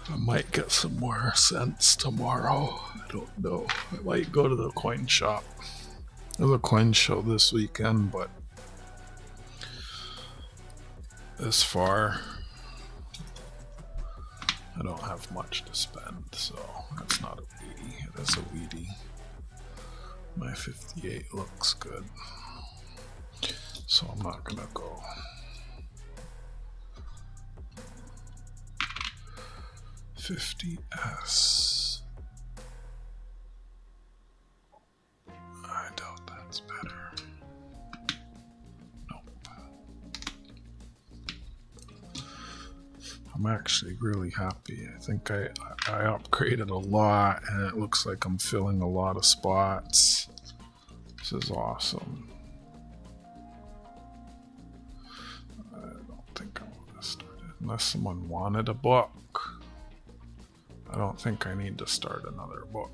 I might get some more cents tomorrow. I don't know. I might go to the coin shop. There's a coin show this weekend, but this far I don't have much to spend, so that's not a wheatie. It is a wheatie. My 58 looks good, so I'm not gonna go. $50s. I doubt that's better. Nope. I'm actually really happy. I think I upgraded a lot, and it looks like I'm filling a lot of spots. This is awesome. I don't think I want to start it unless someone wanted a book. I don't think I need to start another book.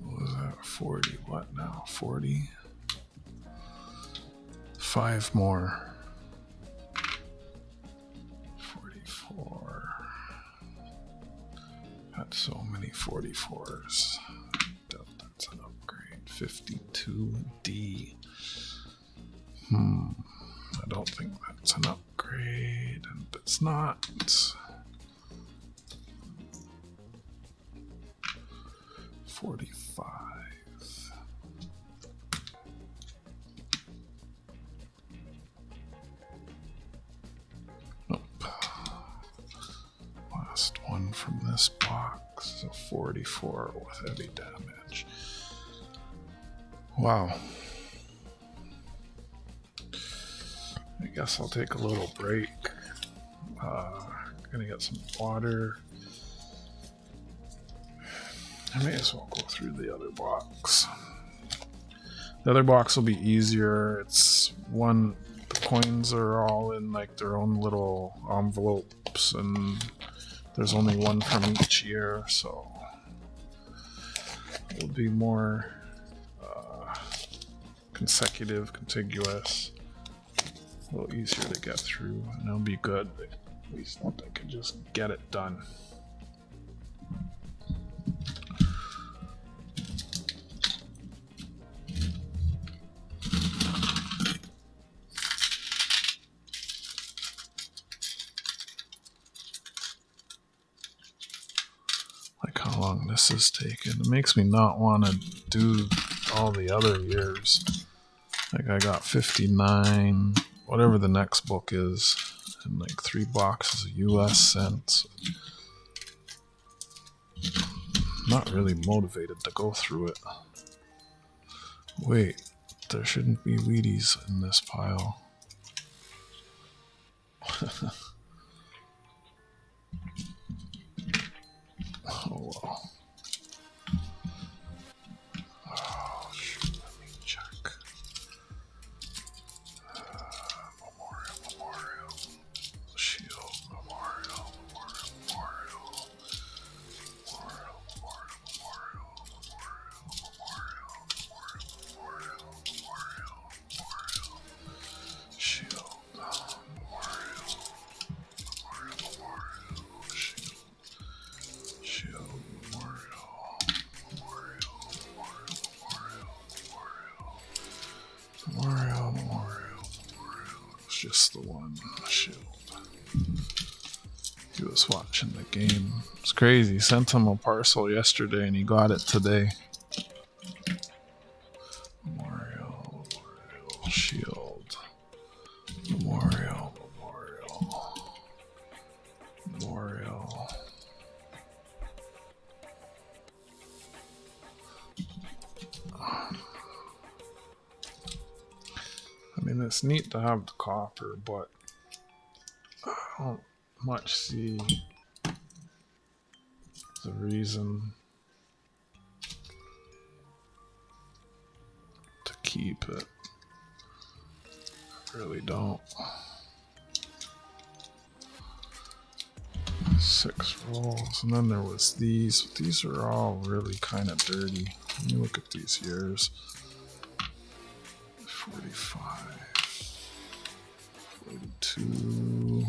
What was that? 40. What now? 40? 5 more. 44. Had so many 44s. Doubt that's an upgrade. 52D. I don't think that's an upgrade, and it's not. 45. Nope. Last one from this box is a 44 with heavy damage. Wow. I guess I'll take a little break. Gonna get some water. I may as well go through the other box. The other box will be easier. It's one, the coins are all in like their own little envelopes, and there's only one from each year, so it will be more consecutive, contiguous, a little easier to get through, and it'll be good. At least I can just get it done. Like how long this has taken. It makes me not want to do all the other years. Like I got 59, whatever the next book is, and like 3 boxes of US cents. Not really motivated to go through it. Wait, there shouldn't be Wheaties in this pile. Oh well. Oh shoot, let me check. Memorial. Shield, memorial. Shield, Memorial. It's just the one shield. He was watching the game. It's crazy. Sent him a parcel yesterday and he got it today. Memorial, shield. Memorial. I mean, it's neat to have the copper, but I don't much see the reason to keep it. I really don't. 6 rolls, and then there was these. These are all really kind of dirty. Let me look at these years. 45, 42,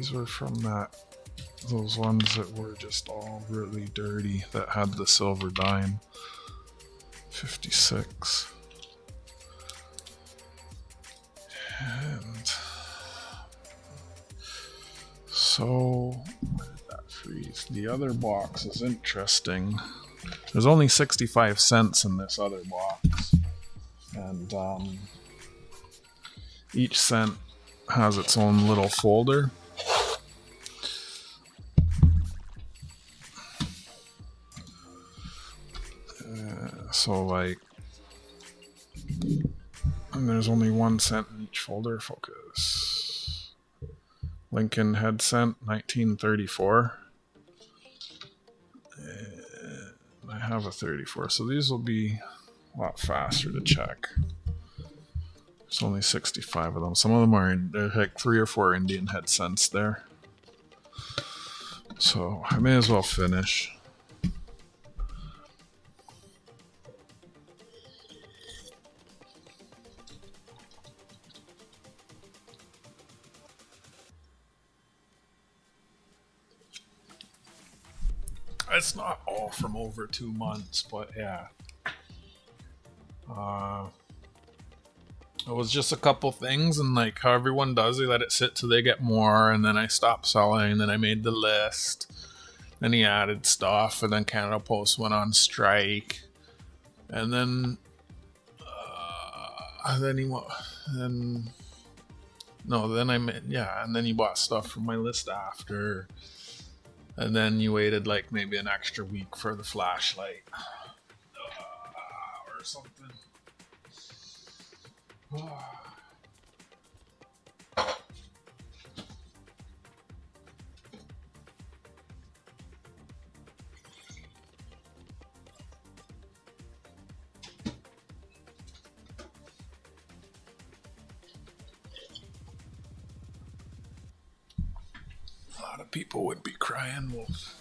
these were from those ones that were just all really dirty that had the silver dime. 56. And so, where did that freeze? The other box is interesting. There's only 65 cents in this other box. And each cent has its own little folder. So like, and there's only 1 cent in each folder. Focus. Lincoln head cent, 1934. And I have a 34, so these will be a lot faster to check. There's only 65 of them. Some of them are there's like 3 or 4 Indian head cents there. So I may as well finish. It's not all from over 2 months, but yeah. It was just a couple things, and like how everyone does, they let it sit till they get more, and then I stopped selling, then I made the list, then he added stuff, and then Canada Post went on strike, and then and then he bought stuff from my list after. And then you waited like maybe an extra week for the flashlight or something. A lot of people would be crying wolf.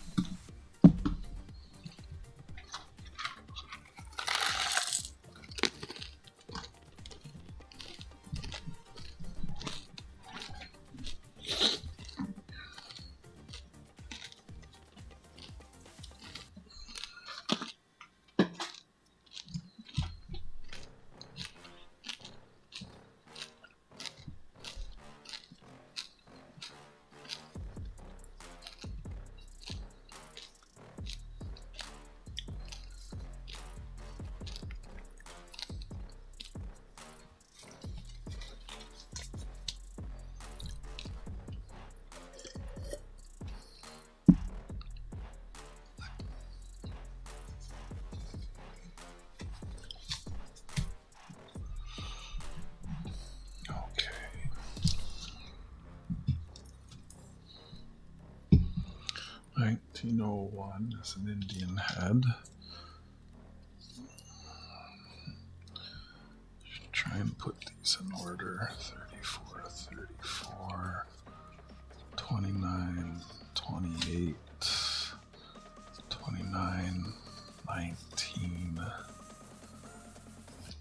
Okay. 1901 is an Indian head. Should try and put these in order. 34, 34, 29, 28, 29, 19,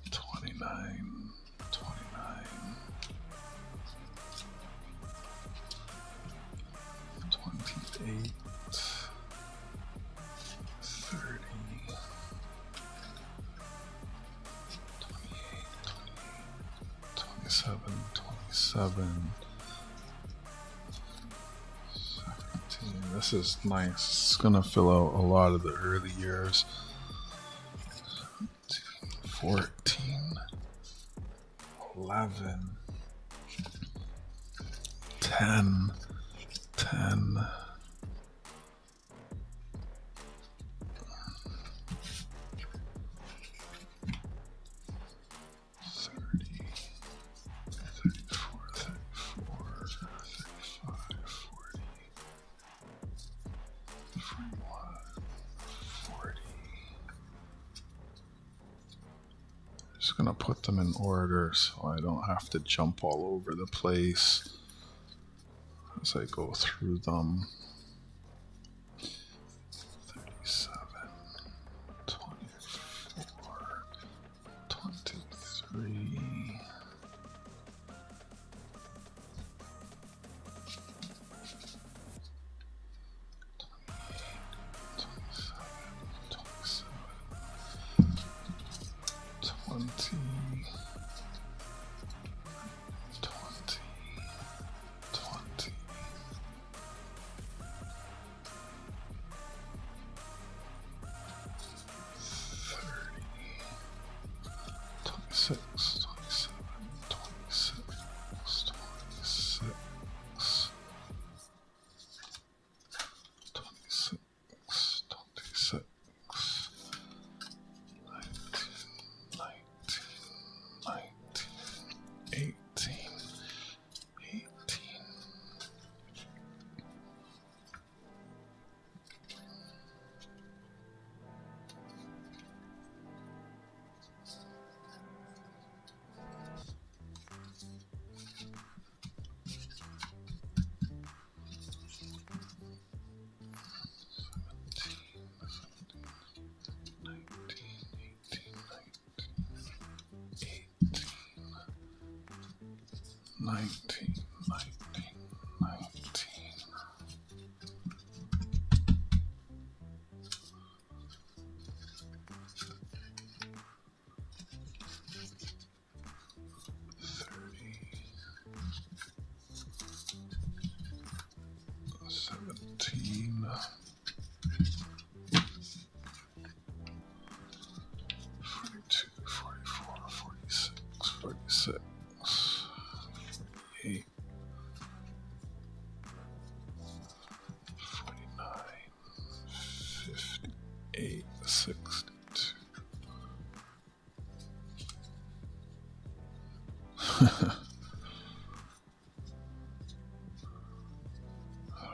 29, 29, 28, 30, 27, 27, 17. This is nice. It's gonna fill out a lot of the early years. 17, 14, 11, 10, 10, 30, 34, 34, 35, 40, 41, 40. Just gonna put them in order so I don't have to jump all over the place as I go through them. 37, 24, 23,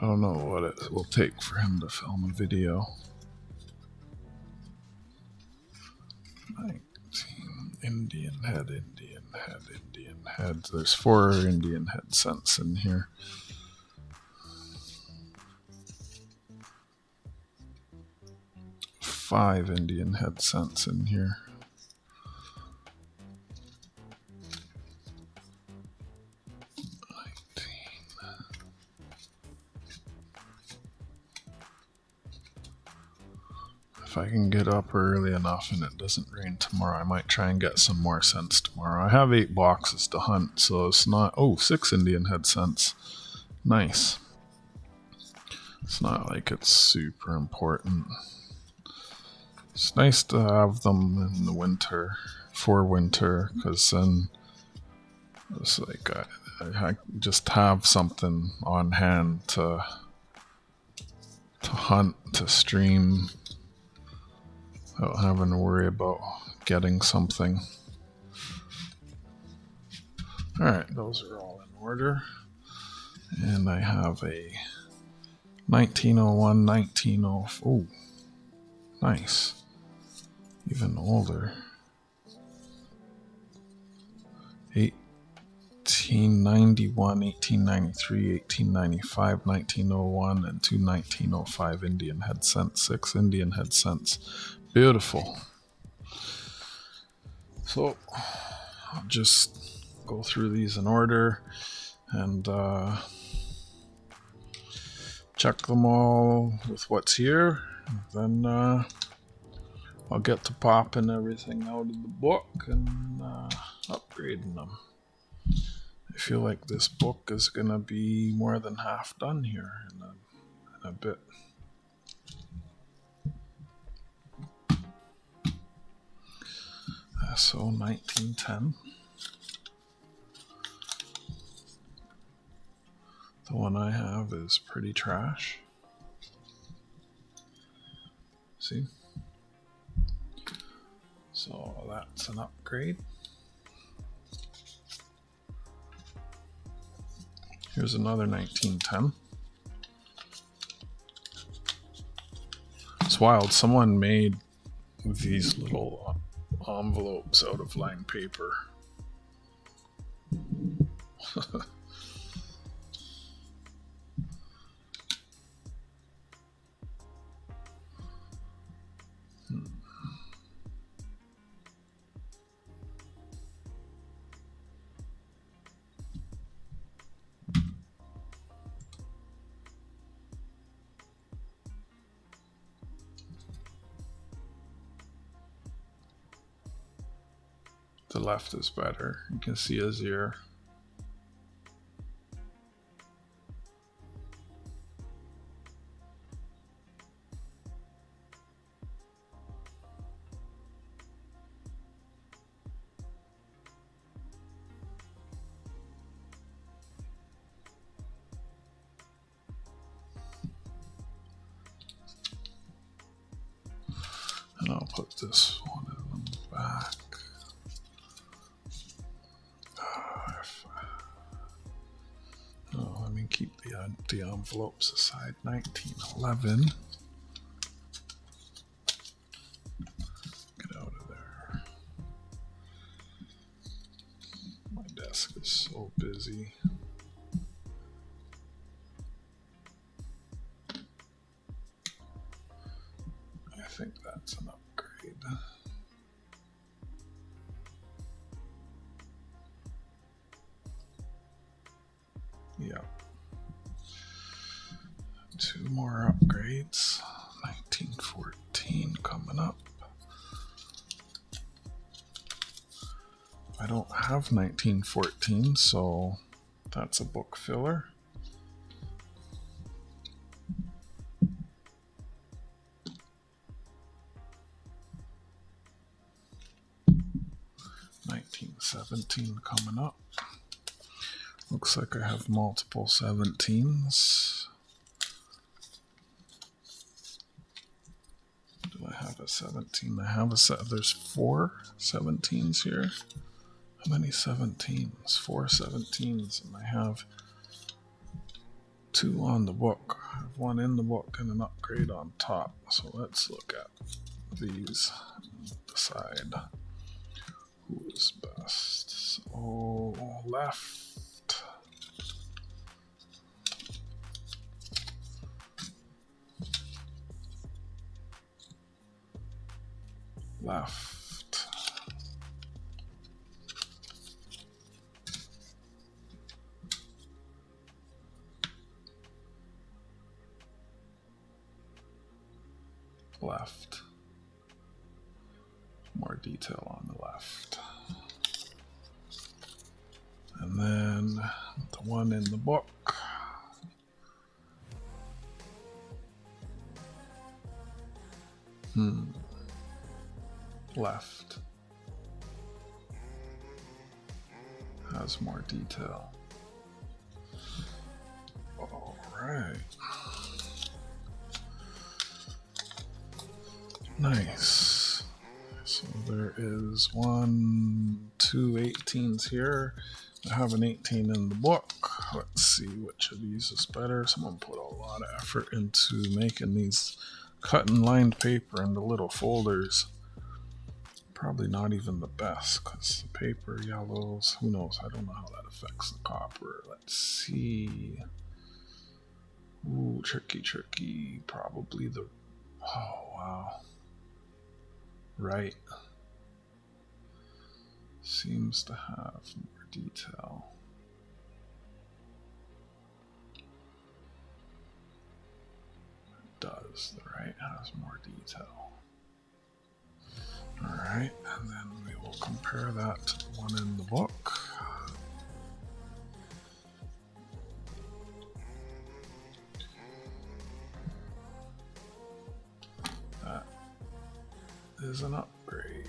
I don't know what it will take for him to film a video. 19 Indian head. There's 4 Indian head cents in here. Five Indian head cents in here. If I can get up early enough and it doesn't rain tomorrow, I might try and get some more cents tomorrow. I have 8 boxes to hunt, so it's not... Oh, 6 Indian head cents. Nice. It's not like it's super important. It's nice to have them in the winter, for winter, because then it's like I just have something on hand to hunt, to stream, without having to worry about getting something. Alright, those are all in order. And I have a 1901, 1904. Oh, nice. Even older. 1891, 1893, 1895, 1901, and 2 1905 Indian head cents. 6 Indian head cents. Beautiful. So I'll just go through these in order and check them all with what's here. Then I'll get to popping everything out of the book and upgrading them. I feel like this book is going to be more than half done here in a bit. So 1910. The one I have is pretty trash. See? So that's an upgrade. Here's another 1910. It's wild. Someone made these little envelopes out of lined paper. The left is better. You can see his ear. I'll put this one in the back. Oh, let me keep the empty envelopes aside. 1911. Get out of there. My desk is so busy. I think that's an upgrade. Yeah. 2 more upgrades. 1914 coming up. I don't have 1914, so that's a book filler. $1917 coming up. Looks like I have multiple 17s. Do I have a 17? I have a set. There's 4 17s here. How many 17s? 4 17s, and I have 2 on the book. I have 1 in the book and an upgrade on top. So let's look at these and decide who is best. So left. Left. Left. More detail on the left. And then the one in the book. Left. Has more detail. All right. Nice. So there is 1, 2 18s here. I have an 18 in the book. Let's see which of these is better. Someone put a lot of effort into making these cut and lined paper into little folders. Probably not even the best because the paper yellows. Who knows? I don't know how that affects the copper. Let's see. Ooh, tricky. Probably the... Oh, wow. Right. Seems to have more detail. It does. The right has more detail. Alright, and then we will compare that to the one in the book. That is an upgrade.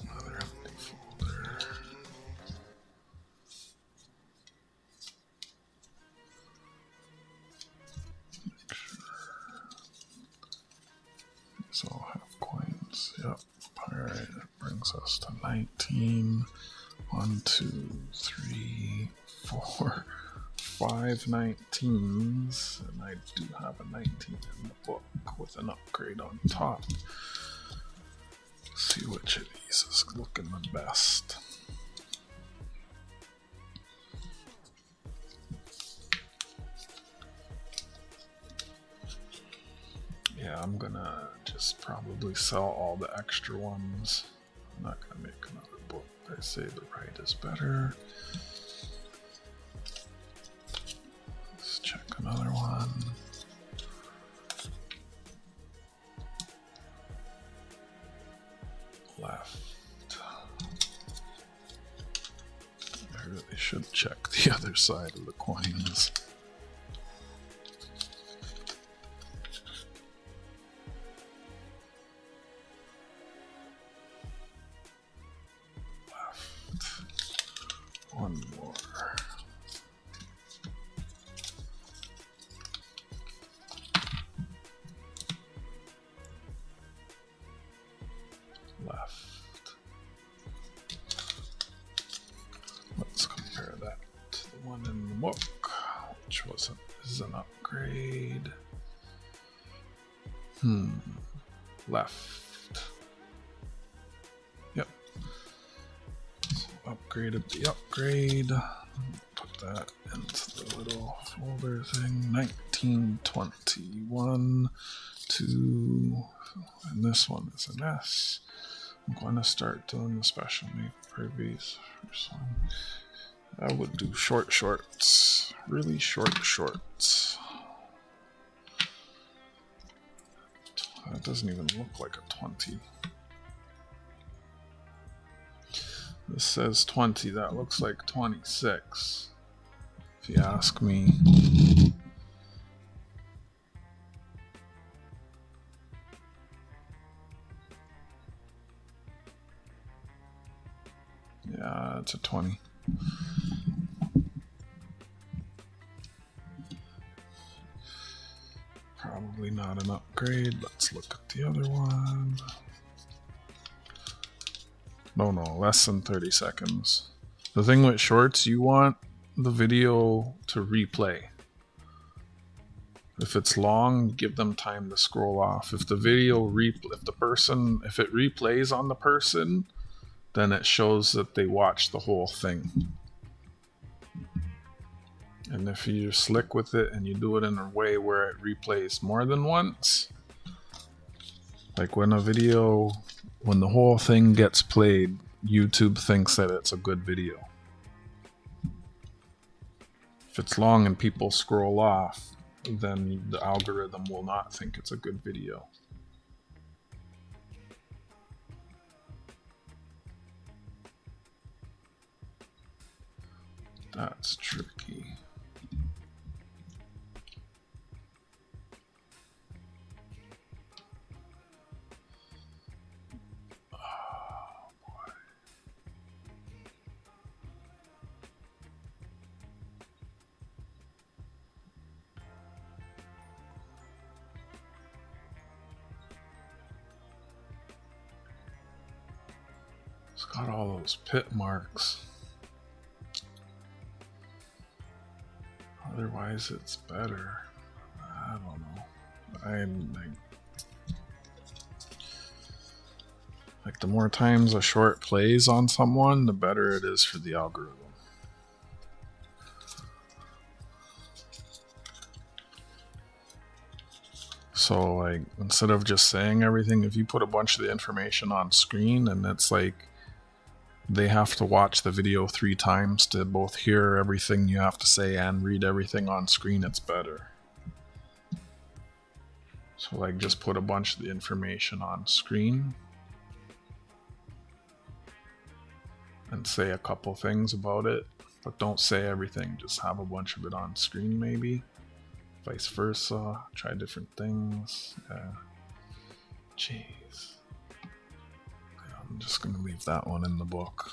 Another empty folder. Make sure these all have coins. Yep. Alright, that brings us to 19. 1, 2, 3, 4, 5 19s, and I do have a 19 in the book with an upgrade on top. Let's see which of these is looking the best. Yeah, I'm gonna just probably sell all the extra ones. I'm not gonna make another book. I say the right is better. Let's check another one. Left. I really should check the other side of the coins. One more. So this is an upgrade. Left. Yep. So upgraded the upgrade. Put that into the little folder thing. 1921 to, and this one is an S. I'm going to start doing the special made privies. First one. I would do short shorts. Really short shorts. That doesn't even look like a 20. This says 20. That looks like 26. If you ask me. Yeah, it's a 20. Probably not an upgrade. Let's look at the other one. No, less than 30 seconds. The thing with shorts, you want the video to replay. If it's long, give them time to scroll off. If the video if it replays on the person, then it shows that they watched the whole thing. And if you're slick with it and you do it in a way where it replays more than once, like when the whole thing gets played, YouTube thinks that it's a good video. If it's long and people scroll off, then the algorithm will not think it's a good video. That's tricky. It's got all those pit marks. Otherwise, it's better. I don't know. Like the more times a short plays on someone, the better it is for the algorithm. So like instead of just saying everything, if you put a bunch of the information on screen and it's like they have to watch the video 3 times to both hear everything you have to say and read everything on screen, it's better. So like just put a bunch of the information on screen and say a couple things about it, but don't say everything, just have a bunch of it on screen maybe. Vice versa, try different things. Jeez. I'm just gonna leave that one in the book.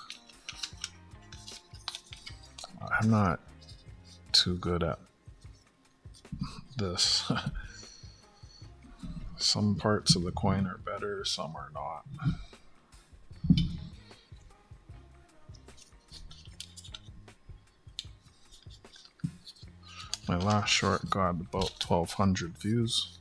I'm not too good at this. Some parts of the coin are better, some are not. My last short got about 1,200 views.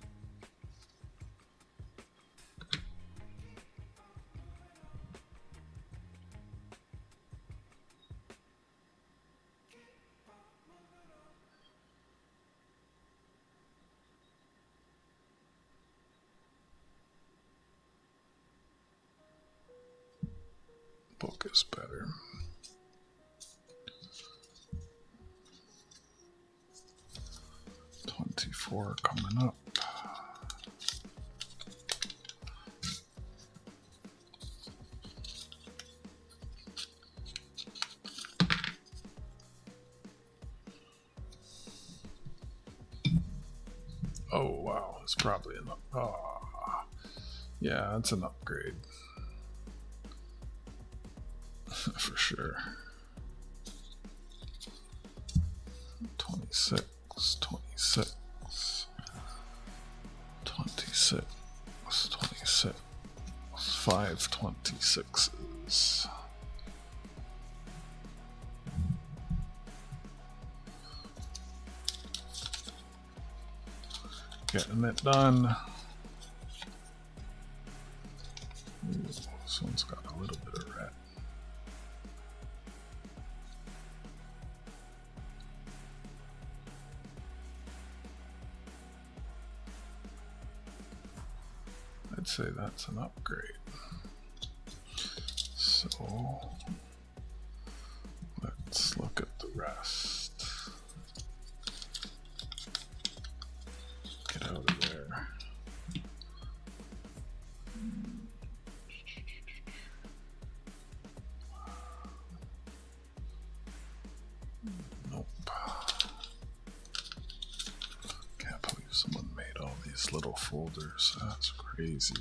Book is better. $24 coming up. Oh wow, it's probably an yeah, it's an upgrade. For sure. 26, 26, 26, 26, 5 26s. Getting it done. Ooh, this one's got a little bit of red. I'd say that's an upgrade. So let's look at the rest. Get out of there. Nope. Can't believe someone made all these little folders. That's crazy.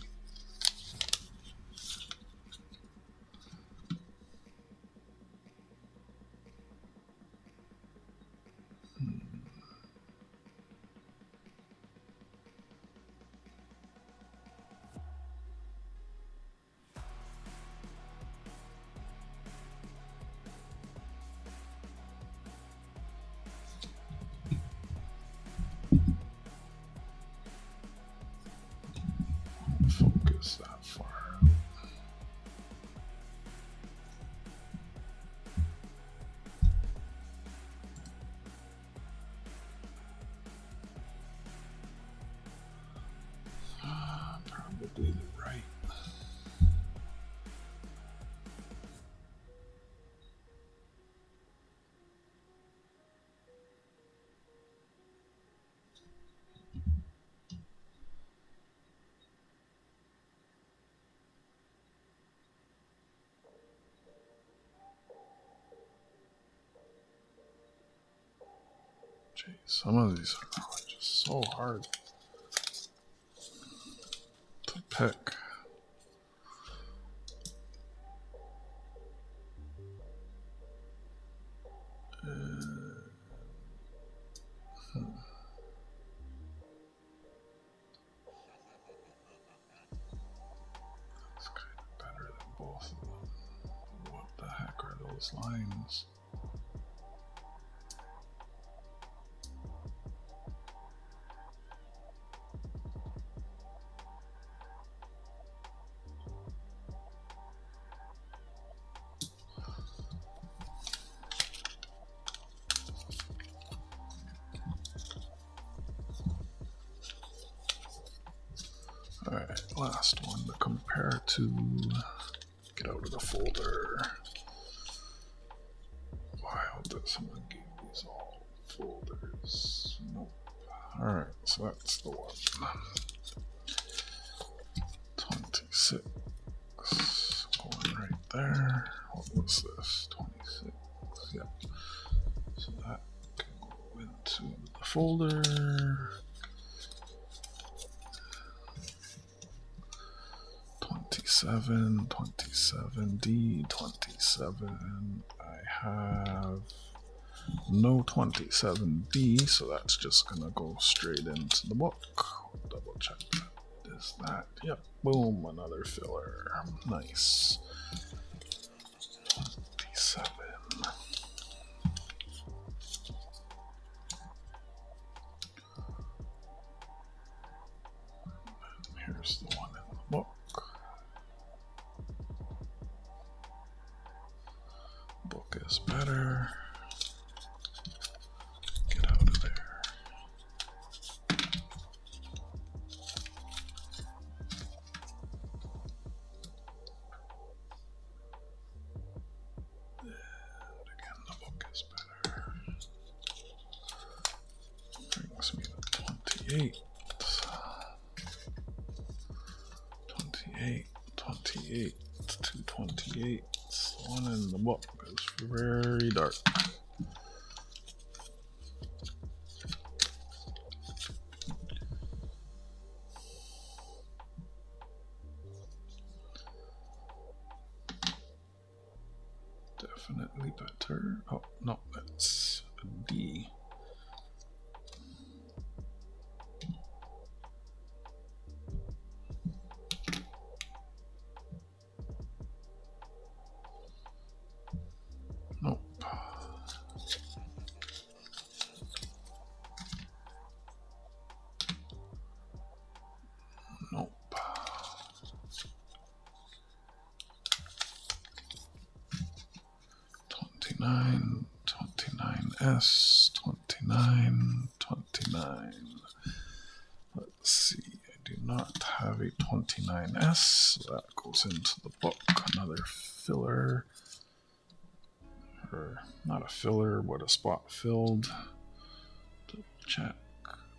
Focus that far out. Probably the right. Jeez, some of these are just so hard to pick. It's kind of better than both of them. What the heck are those lines? Alright, last one to compare to. Get out of the folder. Why did someone give these all folders? Nope. Alright, so that's the one. 26. Going right there. What was this? 26. Yep. So that can go into the folder. 27D, 27. I have no 27D, so that's just gonna go straight into the book. Double check that. Is that? Yep. Boom. Another filler. Nice. 27. And here's the one in the book. Book is better. Get out of there. And again, the book is better. Brings me to 28. 28, 28, 228. The one in the book is very dark. Definitely better. Oh, no, that's a D. Nope. 29, 29S, 29, 29. Let's see, I do not have a 29S, so that goes into the book. Another filler, or not a filler, but a spot filled. Check,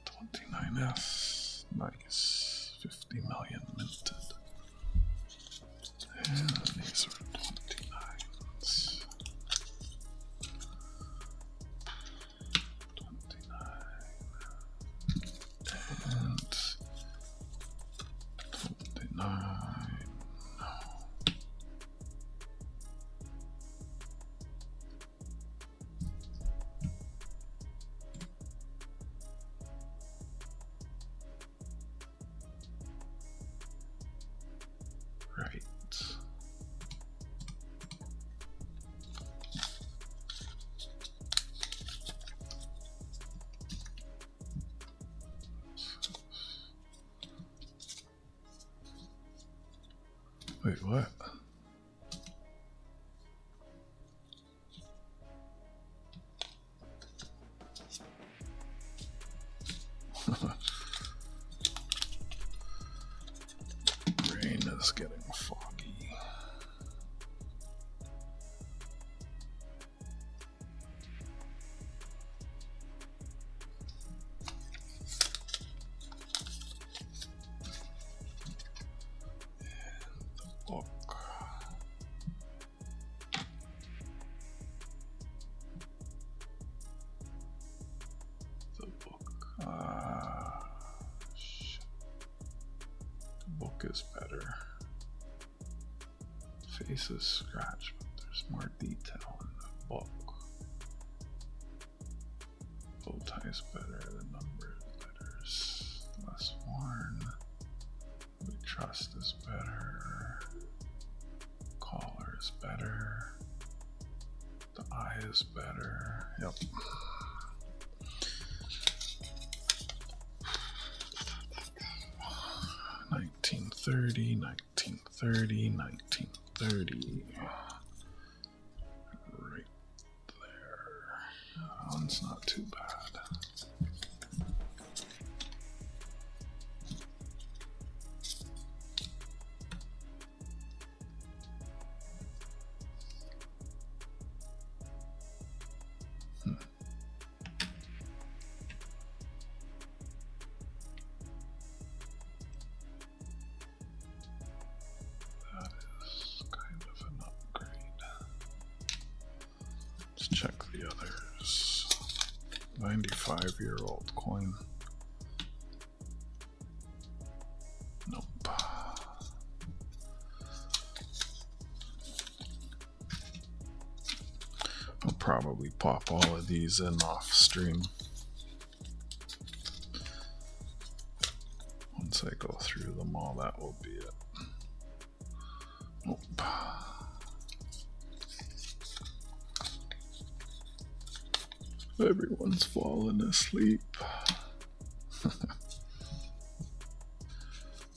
29S, nice, 50 million minted. And these are 29s. 29. And 29. Right. Wait, what? Brain is getting foggy. Book. The book. Shit. The book is better. Face is scratched, but there's more detail in the book. Bow tie's better. The numbered letters less worn. We trust is better. Collar is better. The eye is better. Yep. $19.30, $19.30, $19.30. Right there. That one's not too bad. Check the others. 95-year-old coin. Nope. I'll probably pop all of these in off stream. Once I go through them all, that will be it. Nope. Everyone's fallen asleep.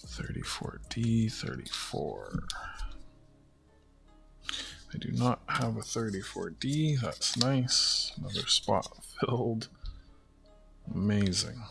34D, 34. I do not have a 34D. That's nice. Another spot filled. Amazing.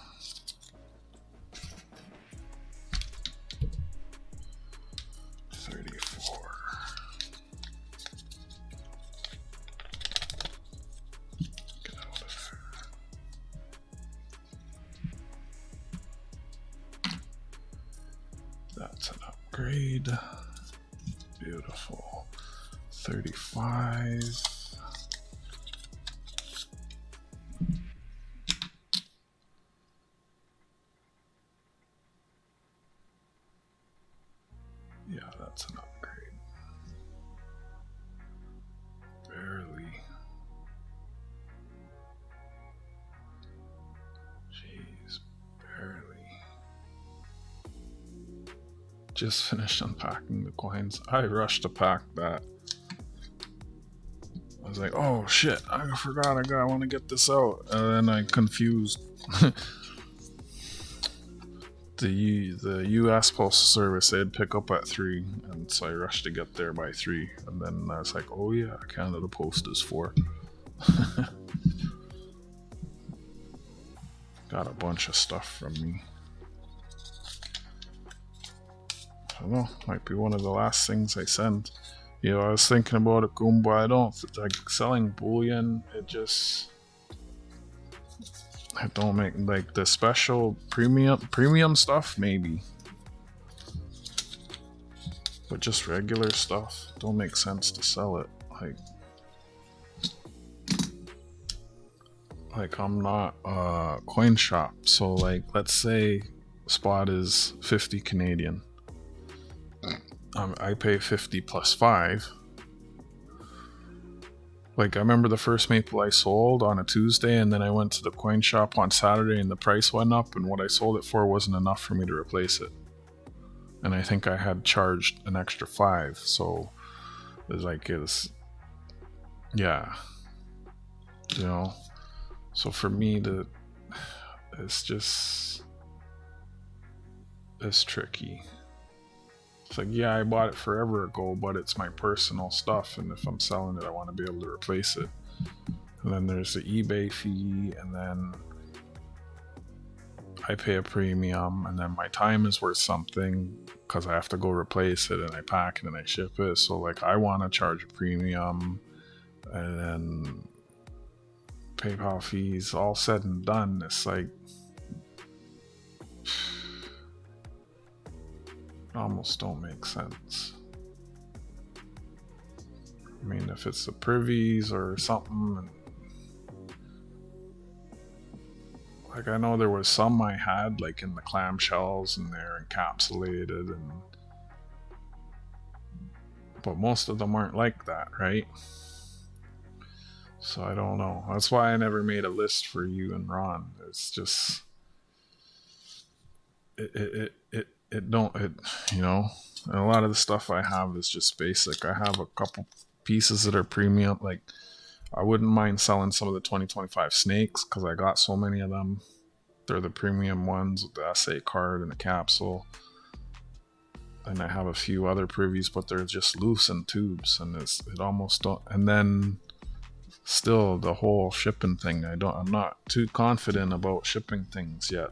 That's an upgrade. Beautiful. 35. Yeah, that's an upgrade. Barely. Jeez, barely. Just finished unpacking the coins. I rushed to pack that. I was like, oh shit, I forgot I want to get this out. And then I confused the US Postal Service, they'd pick up at 3, and so I rushed to get there by 3, and then I was like, oh yeah, Canada Post is 4. Got a bunch of stuff from me. I don't know, might be one of the last things I send. You know, I was thinking about it, Goomba. I don't like selling bullion. I don't make like the special premium stuff, maybe, but just regular stuff don't make sense to sell it. Like I'm not a coin shop, so like let's say spot is 50 Canadian. I pay 50 plus 5. Like I remember the first maple I sold on a Tuesday, and then I went to the coin shop on Saturday and the price went up, and what I sold it for wasn't enough for me to replace it. And I think I had charged an extra 5, so yeah, you know. So for me, it's tricky. It's like, yeah, I bought it forever ago, but it's my personal stuff, and if I'm selling it, I want to be able to replace it. And then there's the eBay fee, and then I pay a premium, and then my time is worth something because I have to go replace it, and I pack it and I ship it. So like I want to charge a premium, and then PayPal fees, all said and done, it's like almost don't make sense. I mean, if it's the privies or something, like I know there was some I had like in the clamshells and they're encapsulated, but most of them aren't like that, right? So I don't know. That's why I never made a list for you and Ron. It's just you know, and a lot of the stuff I have is just basic. I have a couple pieces that are premium. Like I wouldn't mind selling some of the 2025 snakes because I got so many of them. They're the premium ones with the SA card and the capsule. And I have a few other privies, but they're just loose in tubes, and it almost don't. And then still the whole shipping thing, I'm not too confident about shipping things yet.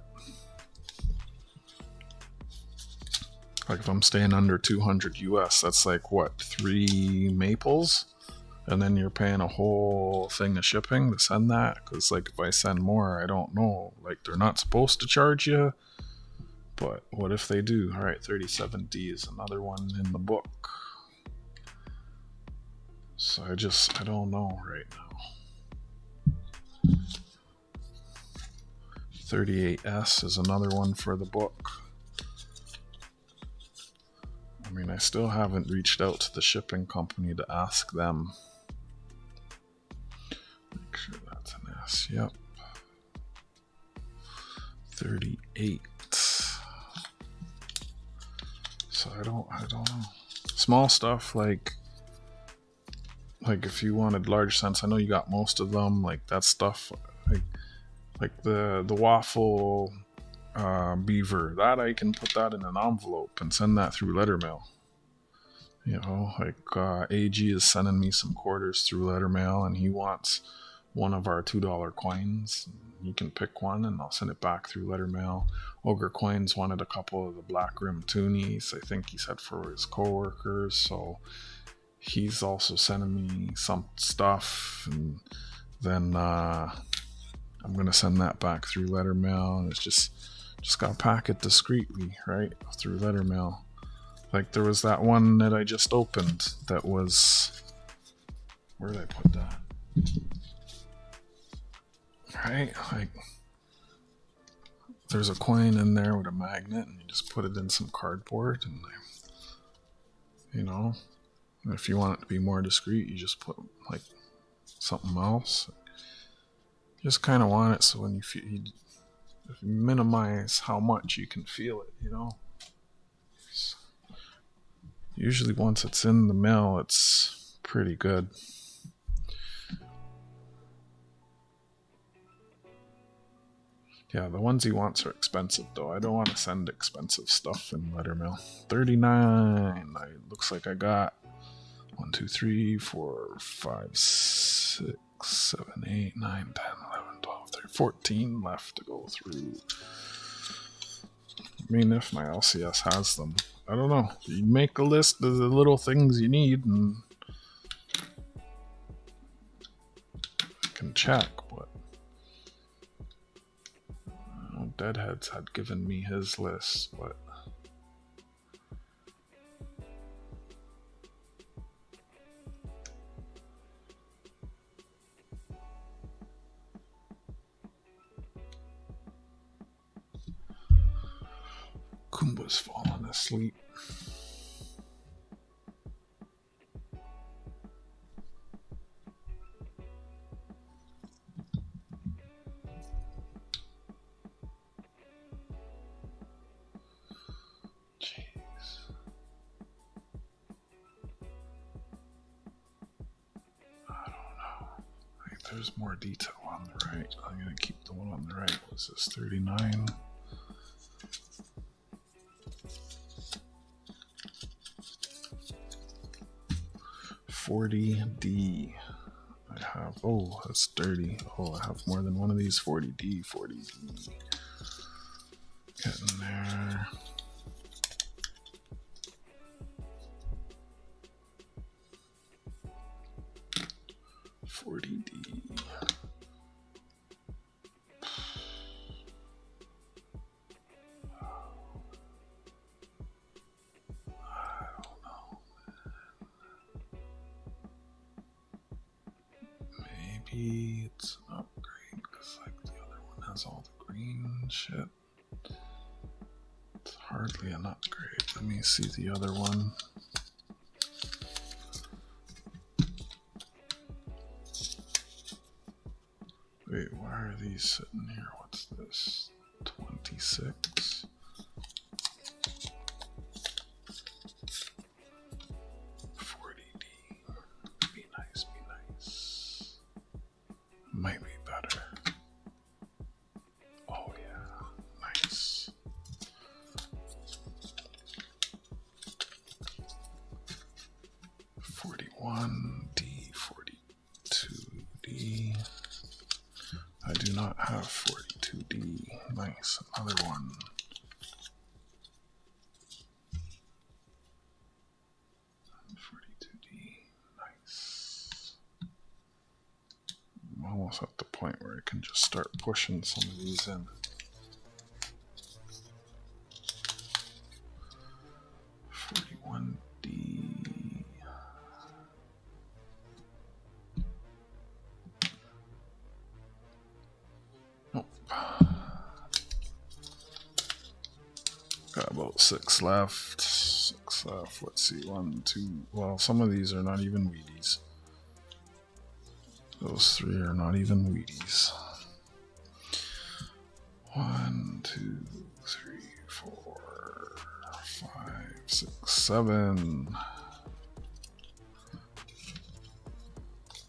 Like if I'm staying under 200 US, that's like what, 3 maples? And then you're paying a whole thing of shipping to send that? Because like if I send more, I don't know. Like they're not supposed to charge you, but what if they do? All right, 37D is another one in the book. So I don't know right now. 38S is another one for the book. I mean, I still haven't reached out to the shipping company to ask them. Make sure that's an S. Yep. 38. So I don't know. Small stuff like if you wanted large scents, I know you got most of them. Like that stuff, like the waffle beaver, that I can put that in an envelope and send that through letter mail. You know, like AG is sending me some quarters through letter mail, and he wants one of our $2 coins. You can pick one, and I'll send it back through letter mail. Ogre Coins wanted a couple of the black rim toonies, I think he said for his coworkers, so he's also sending me some stuff, and then I'm gonna send that back through letter mail, and it's just gotta pack it discreetly, right, through letter mail. Like there was that one that I just opened that was, where did I put that? Right, like there's a coin in there with a magnet, and you just put it in some cardboard, and you know, if you want it to be more discreet, you just put like something else. Just kind of want it so when if you minimize how much you can feel it, you know. Usually once it's in the mail, it's pretty good. Yeah, the ones he wants are expensive, though. I don't want to send expensive stuff in letter mail. 39. Looks like I got 1, 2, 3, 4, 5, 6, 7, 8, 9, 10, 11, 12, 13, 14 left to go through. I mean, if my LCS has them. I don't know. You make a list of the little things you need and I can check, but Deadheads had given me his list, but Kumba's fallen asleep. There's more detail on the right. I'm going to keep the one on the right. What's this, 39? $40D. I have, oh, that's dirty. Oh, I have more than one of these. $40D, $40D. Getting there. $40D. Maybe it's an upgrade because like the other one has all the green shit. It's hardly an upgrade. Let me see the other one. Wait, why are these sitting here? What's this? 26. Be nice, be nice. Might be better. Oh yeah, nice. $41D, $42D. I do not have $42D. Nice, another one. I'm almost at the point where I can just start pushing some of these in. $41D. Nope. Got about 6 left. 6 left. Let's see. 1, 2. Well, some of these are not even Wheaties. Those 3 are not even Wheaties. 1, 2, 3, 4, 5, 6, 7.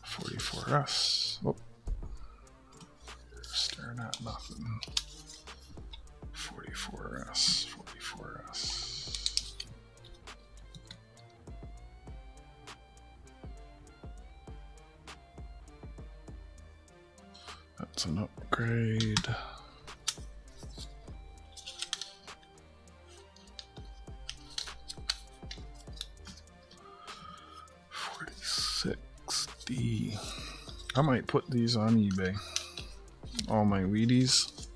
44S. Oh. You're staring at nothing. 44S. 44S. That's an upgrade. $46D. I might put these on eBay. All my Wheaties.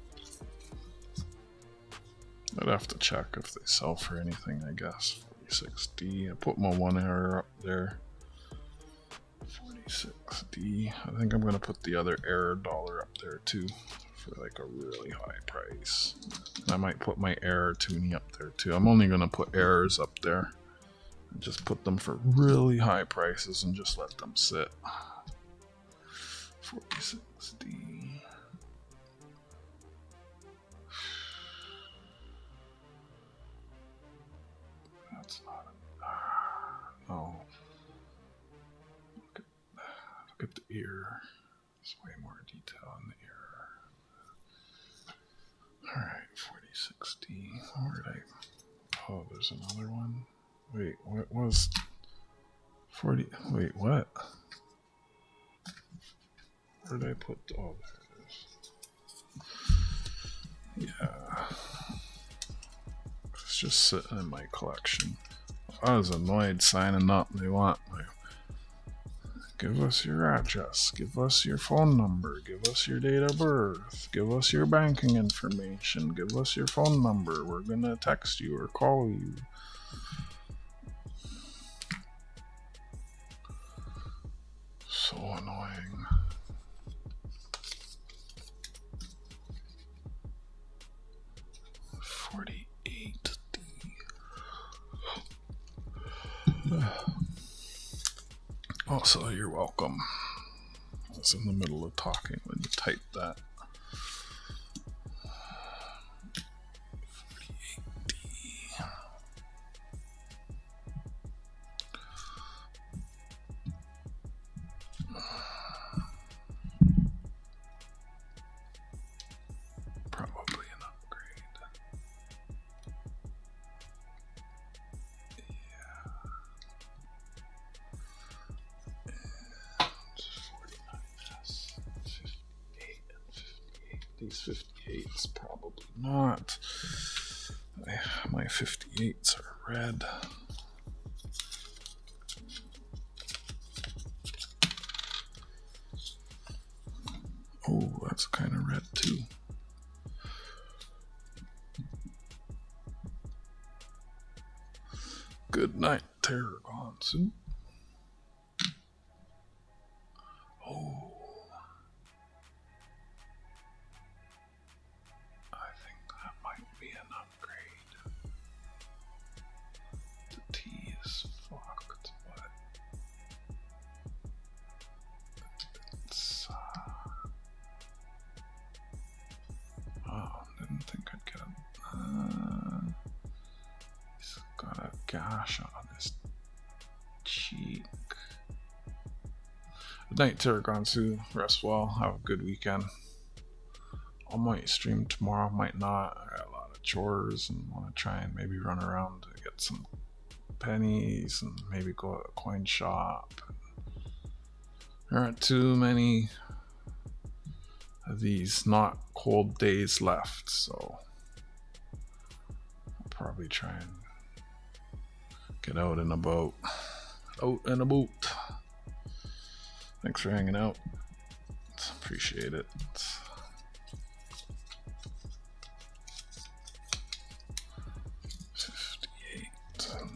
I'd have to check if they sell for anything, I guess. $46D. I put my one error up there. $46D. I think I'm going to put the other error dollar up there too for like a really high price. I might put my error toonie up there too. I'm only going to put errors up there and just put them for really high prices and just let them sit. $46D. That's not no. Look at the ear. There's way more detail in the ear. 360. Where did I? Oh, there's another one. Wait, what was 40? Wait, what? Where did I put? Oh, there it is. Yeah. It's just sitting in my collection. I was annoyed signing up. They want like, give us your address, give us your phone number, give us your date of birth, give us your banking information, give us your phone number. We're gonna text you or call you. So annoying. Also, you're welcome. I was in the middle of talking when you typed that. 48D. Probably an upgrade. Yeah. And 49S. 58 and 58. These 58s probably not. My 58s are red. Oh, that's kind of red too. Good night, Tarragon Soup. Oh. I think that might be an upgrade. The T is fucked, but it's oh, didn't think I'd get him. He's got a gash on his cheek. Good night, Tarragonsu. Rest well. Have a good weekend. I might stream tomorrow, might not. I got a lot of chores and want to try and maybe run around to get some pennies and maybe go to a coin shop. There aren't too many of these not cold days left, so I'll probably try and get out and about. Out and about. Thanks for hanging out. Appreciate it. 58.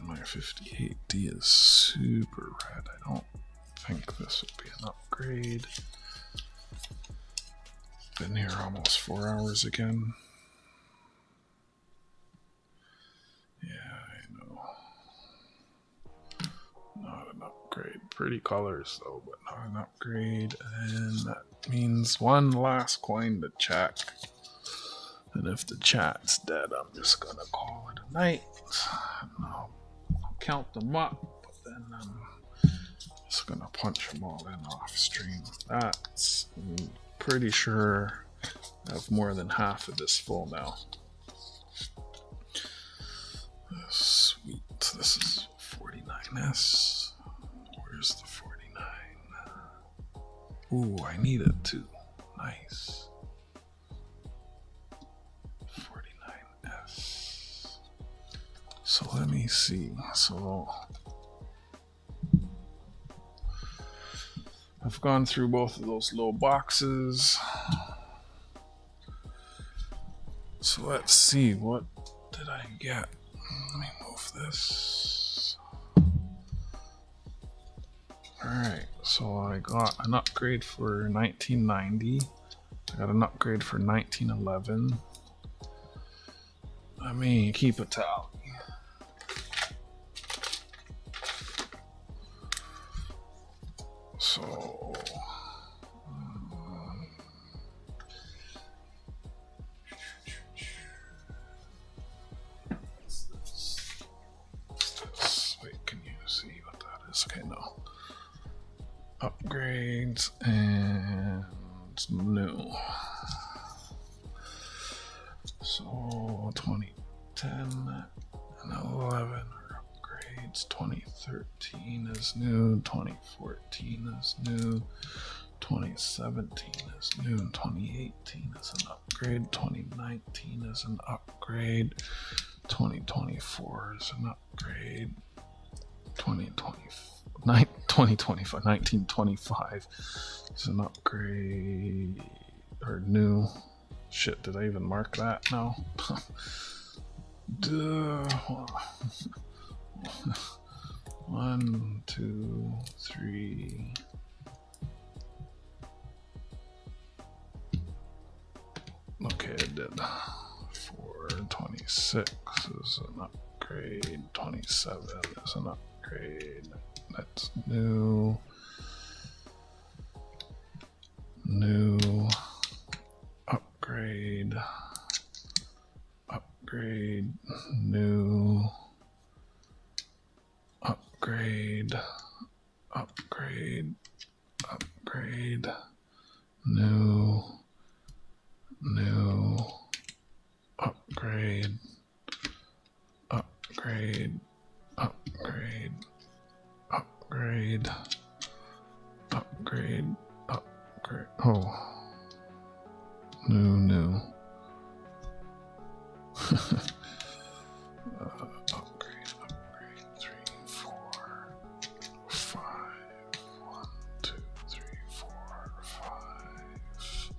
My 58D is super red. I don't think this would be an upgrade. Been here almost 4 hours again. Yeah, I know. Not an upgrade. Pretty colors though, but not an upgrade. And that means one last coin to check. And if the chat's dead, I'm just gonna call it a night. I'll count them up, but then I'm just gonna punch them all in off stream. That's I'm pretty sure I have more than half of this full now. Sweet. This is 49S. Where's the 49? Ooh, I need it too. Nice. 49S. So let me see. So I've gone through both of those little boxes. So let's see, what did I get? Let me move this. Alright, so I got an upgrade for 1990. I got an upgrade for 1911. Let me keep a tally. So wait, can you see what that is? Okay, no. Upgrades and new. So It's 2013 is new, 2014 is new, 2017 is new, 2018 is an upgrade, 2019 is an upgrade, 2024 is an upgrade, 1925 is an upgrade, or new. Shit, did I even mark that? No. Duh. 1, 2, 3. Okay, I did. 4, 26 is an upgrade. 27 is an upgrade. That's new. New. Upgrade. Upgrade. New. Upgrade. Upgrade. Upgrade. New. New. Upgrade. Upgrade. Upgrade. Upgrade. Upgrade. Upgrade. Oh. New. Upgrade. 3, 4, 5. 1, 2, 3, 4, 5.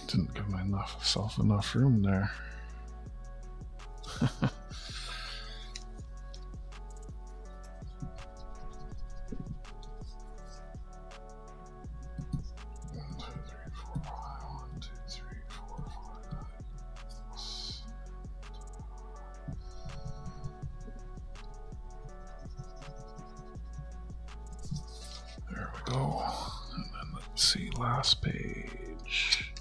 Didn't give myself enough room there. Last page.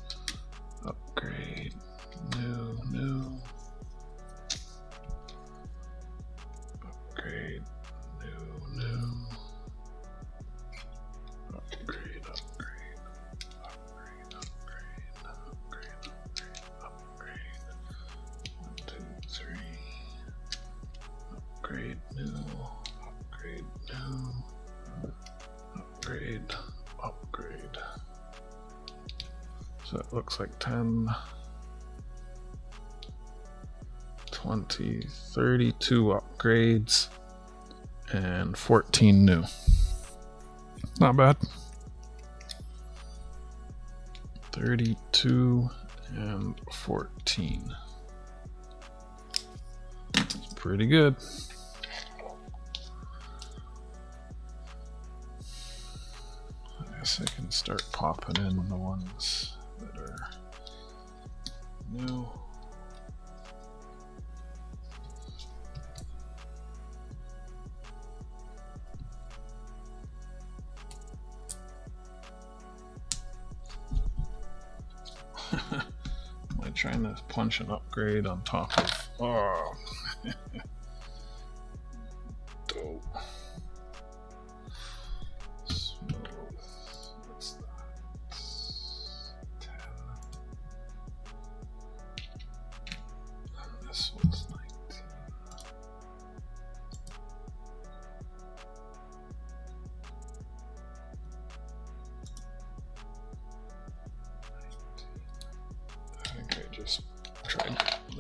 Upgrade. New. Upgrade. New. Upgrade. Upgrade. 1, 2, 3. Upgrade. New. Upgrade. Upgrade. So it looks like 10, 20, 32 upgrades and 14 new. Not bad. 32 and 14. It's pretty good. I guess I can start popping in the ones that are new. Am I trying to punch an upgrade on top of? Oh, dope.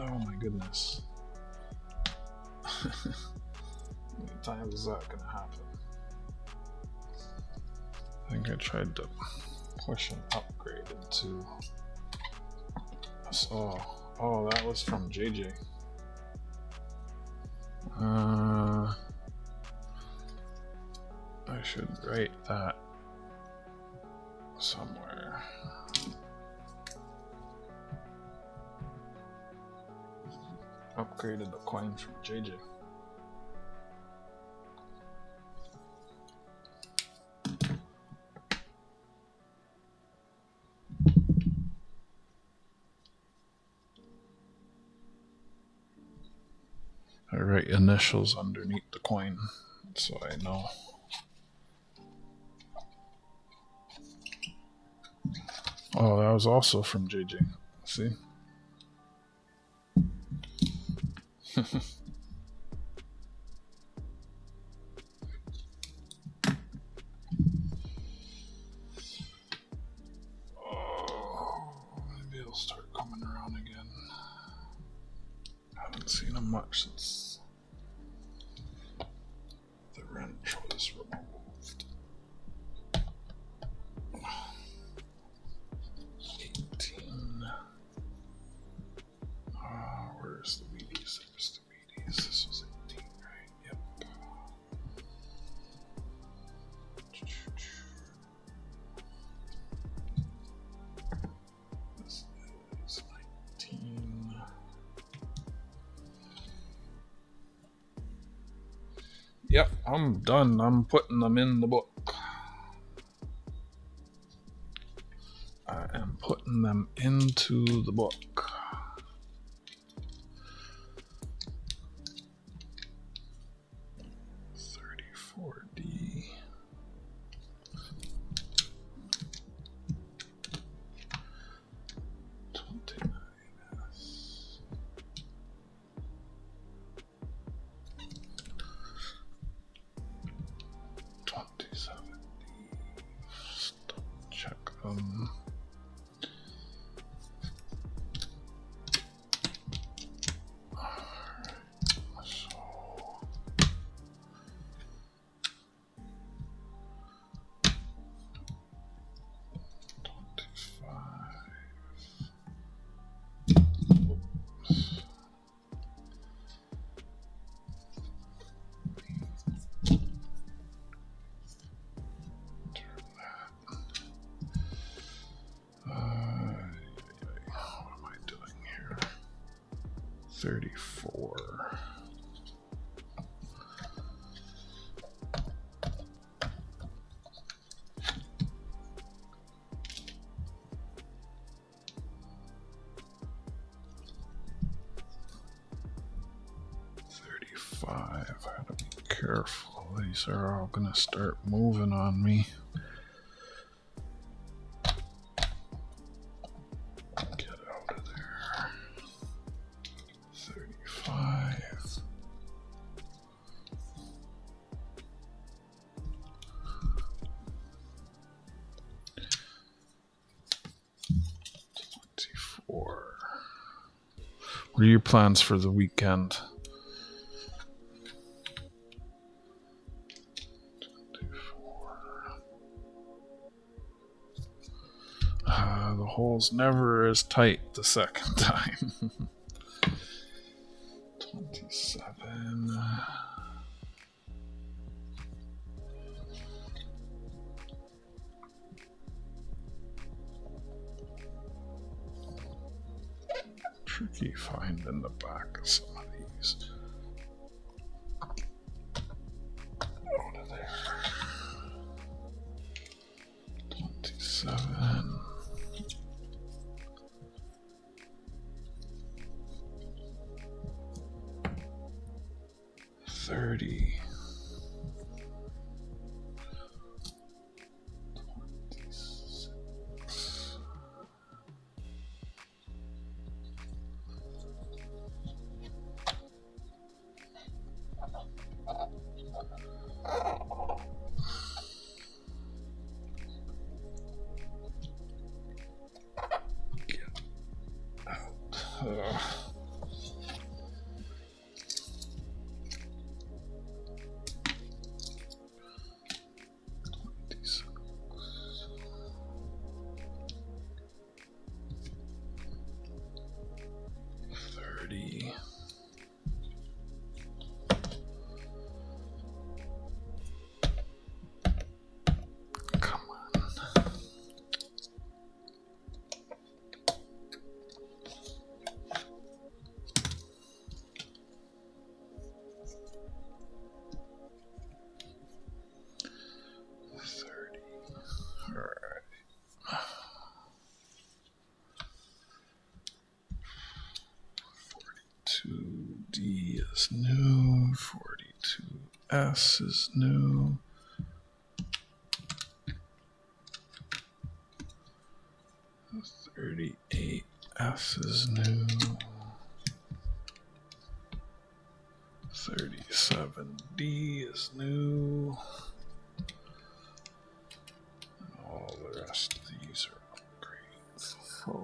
Oh my goodness. How many times is that gonna happen? I think I tried to push an upgrade into oh, that was from JJ. I should write that somewhere. Upgraded the coin from JJ. I write initials underneath the coin so I know. Oh, that was also from JJ. See? seen him much since the wrench was removed. 18. Where's the Wheaties? There's the Wheaties. This was 18, right? Yep. This is 19. Yep, I'm done. I'm putting them in the book. I am putting them into the book. What am I doing here? 34. I gotta be careful. These are all gonna start moving on me. Get out of there. 35. 24. What are your plans for the weekend? The hole's never as tight the second time. 27. Tricky finding the back of some of these. Out of there. 27. 30. 26. 30. Come on. 30. All right. 42D is new. 42S is new. 38S is new. 37D is new. And all the rest of these are upgrades. So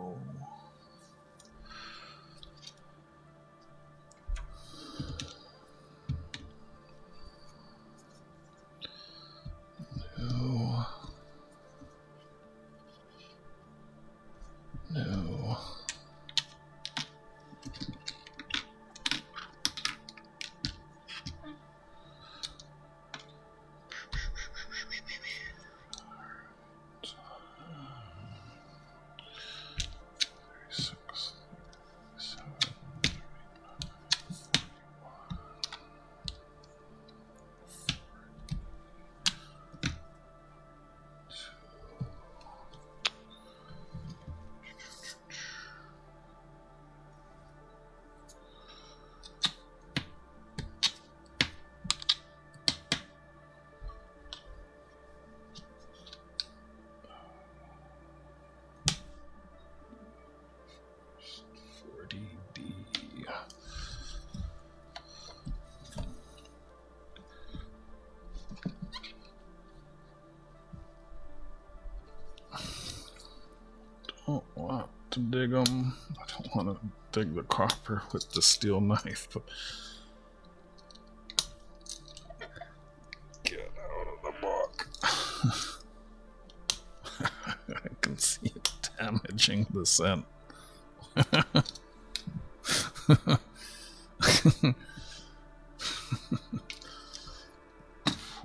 to dig them. I don't want to dig the copper with the steel knife, but get out of the book. I can see it damaging the scent.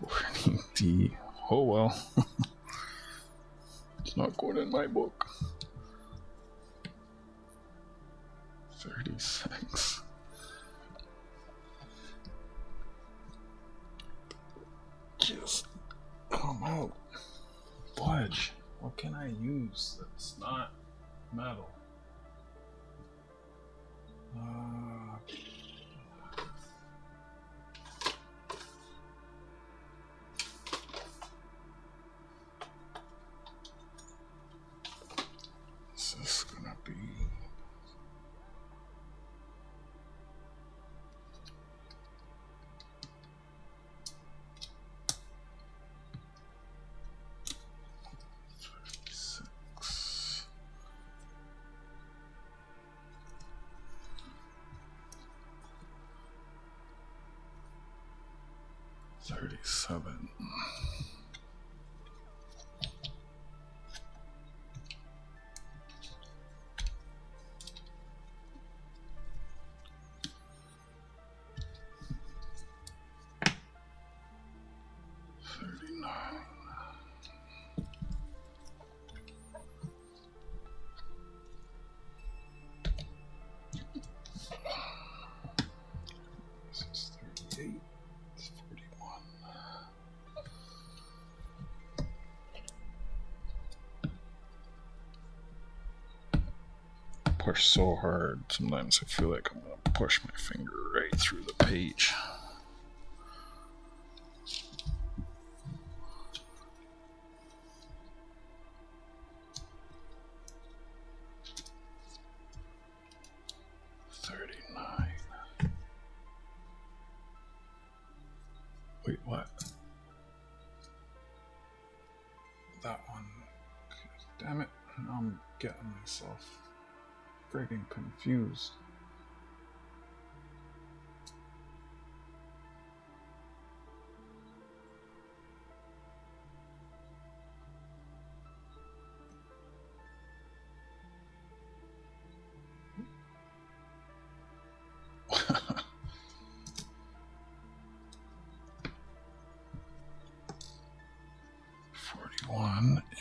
40D. Oh well. It's not going in my book. 36. Just come out. Budge. What can I use that's not metal? Is this gonna be? $37. Push so hard, sometimes I feel like I'm going to push my finger right through the page. Wait, what? That one. Damn it, now I'm getting myself friggin' confused.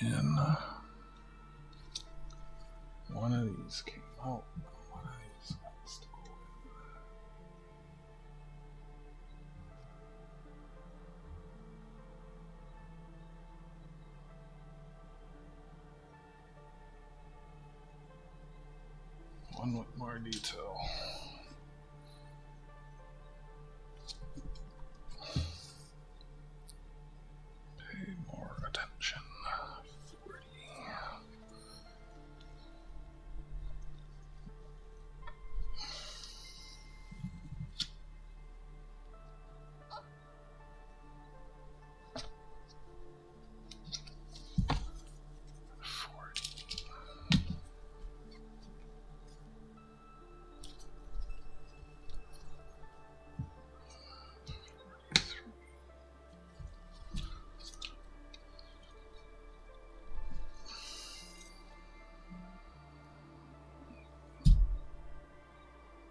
In one of these came out. One of these has to go in. One with more detail. Pay more attention. 40.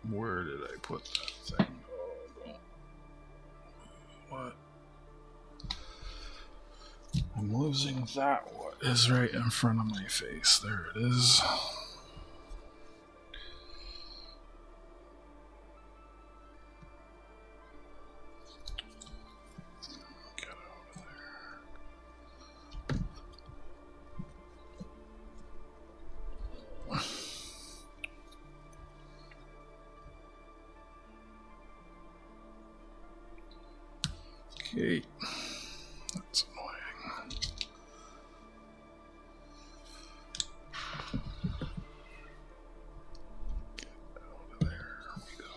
Where did I put that thing? Oh, what? I'm losing that. What is right in front of my face? There it is. Get out of there. Okay, that's annoying. Get out of there. We go.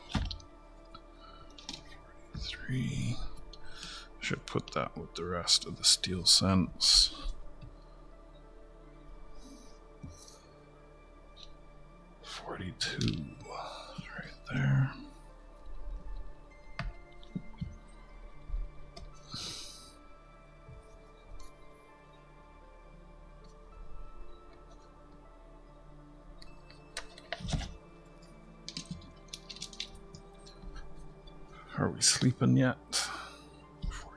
43. Should put that with the rest of the steel scents. we sleeping yet? 44.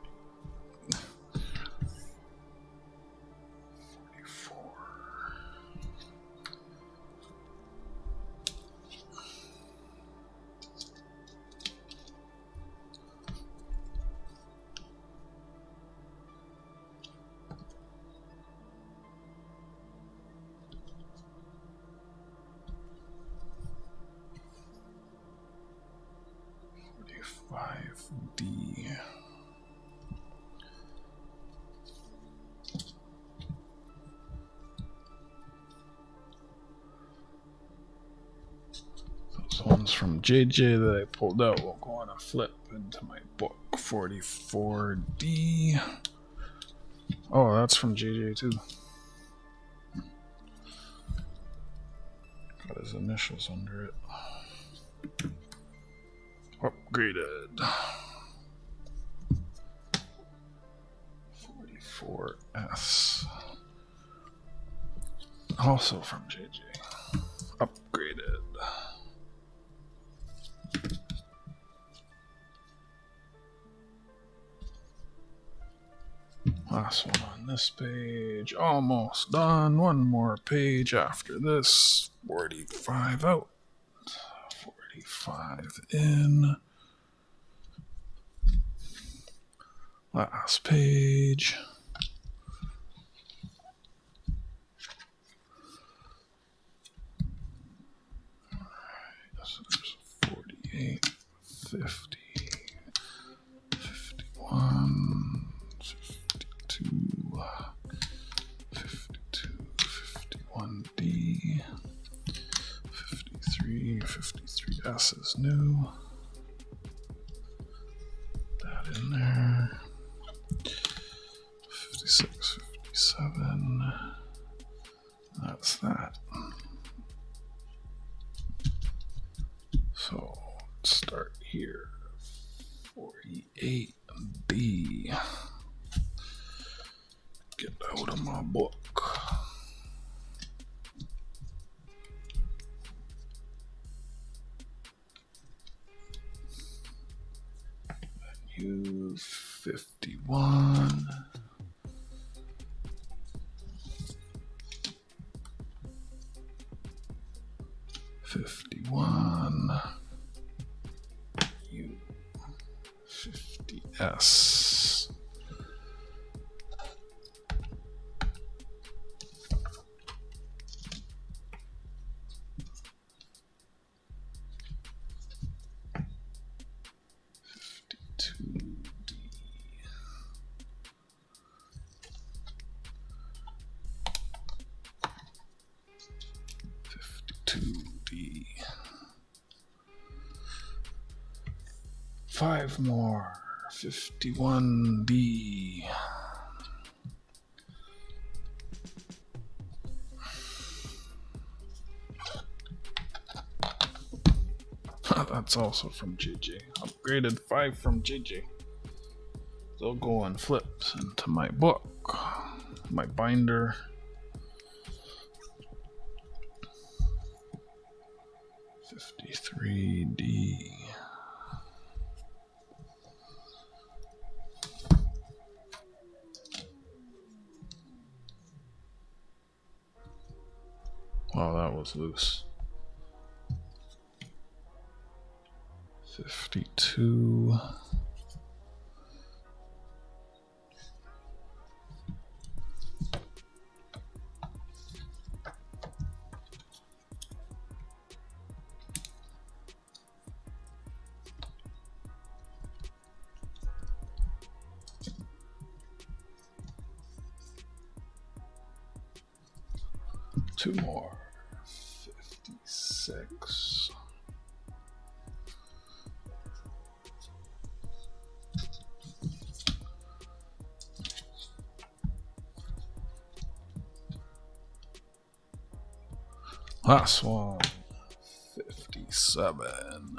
D. Those ones from JJ that I pulled out will go on a flip into my book. 44D. Oh, that's from JJ too. Got his initials under it. Upgraded. 44S. Also from JJ. Upgraded. Last one on this page. Almost done. One more page after this. 45 out. 45 in. Last page. So there's 48, 50, 51, 52, 52, 51D, 53, 53S is new. That in there. 56, 57. That's that. So let's start here. 48B. Get out of my book. Use 51. 51 U 50S. Five more. 51D. That's also from JJ. Upgraded 5 from JJ. They'll go on flips into my book, my binder. $53D. Oh, that was loose. 52. Two more. 56. Last one. 57.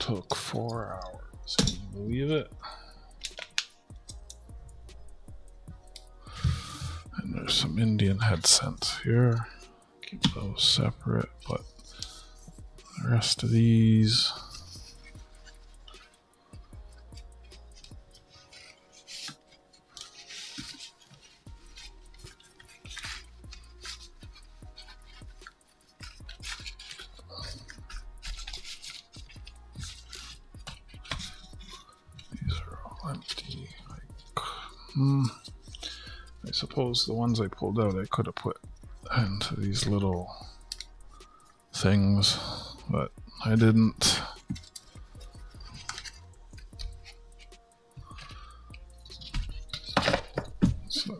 Took 4 hours. Can you believe it? And there's some Indian head scents here. Keep those separate, but the rest of these. These are all empty. I suppose the ones I pulled out I could have put into these little things, but I didn't. It's an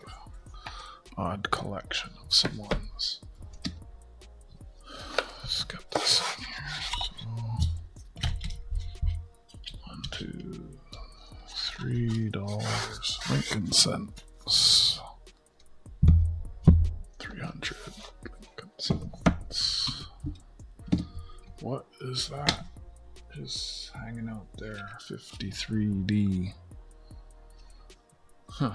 odd collection of some ones. Let's get this in here. So, $1, $2, $3 Lincoln cents. 300 Lincoln cents. What is that? Just hanging out there. 53D. Huh.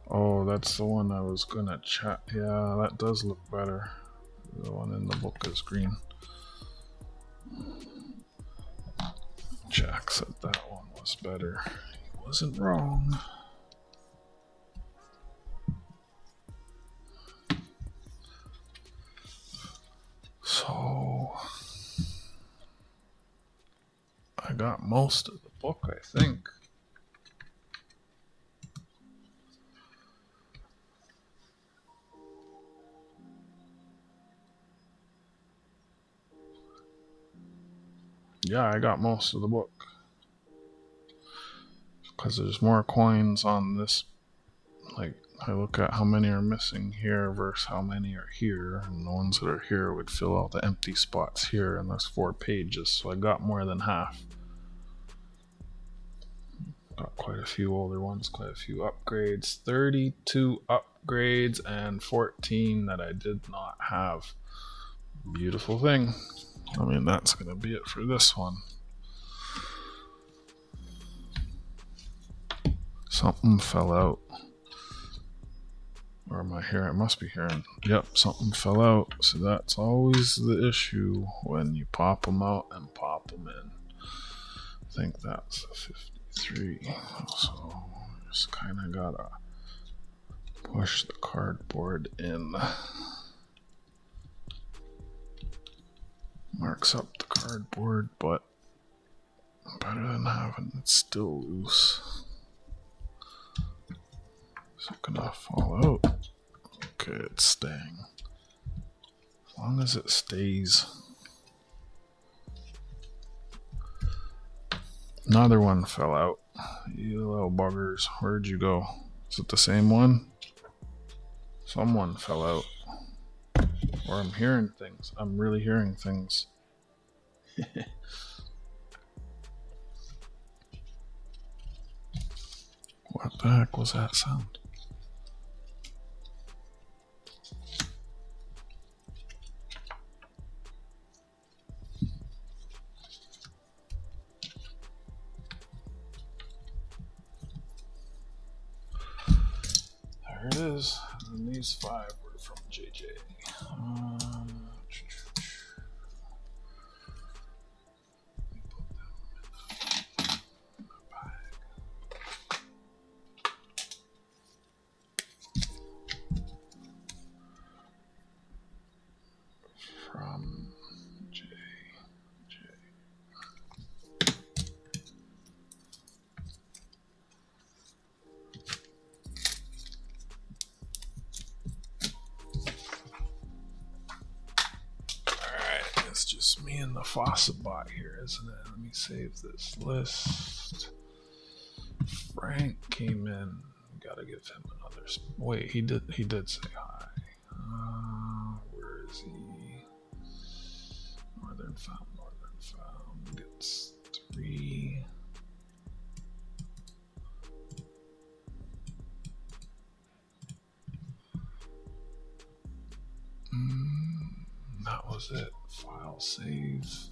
Oh, that's the one I was gonna chat. Yeah, that does look better. The one in the book is green. Jack said that one was better. He wasn't wrong. So I got most of the book, I think. Yeah, I got most of the book. Because there's more coins on this. Like, I look at how many are missing here versus how many are here. And the ones that are here would fill out the empty spots here. And there's 4 pages. So I got more than half. Got quite a few older ones, quite a few upgrades. 32 upgrades and 14 that I did not have. Beautiful thing. I mean, that's going to be it for this one. Something fell out. Or am I hearing? I must be hearing. Yep, something fell out. So that's always the issue when you pop them out and pop them in. I think that's a 53. So just kind of gotta push the cardboard in. Marks up the cardboard, but better than having it still loose. Is it gonna fall out? Okay, it's staying. As long as it stays. Another one fell out. You little buggers. Where'd you go? Is it the same one? Someone fell out. Or I'm hearing things. I'm really hearing things. What the heck was that sound? There it is. And these 5 were from JJ. From JJ. Alright, it's just me and the faucet bot here, isn't it? Let me save this list. Frank came in. Gotta give him another. Wait, he did say hi. Where is he? Northern Found gets 3. That was it. File save.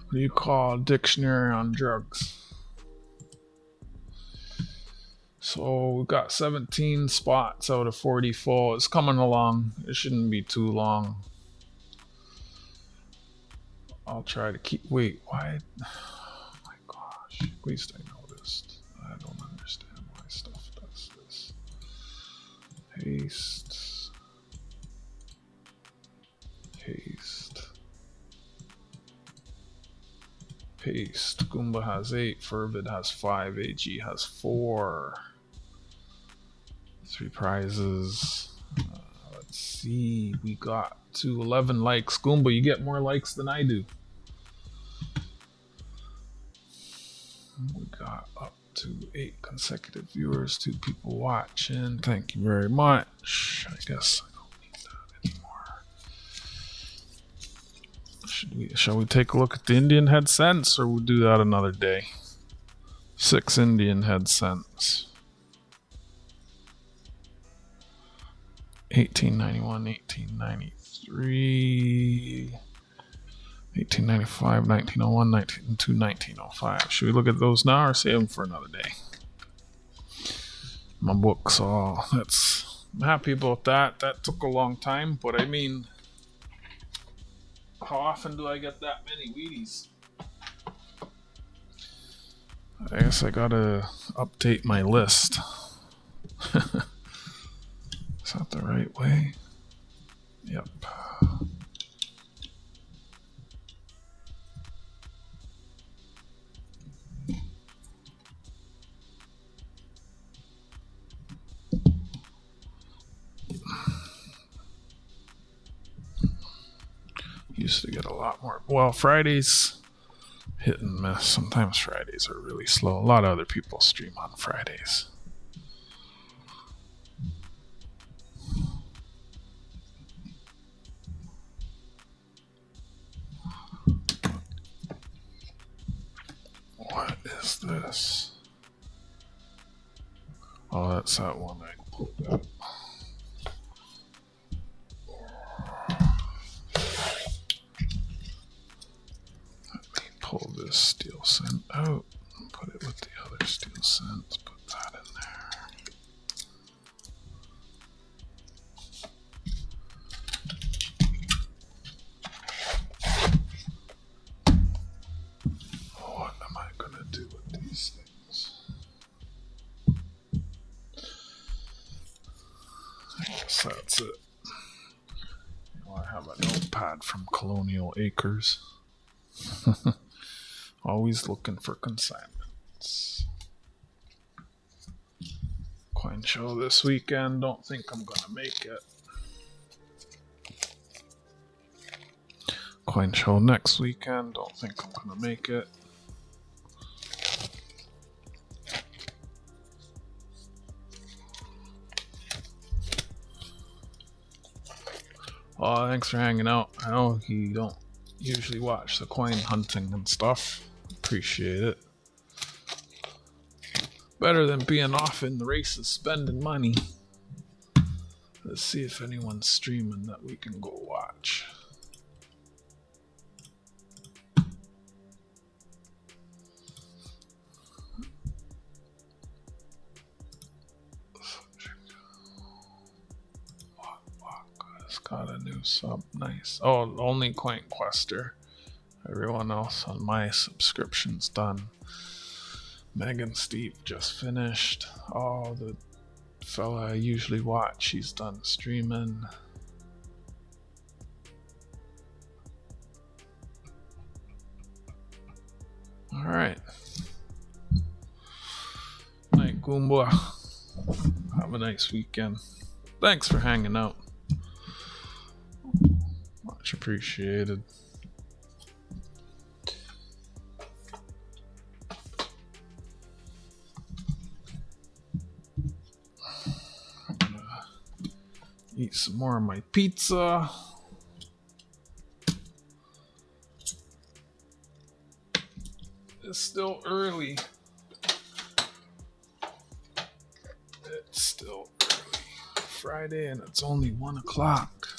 What do you call dictionary on drugs? So we've got 17 spots out of 40 full. It's coming along. It shouldn't be too long. I'll try to keep. Wait, why? Oh my gosh. At least I noticed. I don't understand why stuff does this. Paste. Paste. Paste. Goomba has 8. Fervid has 5. AG has 4. 3 prizes. Let's see. We got to 11 likes. Goomba, you get more likes than I do. We got up to 8 consecutive viewers, 2 people watching. Thank you very much. I guess I don't need that anymore. Shall we take a look at the Indian head cents, or we'll do that another day? 6 Indian head cents. 1891, 1893, 1895, 1901, 1902, 1905. Should we look at those now or save them for another day? My books, I'm happy about that. That took a long time, but I mean, how often do I get that many Wheaties? I guess I gotta update my list. Is that the right way? Yep. Used to get a lot more. Well, Fridays, hit and miss. Sometimes Fridays are really slow. A lot of other people stream on Fridays. What is this? Oh, that's that one I pulled up. Pull this steel cent out and put it with the other steel cents. Put that in there. What am I gonna do with these things? I guess that's it. I have a notepad from Colonial Acres. Always looking for consignments. Coin show this weekend. Don't think I'm gonna make it. Coin show next weekend. Don't think I'm gonna make it. Oh, thanks for hanging out. I know you don't usually watch the coin hunting and stuff. Appreciate it. Better than being off in the races spending money. Let's see if anyone's streaming that we can go watch. It's got a new sub. Nice. Oh, only Coin Quester. Everyone else on my subscription's done. Megan Steve just finished. Oh, the fella I usually watch, he's done streaming. Alright. Night, Goomba. Have a nice weekend. Thanks for hanging out. Much appreciated. Eat some more of my pizza. It's still early. It's still early. Friday and it's only 1 o'clock.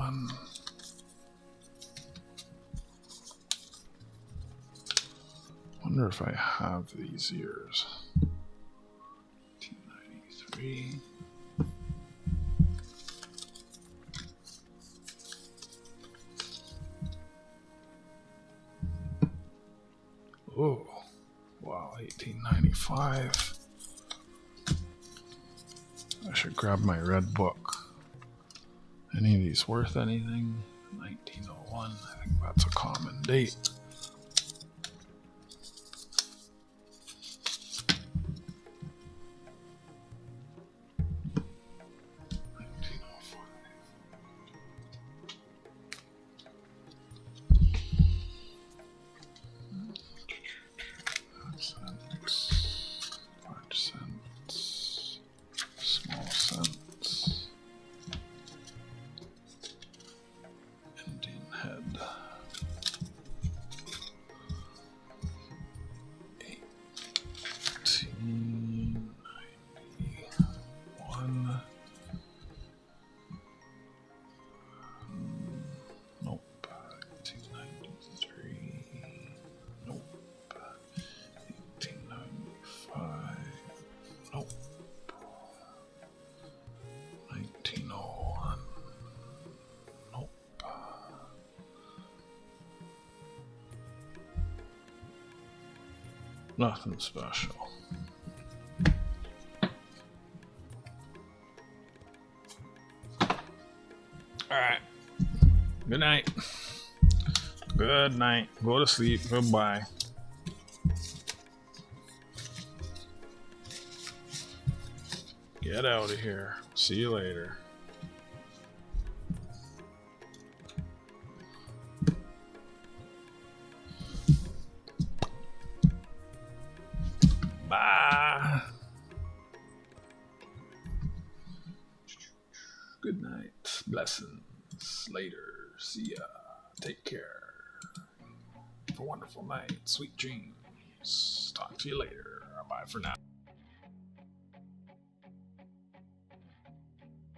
1. Wonder if I have these years. 1993. Oh, wow, 1895. I should grab my red book. Any of these worth anything? 1901, I think that's a common date. Nothing special. Alright. Good night. Good night. Go to sleep. Goodbye. Get out of here. See you later. Bye. Good night. Blessings. Later. See ya. Take care. Have a wonderful night. Sweet dreams. Talk to you later. Bye for now.